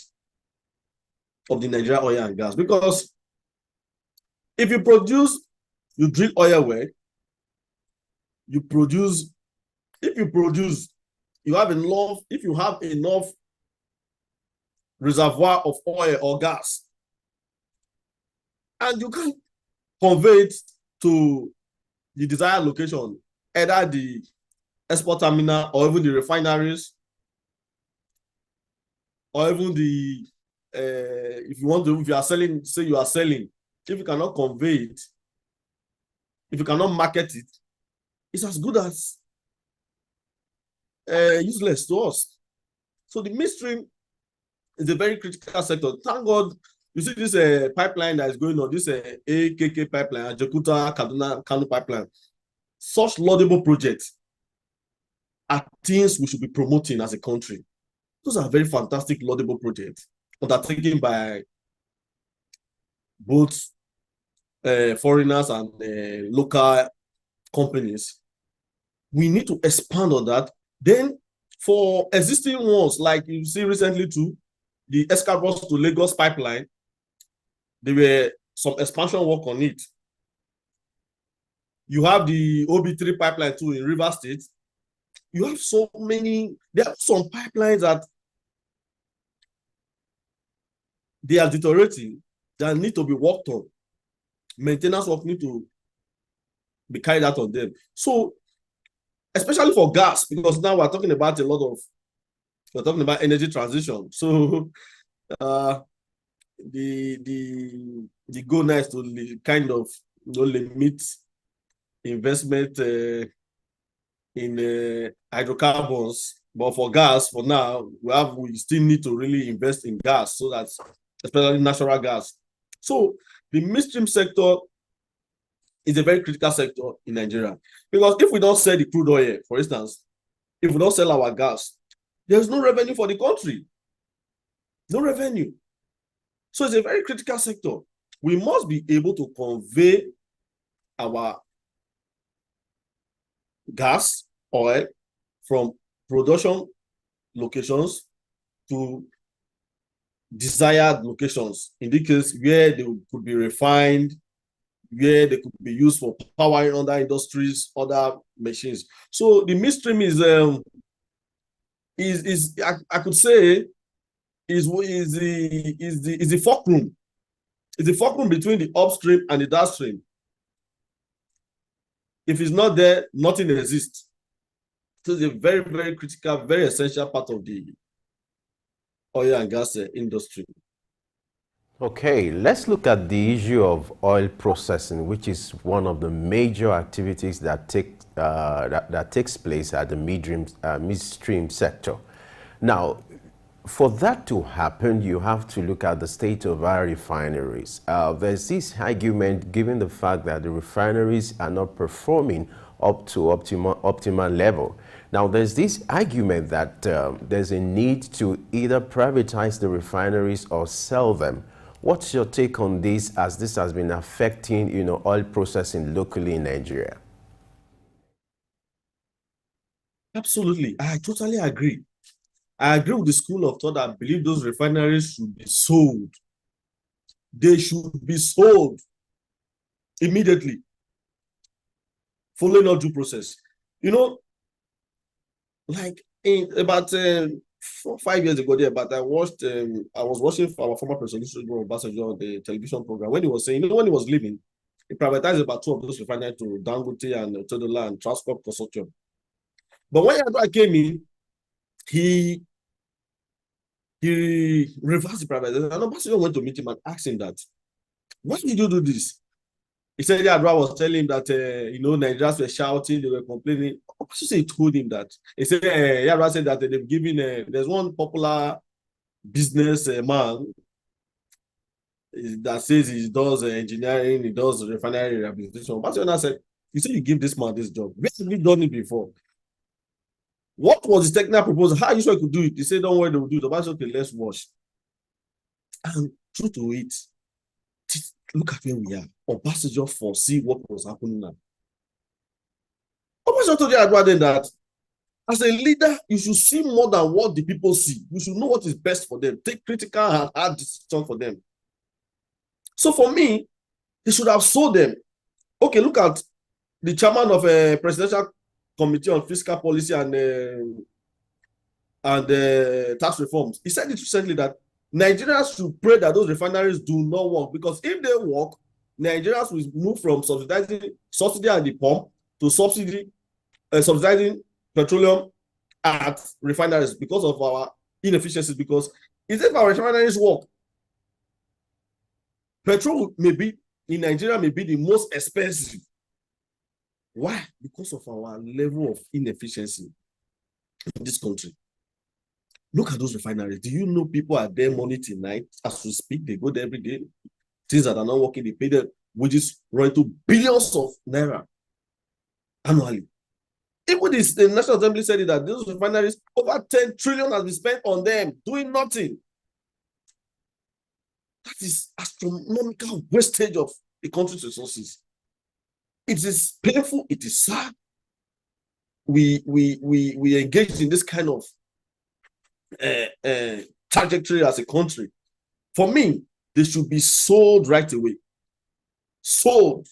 Speaker 17: of the Nigerian oil and gas, because if you drill oil well, if you have enough reservoir of oil or gas, and you can convey it to the desired location, either the export terminal or even the refineries, or even if you are selling, say you are selling, if you cannot convey it, if you cannot market it, it's as good as useless to us. So the midstream is a very critical sector. Thank God, you see this pipeline that is going on, this AKK pipeline, Jakuta Kaduna Kano pipeline. Such laudable projects are things we should be promoting as a country. Those are very fantastic, laudable projects undertaken by both foreigners and local companies. We need to expand on that. Then for existing ones, like you see recently too, the Escarbos to Lagos pipeline, there were some expansion work on it. You have the OB3 pipeline too in River State. You have so many, there are some pipelines that they are deteriorating, that need to be worked on. Maintenance work need to be carried out on them. So, especially for gas, because now we're talking about energy transition. So, the goal now is to kind of limit investment in hydrocarbons, but for gas, for now, we still need to really invest in gas, so that's especially natural gas. So the midstream sector is a very critical sector in Nigeria. Because if we don't sell the crude oil, for instance, if we don't sell our gas, there's no revenue for the country. No revenue. So it's a very critical sector. We must be able to convey our gas, oil from production locations to desired locations. In this case, where they could be refined, where they could be used for powering other industries, other machines. So the midstream I could say is the fulcrum. It's the fulcrum between the upstream and the downstream. If it's not there, nothing exists. So it's a very, very critical, very essential part of the oil and gas industry.
Speaker 5: Okay, let's look at the issue of oil processing, which is one of the major activities that takes place at the midstream sector. Now, for that to happen, you have to look at the state of our refineries. There's this argument, given the fact that the refineries are not performing up to optimal level. Now, there's this argument that there's a need to either privatize the refineries or sell them. What's your take on this, as this has been affecting, oil processing locally in Nigeria?
Speaker 17: Absolutely, I totally agree. I agree with the school of thought that believe those refineries should be sold. They should be sold immediately, following all due process. Like in about 4 or 5 years ago, but I was watching our former president Obasanjo on the television program when he was saying, when he was leaving, he privatized about 2 of those refineries to Dangote and Todola and Transcorp Consortium. But when I came in, he reversed the privatization. And Obasanjo went to meet him and asked him that, why did you do this? He said Yadra was telling him that, Nigerians were shouting, they were complaining. Obasanjo told him that. He said, Yadra said that they've given, there's one popular business man that says he does engineering, he does refinery rehabilitation. Obasanjo said, you say you give this man this job. Where have you done it before? What was the technical proposal? How you sure you could do it? He said, don't worry, they will do it. Obasanjo, okay, let's watch. And true to it, look at where we are. Obasanjo foresee what was happening now. Obasanjo told Yadra then that as a leader, you should see more than what the people see. You should know what is best for them. Take critical and hard decisions for them. So for me, they should have sold them. Okay, look at the chairman of a presidential committee on fiscal policy and tax reforms. He said it recently that Nigerians should pray that those refineries do not work, because if they work, Nigerians will move from subsidizing subsidy at the pump to subsidizing petroleum at refineries because of our inefficiencies. Because if our refineries work, petrol in Nigeria may be the most expensive. Why? Because of our level of inefficiency in this country. Look at those refineries. Do you know people are there morning till night? As we speak, they go there every day. Things that are not working, they pay them wages running to billions of naira annually. Even the National Assembly said that those refineries, over 10 trillion has been spent on them, doing nothing. That is astronomical wastage of the country's resources. It is painful, it is sad. We engaged in this kind of trajectory as a country. For me, they should be sold right away. Sold.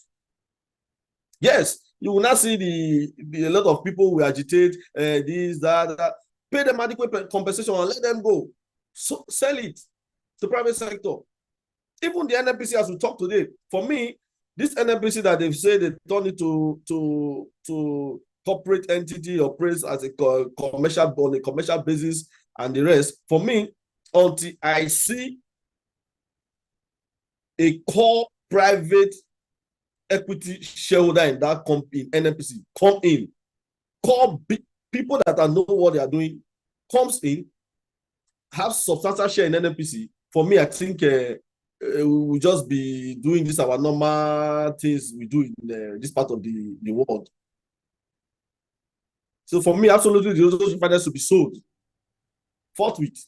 Speaker 17: Yes, you will not see a lot of people will agitate this, that. Pay them adequate compensation and let them go. So sell it to private sector. Even the NNPC, as we talk today, for me, this NNPC that they've said they turn it to corporate entity, operates as a commercial basis and the rest. For me, until I see a core private equity shareholder in that company, NNPC, come in, core people that know what they are doing, comes in, have substantial share in NNPC. For me, I think we'll just be doing this our normal things we do in this part of the world. So for me, absolutely, those refineries should be sold forthwith.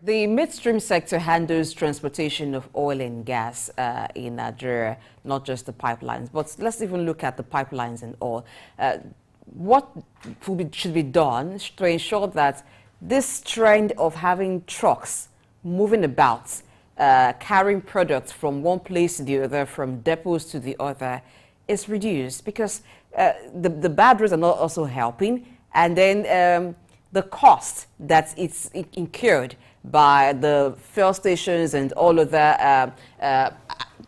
Speaker 11: The midstream sector handles transportation of oil and gas in Nigeria, not just the pipelines. But let's even look at the pipelines and all. What should be done to ensure that this trend of having trucks moving about, carrying products from one place to the other, from depots to the other, is reduced? Because the bad roads are not also helping. And then the cost that it's incurred by the fuel stations and all of the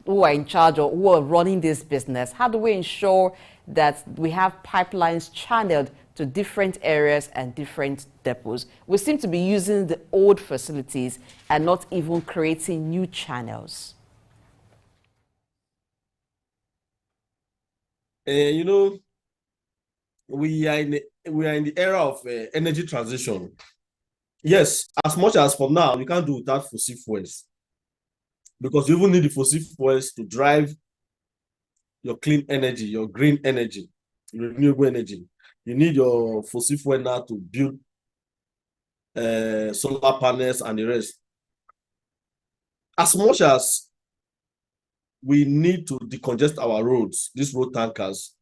Speaker 11: who are in charge or who are running this business. How do we ensure that we have pipelines channeled to different areas and different depots? We seem to be using the old facilities and not even creating new channels.
Speaker 17: You know, we are in the era of energy transition. Yes, as much as for now, you can't do without fossil fuels, because you even need the fossil fuels to drive your clean energy, your green energy, renewable energy. You need your fossil fuel now to build solar panels and the rest. As much as we need to decongest our roads, these road tankers,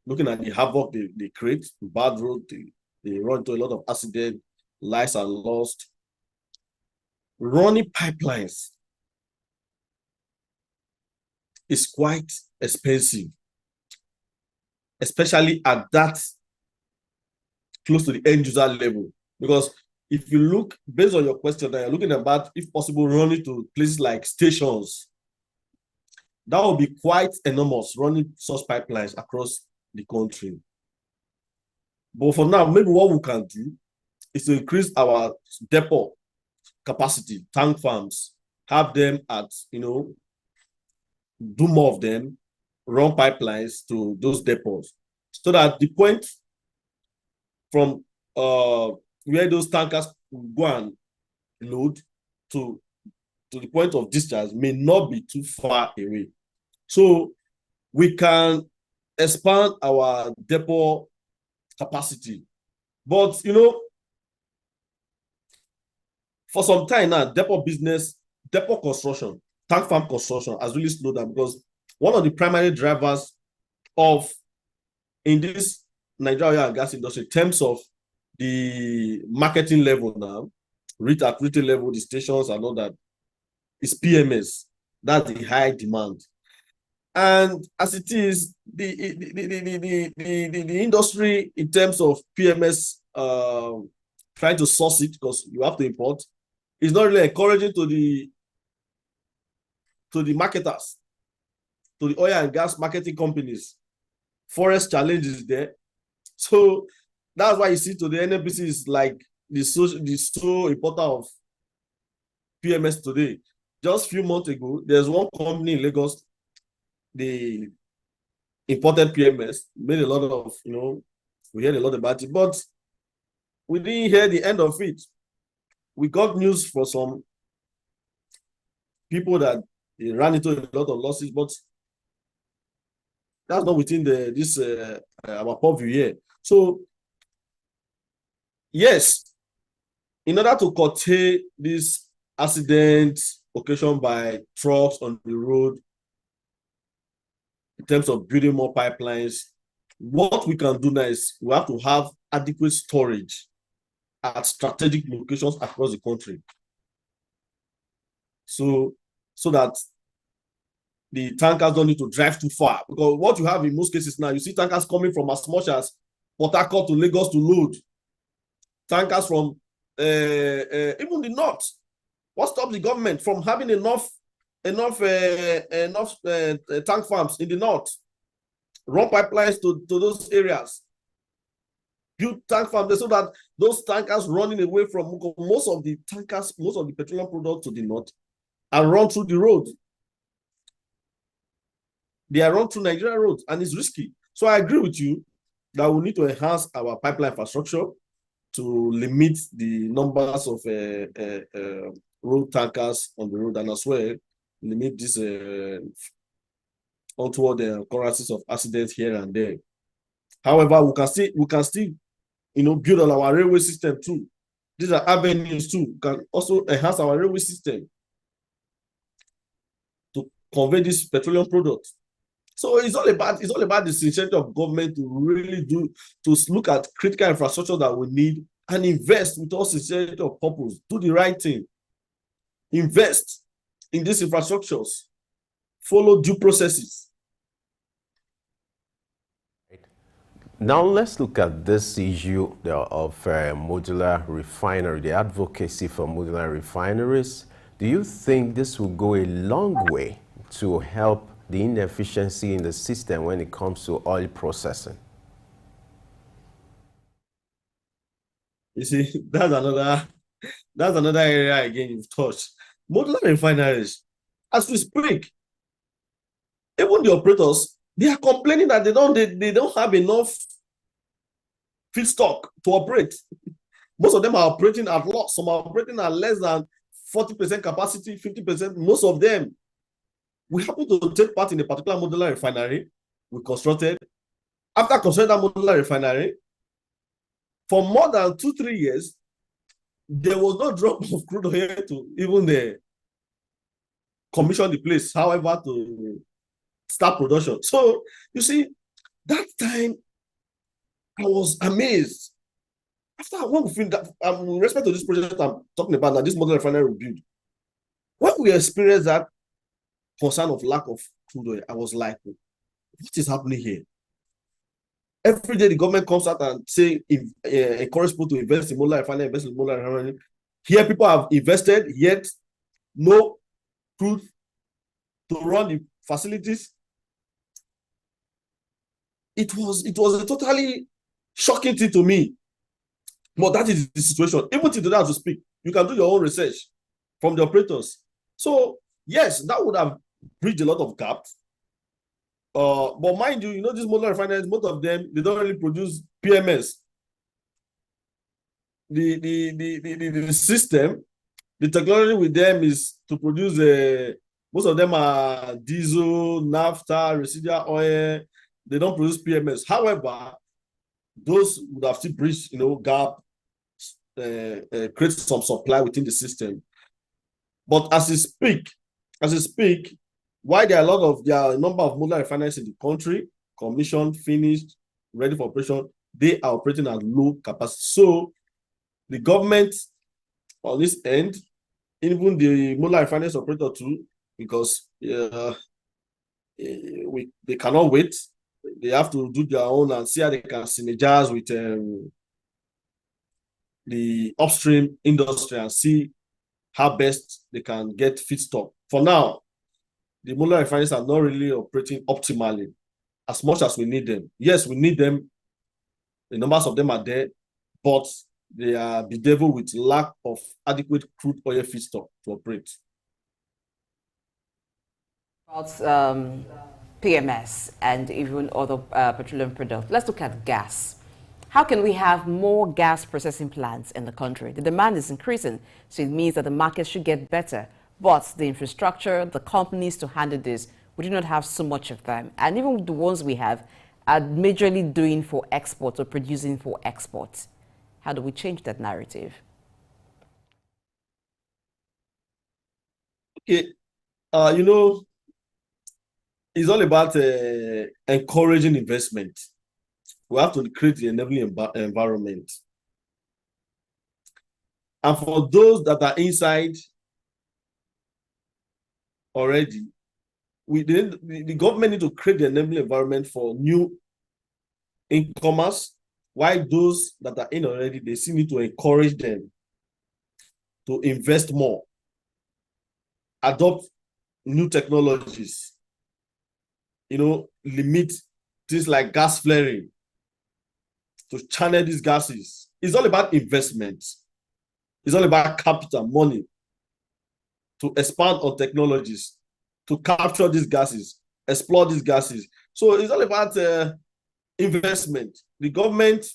Speaker 17: looking at the havoc they create, bad road, they run into a lot of accidents, lives are lost. Running pipelines is quite expensive, especially at that close to the end user level. Because if you look, based on your question, you're looking about, if possible, running to places like stations. That would be quite enormous, running such pipelines across the country. But for now, maybe what we can do is to increase our depot capacity, tank farms, have them at, do more of them, run pipelines to those depots, so that the point from where those tankers go and load to the point of discharge may not be too far away. So we can expand our depot capacity. But, for some time now, depot construction, tank farm construction has really slowed down, because one of the primary drivers in this Nigeria oil and gas industry, in terms of the marketing level now, at retail level, the stations and all that, is PMS. That's the high demand. And as it is, the industry in terms of PMS, trying to source it, because you have to import, is not really encouraging to the marketers, to the oil and gas marketing companies. Forest challenge is there. So that's why you see today NNPC is like the sole importer of PMS today. Just a few months ago, there's one company in Lagos, they imported PMS, made a lot of, we heard a lot about it, but we didn't hear the end of it. We got news for some people that they ran into a lot of losses, but that's not within our purview here. So yes, in order to curtail this accidents occasioned by trucks on the road, in terms of building more pipelines, what we can do now is we have to have adequate storage at strategic locations across the country. So that the tankers don't need to drive too far. Because what you have in most cases now, you see tankers coming from as much as Port Harcourt to Lagos to load. Tankers from even the north. What stops the government from having enough tank farms in the north? Run pipelines to those areas. Build tank farms so that those tankers running away from most of the petroleum products to the north are run through the road. They are run through Nigeria roads, and it's risky. So I agree with you that we need to enhance our pipeline infrastructure. to limit the numbers of road tankers on the road, and as well limit this untoward occurrences of accidents here and there. However, we can still build on our railway system too. These are avenues too. We can also enhance our railway system to convey this petroleum product. So it's all about the sincerity of government to really to look at critical infrastructure that we need and invest with all sincerity of purpose. Do the right thing. Invest in these infrastructures. Follow due processes.
Speaker 5: Now let's look at this issue of modular refinery, the advocacy for modular refineries. Do you think this will go a long way to help the inefficiency in the system when it comes to oil processing?
Speaker 17: You see, that's another area again you've touched. Modular refineries, as we speak, even the operators, they are complaining that they don't have enough feedstock to operate. Most of them are operating at loss. Some are operating at less than 40% capacity, 50%. Most of them. We happen to take part in a particular modular refinery we constructed. After constructing that modular refinery, for more than 2-3 years, there was no drop of crude oil to even commission the place, however, to start production. So, you see, that time, I was amazed. After when we finished that, with respect to this project I'm talking about, that this modular refinery we built, when we experienced that concern of lack of crude oil, I was like, what is happening here? Every day the government comes out and say, encourage people to invest in modular refinery, invest in modular refinery. Here people have invested, yet no crude to run the facilities. It was a totally shocking thing to me. But that is the situation. Even today as we speak, you can do your own research from the operators. So yes, that would have bridged a lot of gaps. But mind you, these modular refineries, most of them, they don't really produce PMS. The system, the technology with them is to produce most of them are diesel, naphtha, residual oil. They don't produce PMS. However, those would have still bridged, gap, create some supply within the system. But as we speak, why there are a number of modular refineries in the country, commissioned, finished, ready for operation, they are operating at low capacity. So the government on this end, even the modular refineries operator too, because they cannot wait. They have to do their own and see how they can synergize with the upstream industry and see how best they can get feedstock. For now, the modular refineries are not really operating optimally as much as we need them. Yes, we need them. The numbers of them are there, but they are bedeviled with lack of adequate crude oil feedstock to operate.
Speaker 11: About PMS and even other petroleum products. Let's look at gas. How can we have more gas processing plants in the country? The demand is increasing, so it means that the market should get better. But the infrastructure, the companies to handle this, we do not have so much of them. And even the ones we have are majorly doing for export or producing for export. How do we change that narrative?
Speaker 17: Okay, it's all about encouraging investment. We have to create the enabling environment. And for those that are inside already, the government need to create the enabling environment for new incomers, while those that are in already, they still need to encourage them to invest more, adopt new technologies, limit things like gas flaring, to channel these gases. It's all about investment. It's all about capital, money, to expand on technologies, to capture these gases, explore these gases. So it's all about investment. The government,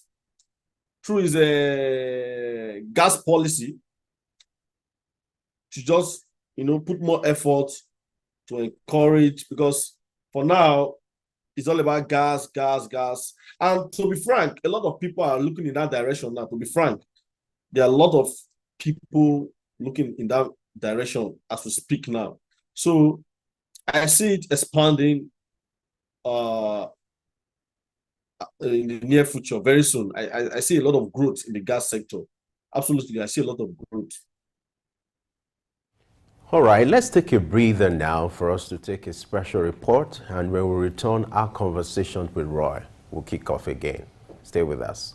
Speaker 17: through his gas policy, to just, put more effort to encourage, because for now, it's all about gas, gas, gas. And to be frank, a lot of people are looking in that direction now. To be frank, there are a lot of people looking in that direction as we speak now. So I see it expanding in the near future, very soon. I see a lot of growth in the gas sector. Absolutely, I see a lot of growth.
Speaker 5: All right, let's take a breather now for us to take a special report, and when we return, our conversation with Roy will kick off again. Stay with us.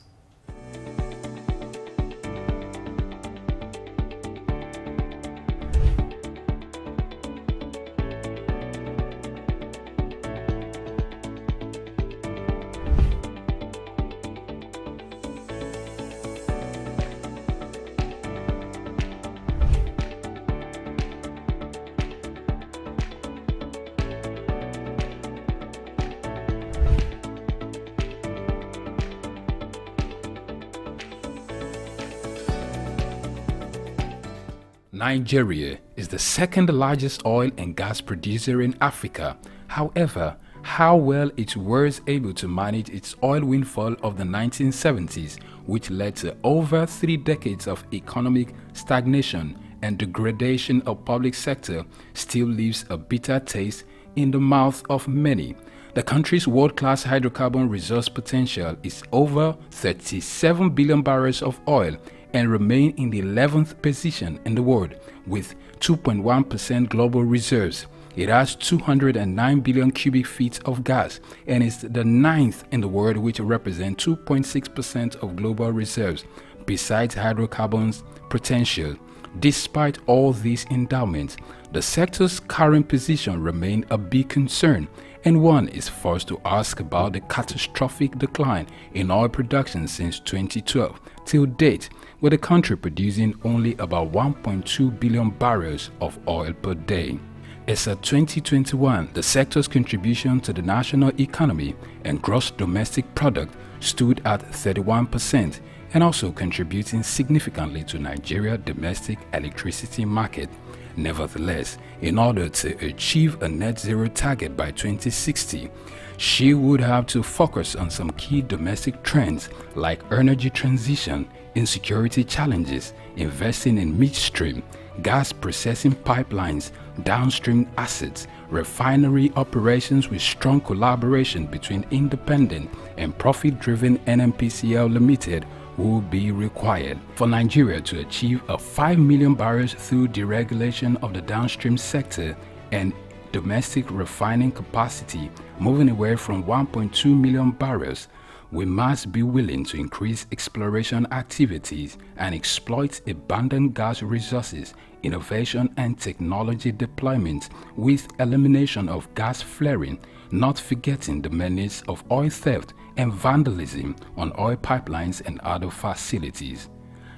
Speaker 1: Nigeria is the second largest oil and gas producer in Africa. However, how well it was able to manage its oil windfall of the 1970s, which led to over 3 decades of economic stagnation and degradation of public sector, still leaves a bitter taste in the mouth of many. The country's world-class hydrocarbon resource potential is over 37 billion barrels of oil and remain in the 11th position in the world with 2.1% global reserves. It has 209 billion cubic feet of gas and is the 9th in the world, which represents 2.6% of global reserves. Besides hydrocarbons potential, despite all these endowments, the sector's current position remains a big concern, and one is forced to ask about the catastrophic decline in oil production since 2012 till date, with the country producing only about 1.2 billion barrels of oil per day. As of 2021, the sector's contribution to the national economy and gross domestic product stood at 31% and also contributing significantly to Nigeria's domestic electricity market. Nevertheless, in order to achieve a net zero target by 2060, she would have to focus on some key domestic trends like energy transition, insecurity challenges, investing in midstream, gas processing pipelines, downstream assets, refinery operations with strong collaboration between independent and profit-driven NNPCL Limited will be required for Nigeria to achieve a 5 million barrels through deregulation of the downstream sector and domestic refining capacity moving away from 1.2 million barrels. We must be willing to increase exploration activities and exploit abundant gas resources, innovation and technology deployment with elimination of gas flaring, not forgetting the menace of oil theft and vandalism on oil pipelines and other facilities.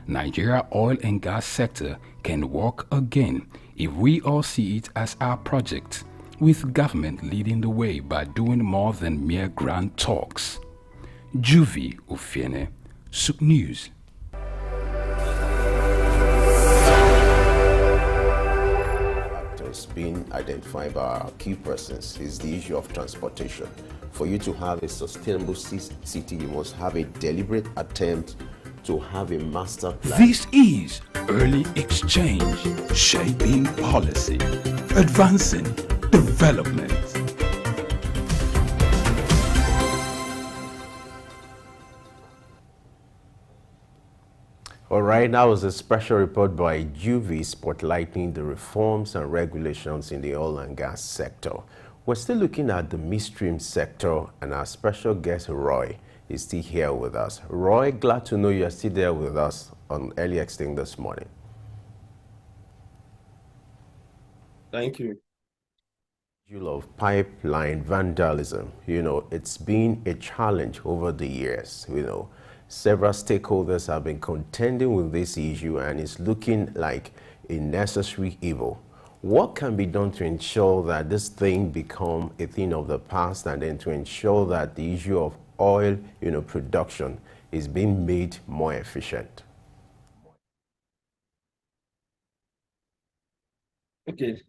Speaker 1: Nigeria oil and gas sector can work again if we all see it as our project, with government leading the way by doing more than mere grand talks. Juvi Ufiene, Suk News.
Speaker 5: Factors being identified by our key persons is the issue of transportation. For you to have a sustainable city, you must have a deliberate attempt to have a master plan.
Speaker 1: This is Early Exchange, shaping policy, advancing development.
Speaker 5: All right, now is a special report by Juvi spotlighting the reforms and regulations in the oil and gas sector. We're still looking at the midstream sector, and our special guest, Roy, is still here with us. Roy, glad to know you're still there with us on Early Exchange this morning.
Speaker 17: Thank you.
Speaker 5: Of pipeline vandalism, it's been a challenge over the years. Several stakeholders have been contending with this issue, and it's looking like a necessary evil. What can be done to ensure that this thing become a thing of the past, and then to ensure that the issue of oil production is being made more efficient?
Speaker 17: Okay,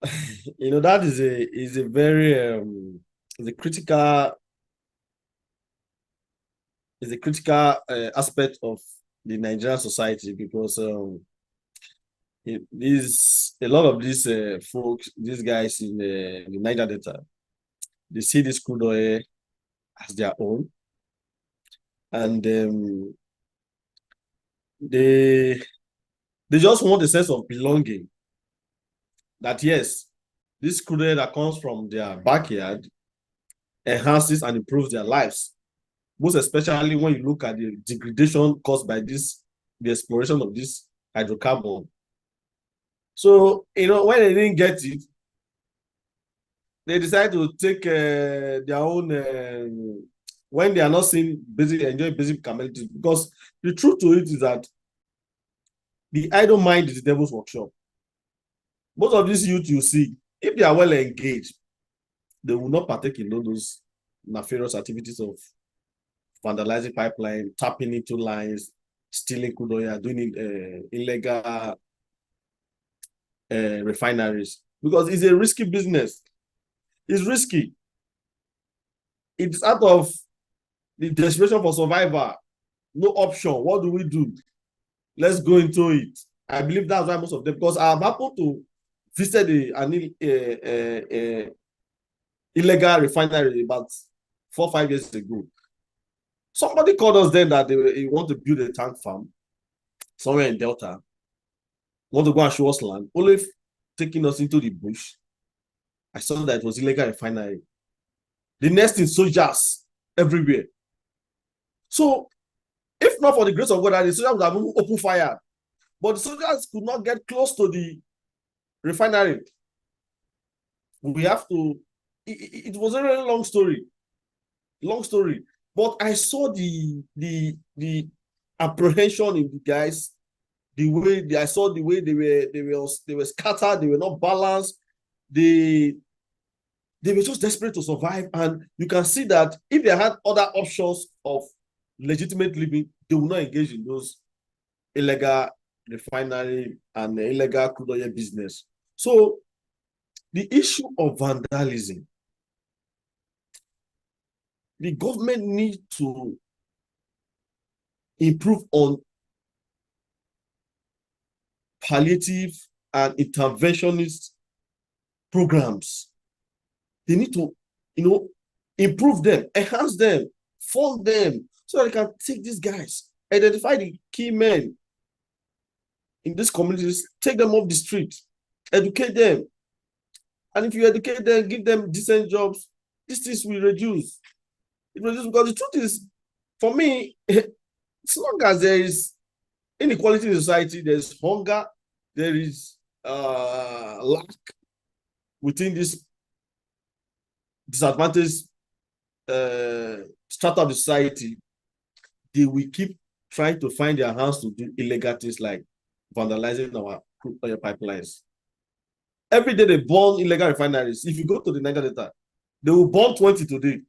Speaker 17: that is a very is a critical aspect of the Nigerian society, because a lot of these folks, these guys in the Niger Delta, they see this crude oil as their own, and they just want a sense of belonging. That yes, this crude oil that comes from their backyard enhances and improves their lives. Most especially when you look at the degradation caused by the exploration of this hydrocarbon. So, when they didn't get it, they decided to take their own, when they are not enjoying basic commodities. Because the truth to it is that the idle mind is the devil's workshop. Most of these youth you see, if they are well engaged, they will not partake in those nefarious activities of vandalizing pipeline, tapping into lines, stealing crude oil, doing illegal refineries, because it's a risky business. It's risky. It's out of the desperation for survival. No option. What do we do? Let's go into it. I believe that's why most of them, because I've happened to visit an illegal refinery about 4 or 5 years ago. Somebody called us then that they want to build a tank farm somewhere in Delta. Want to go and show us land, only taking us into the bush. I saw that it was illegal refinery. The next thing, soldiers everywhere. So, if not for the grace of God, the soldiers would have opened fire. But the soldiers could not get close to the refinery. We have to. It was a really long story. Long story. But I saw the apprehension in the guys. I saw the way they were scattered. They were not balanced. They were just desperate to survive, and you can see that if they had other options of legitimate living, they will not engage in those illegal refinery and illegal crude oil business. So the issue of vandalism, the government needs to improve on palliative and interventionist programs. They need to, improve them, enhance them, fund them, so that they can take these guys, identify the key men in these communities, take them off the street, educate them. And if you educate them, give them decent jobs, these things will reduce. It reduces, because the truth is, for me, as long as there is inequality in society, there's hunger, there is lack within this disadvantaged strata of the society, they will keep trying to find their hands to do illegal things like vandalizing our crude oil pipelines. Every day they burn illegal refineries. If you go to the Niger Delta, they will burn 20 today.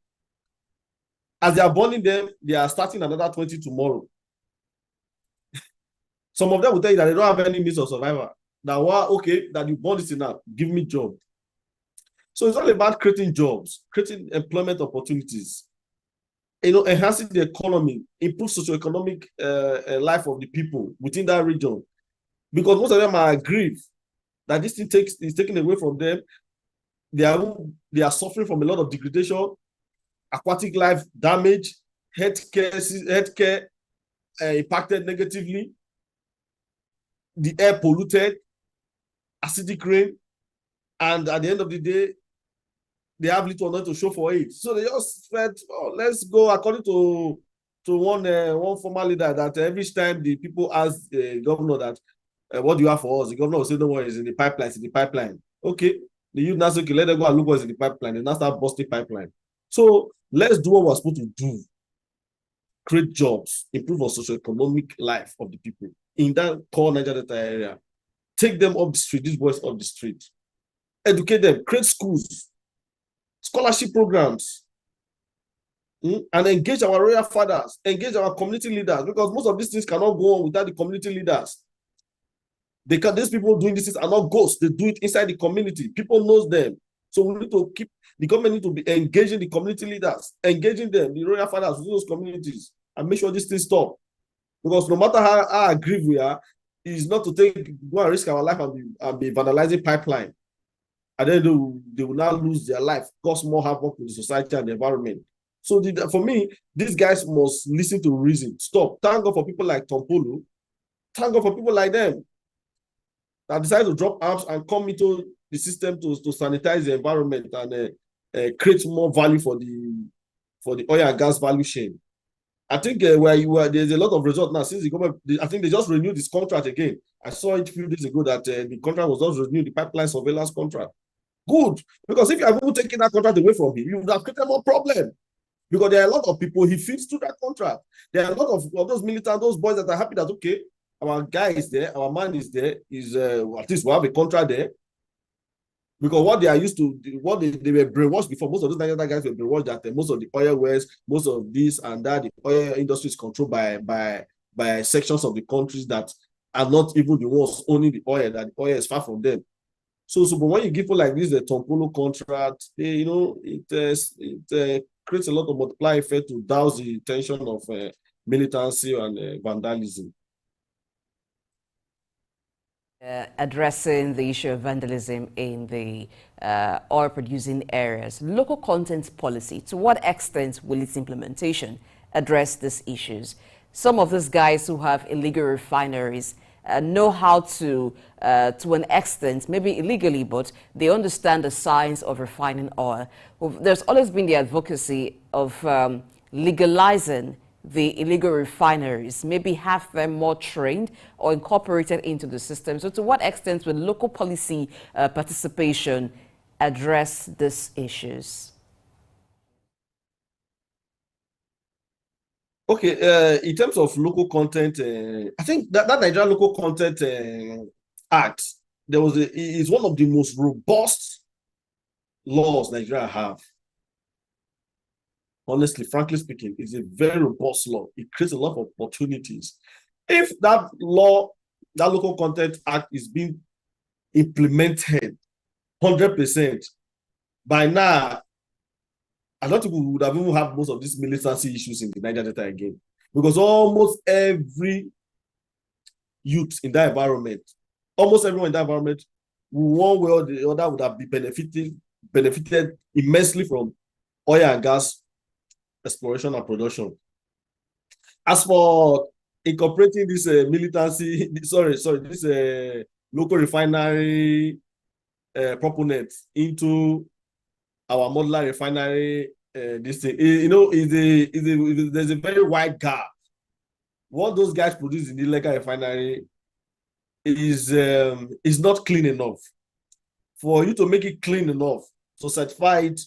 Speaker 17: As they are burning them, they are starting another 20 tomorrow. Some of them will tell you that they don't have any means of survival. That, okay, that you burn this now, give me job. So it's all about creating jobs, creating employment opportunities, enhancing the economy, improve socioeconomic life of the people within that region. Because most of them are aggrieved that this thing is taken away from them. They are suffering from a lot of degradation, aquatic life damage, healthcare impacted negatively, the air polluted, acidic rain, and at the end of the day, they have little or nothing to show for it. So they just felt, let's go, according to one former leader, that every time the people ask the governor that, what do you have for us? The governor will say, no worries, in the pipeline, it's in the pipeline. Okay, the youth now say, okay, let them go and look what's in the pipeline, and now start busting pipeline. So let's do what we're supposed to do. Create jobs, improve our socioeconomic life of the people in that core Niger Delta area. Take them up the street, these boys up the street. Educate them, create schools, scholarship programs. and engage our royal fathers, engage our community leaders, because most of these things cannot go on without the community leaders. These people doing these things are not ghosts. They do it inside the community. People knows them. So we need to keep, the government need to be engaging the community leaders, engaging them, the royal fathers within those communities, and make sure these things stop. Because no matter how aggrieved we are, it's not to go and risk our life and be vandalizing pipeline. And then they will now lose their life, cause more havoc to the society and the environment. So for me, these guys must listen to reason. Stop. Thank God for people like Tom Polo. Thank God for people like them that decide to drop arms and come into the system to sanitize the environment and create more value for the oil and gas value chain. I think there's a lot of results now since the government. I think they just renewed this contract again. I saw it a few days ago that the contract was just renewed, the pipeline surveillance contract. Good, because if you have even taken that contract away from him, you would have created more problem. Because there are a lot of people he feeds to that contract. There are a lot of those militants, those boys that are happy that, okay, our guy is there, our man is there, at least we have a contract there. Because what they are used to, what they were brainwashed before, most of those Nigerian guys were brainwashed that most of the oil wells, most of this and that, the oil industry is controlled by sections of the countries that are not even the ones owning the oil, that the oil is far from them. So but when you give people like this, the Tom Polo contract, it creates a lot of multiplier effect to douse the tension of militancy and vandalism.
Speaker 11: Addressing the issue of vandalism in the oil-producing areas, local content policy, to what extent will its implementation address these issues? Some of these guys who have illegal refineries know how to an extent, maybe illegally, but they understand the science of refining oil. There's always been the advocacy of legalizing the illegal refineries, maybe have them more trained or incorporated into the system. So to what extent will local policy participation address these issues?
Speaker 17: Okay, in terms of local content, I think that Nigerian Local Content Act, is one of the most robust laws Nigeria have. Honestly, frankly speaking, it's a very robust law. It creates a lot of opportunities. If that law, that Local Content Act is being implemented 100%, by now, I don't think we would have even had most of these militancy issues in the Niger Delta again. Because almost every youth in that environment, almost everyone in that environment, one way or the other, would have been benefited immensely from oil and gas exploration and production. As for incorporating this militancy, this local refinery proponents into our modular refinery, this thing, there's a very wide gap. What those guys produce in the illegal refinery is not clean enough. For you to make it clean enough, so certify it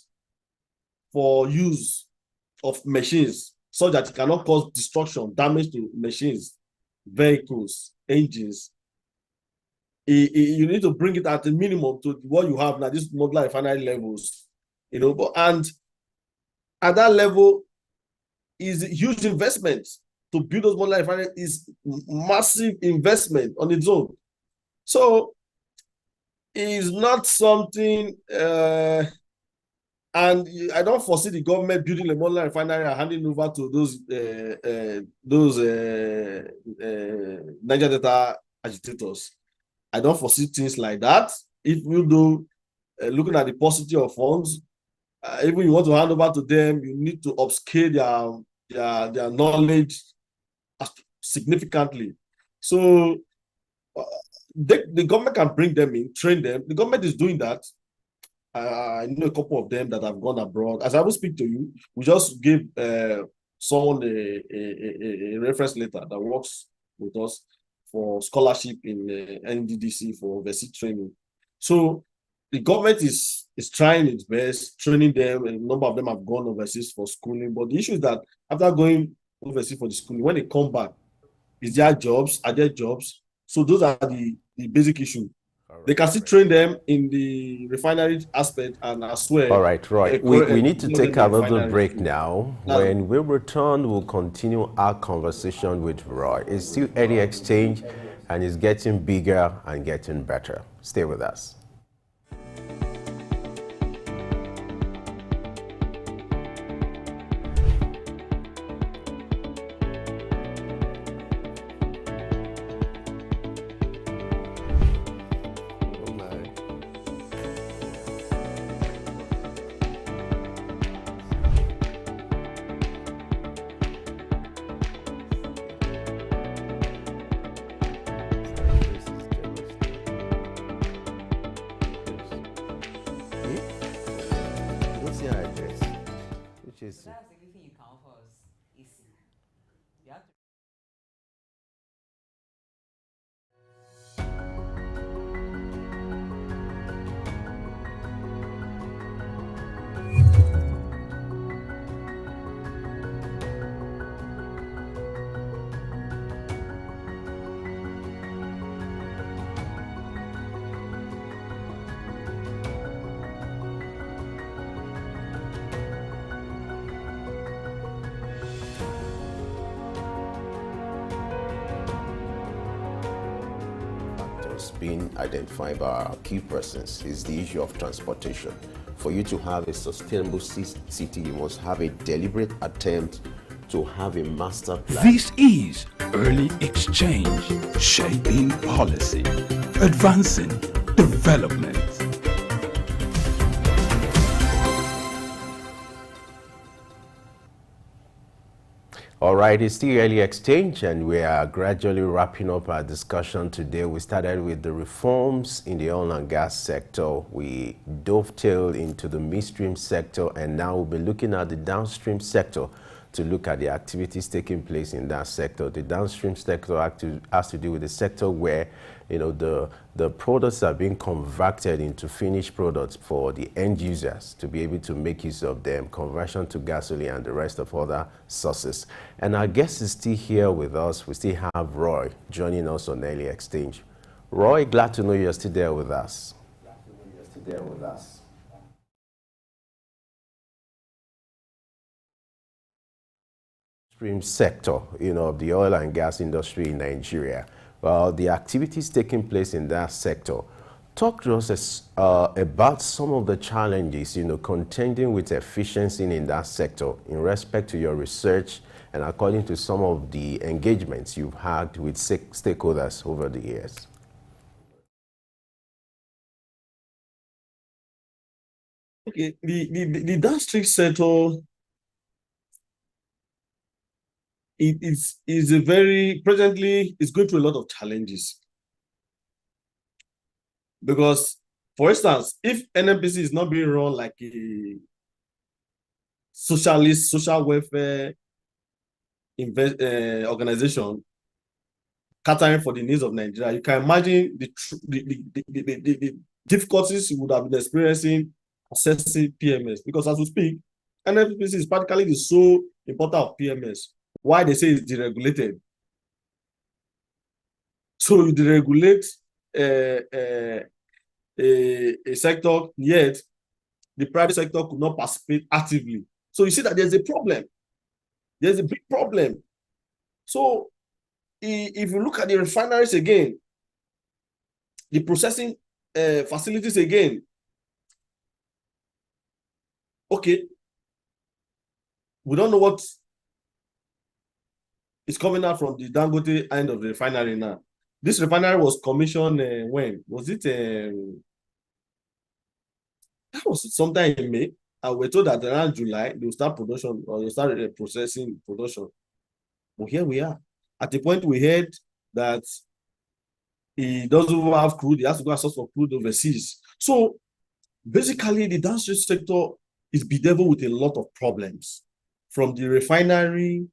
Speaker 17: for use of machines so that it cannot cause destruction, damage to machines, vehicles, engines. You need to bring it at a minimum to what you have now, these modular refinery levels, and at that level is a huge investment. To build those modular refineries is massive investment on its own. So it's not something, and I don't foresee the government building a modular refinery and handing over to those Niger Delta agitators. I don't foresee things like that. If we do, looking at the paucity of funds, even you want to hand over to them, you need to upscale their knowledge significantly. So the government can bring them in, train them. The government is doing that. I know a couple of them that have gone abroad. As I will speak to you, we just gave someone a reference letter that works with us for scholarship in NDDC for overseas training. So the government is trying its best, training them, and a number of them have gone overseas for schooling. But the issue is that after going overseas for the schooling, when they come back, is there jobs? Are there jobs? So those are the basic issues. They can still train them in the refinery aspect and as well.
Speaker 5: All right, Roy. We need to take another break now. When we return, we'll continue our conversation with Roy. It's still early exchange and it's getting bigger and getting better. Stay with us. Being identified by our key persons is the issue of transportation. For you to have a sustainable city, you must have a deliberate attempt to have a master plan.
Speaker 1: This is early exchange, shaping policy, advancing development.
Speaker 5: All right, it's still early exchange and we are gradually wrapping up our discussion today. We started with the reforms in the oil and gas sector. We dovetailed into the midstream sector and now we'll be looking at the downstream sector to look at the activities taking place in that sector. The downstream sector has to do with the sector where the products are being converted into finished products for the end users to be able to make use of them, conversion to gasoline and the rest of other sources. And our guest is still here with us. We still have Roy joining us on Early Exchange. Roy, glad to know you're still there with us. Stream sector, of the oil and gas industry in Nigeria. The activities taking place in that sector. Talk to us about some of the challenges, contending with efficiency in that sector in respect to your research and according to some of the engagements you've had with stakeholders over the years.
Speaker 17: Okay, the downstream sector is a very, presently, it's going through a lot of challenges. Because, for instance, if NNPC is not being run like a socialist, social welfare organization catering for the needs of Nigeria, you can imagine the difficulties you would have been experiencing accessing PMS. Because as we speak, NNPC is practically the sole importer of PMS. Why they say it's deregulated? So you deregulate a sector, yet the private sector could not participate actively. So you see that there's a problem. There's a big problem. So if you look at the refineries again, the processing facilities again, okay, we don't know what is coming out from the Dangote end of the refinery now. This refinery was commissioned when? Was it? That was sometime in May. And we're told that around July, they will start production or they'll start processing production. But here we are. At the point we heard that he doesn't have crude, he has to go and source for crude overseas. So basically, the downstream sector is bedeviled with a lot of problems. From the refinery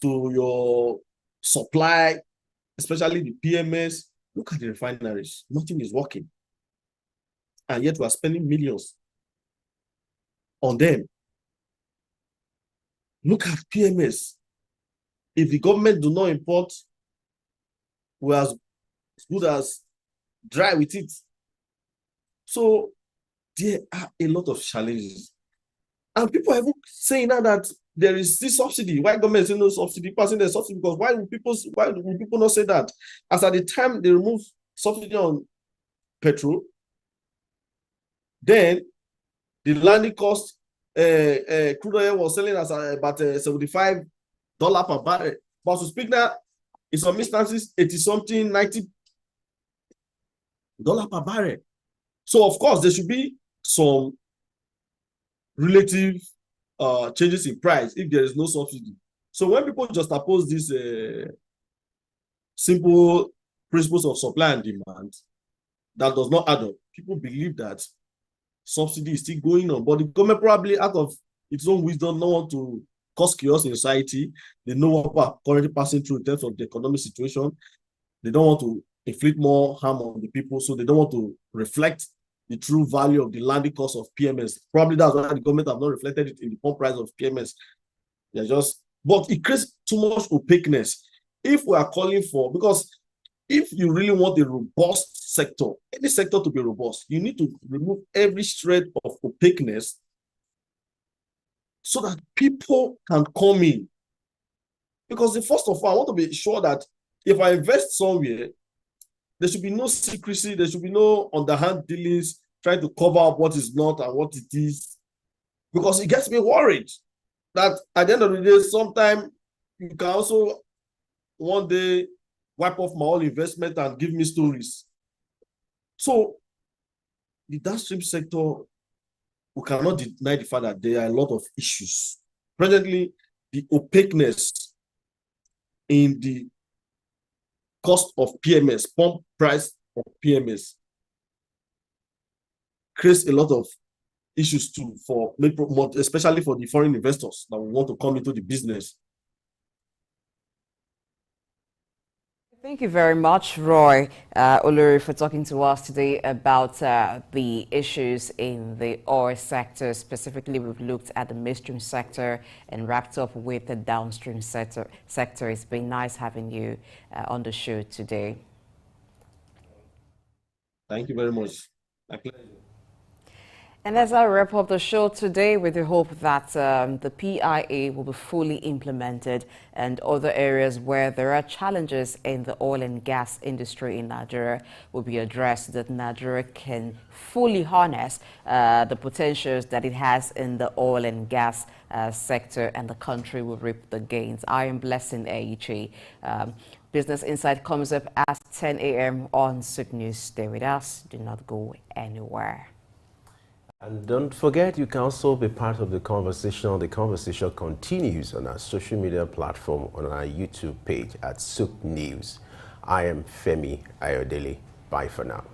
Speaker 17: to your supply, especially the PMS. Look at the refineries. Nothing is working. And yet we are spending millions on them. Look at PMS. If the government do not import, we're as good as dry with it. So there are a lot of challenges. And people are even saying now that there is this subsidy. Why government is saying no subsidy, passing the subsidy? Because why will people not say that? As at the time they remove subsidy on petrol, then the landing cost, crude oil was selling as about $75 per barrel. But to speak now, in some instances, 80-something, $90 per barrel. So of course there should be some relative changes in price if there is no subsidy. So when people just oppose these simple principles of supply and demand, that does not add up. People believe that subsidy is still going on, but the government probably out of its own wisdom not want to cause chaos in society. They know what we're currently passing through in terms of the economic situation. They don't want to inflict more harm on the people, so they don't want to reflect the true value of the landing cost of PMS. Probably that's why the government have not reflected it in the pump price of PMS. They're just, but it creates too much opaqueness. If we are calling for, because if you really want a robust sector, any sector to be robust, you need to remove every shred of opaqueness so that people can come in. Because first of all, I want to be sure that if I invest somewhere, there should be no secrecy, there should be no underhand dealings, trying to cover up what is not and what it is. Because it gets me worried that at the end of the day, sometime you can also one day wipe off my whole investment and give me stories. So the downstream sector, we cannot deny the fact that there are a lot of issues. Presently, the opaqueness in the cost of PMS, pump price of PMS, creates a lot of issues too, for especially for the foreign investors that want to come into the business.
Speaker 11: Thank you very much, Roy Oluri, for talking to us today about the issues in the oil sector. Specifically, we've looked at the midstream sector and wrapped up with the downstream sector. It's been nice having you on the show today.
Speaker 17: Thank you very much. My pleasure.
Speaker 11: And as I wrap up the show today with the hope that the PIA will be fully implemented and other areas where there are challenges in the oil and gas industry in Nigeria will be addressed, that Nigeria can fully harness the potentials that it has in the oil and gas sector, and the country will reap the gains. I am Blessing Aichi. Business Insight comes up at 10 a.m. on Sook News. Stay with us. Do not go anywhere.
Speaker 5: And don't forget, you can also be part of the conversation. The conversation continues on our social media platform, on our YouTube page at Sook News. I am Femi Ayodele. Bye for now.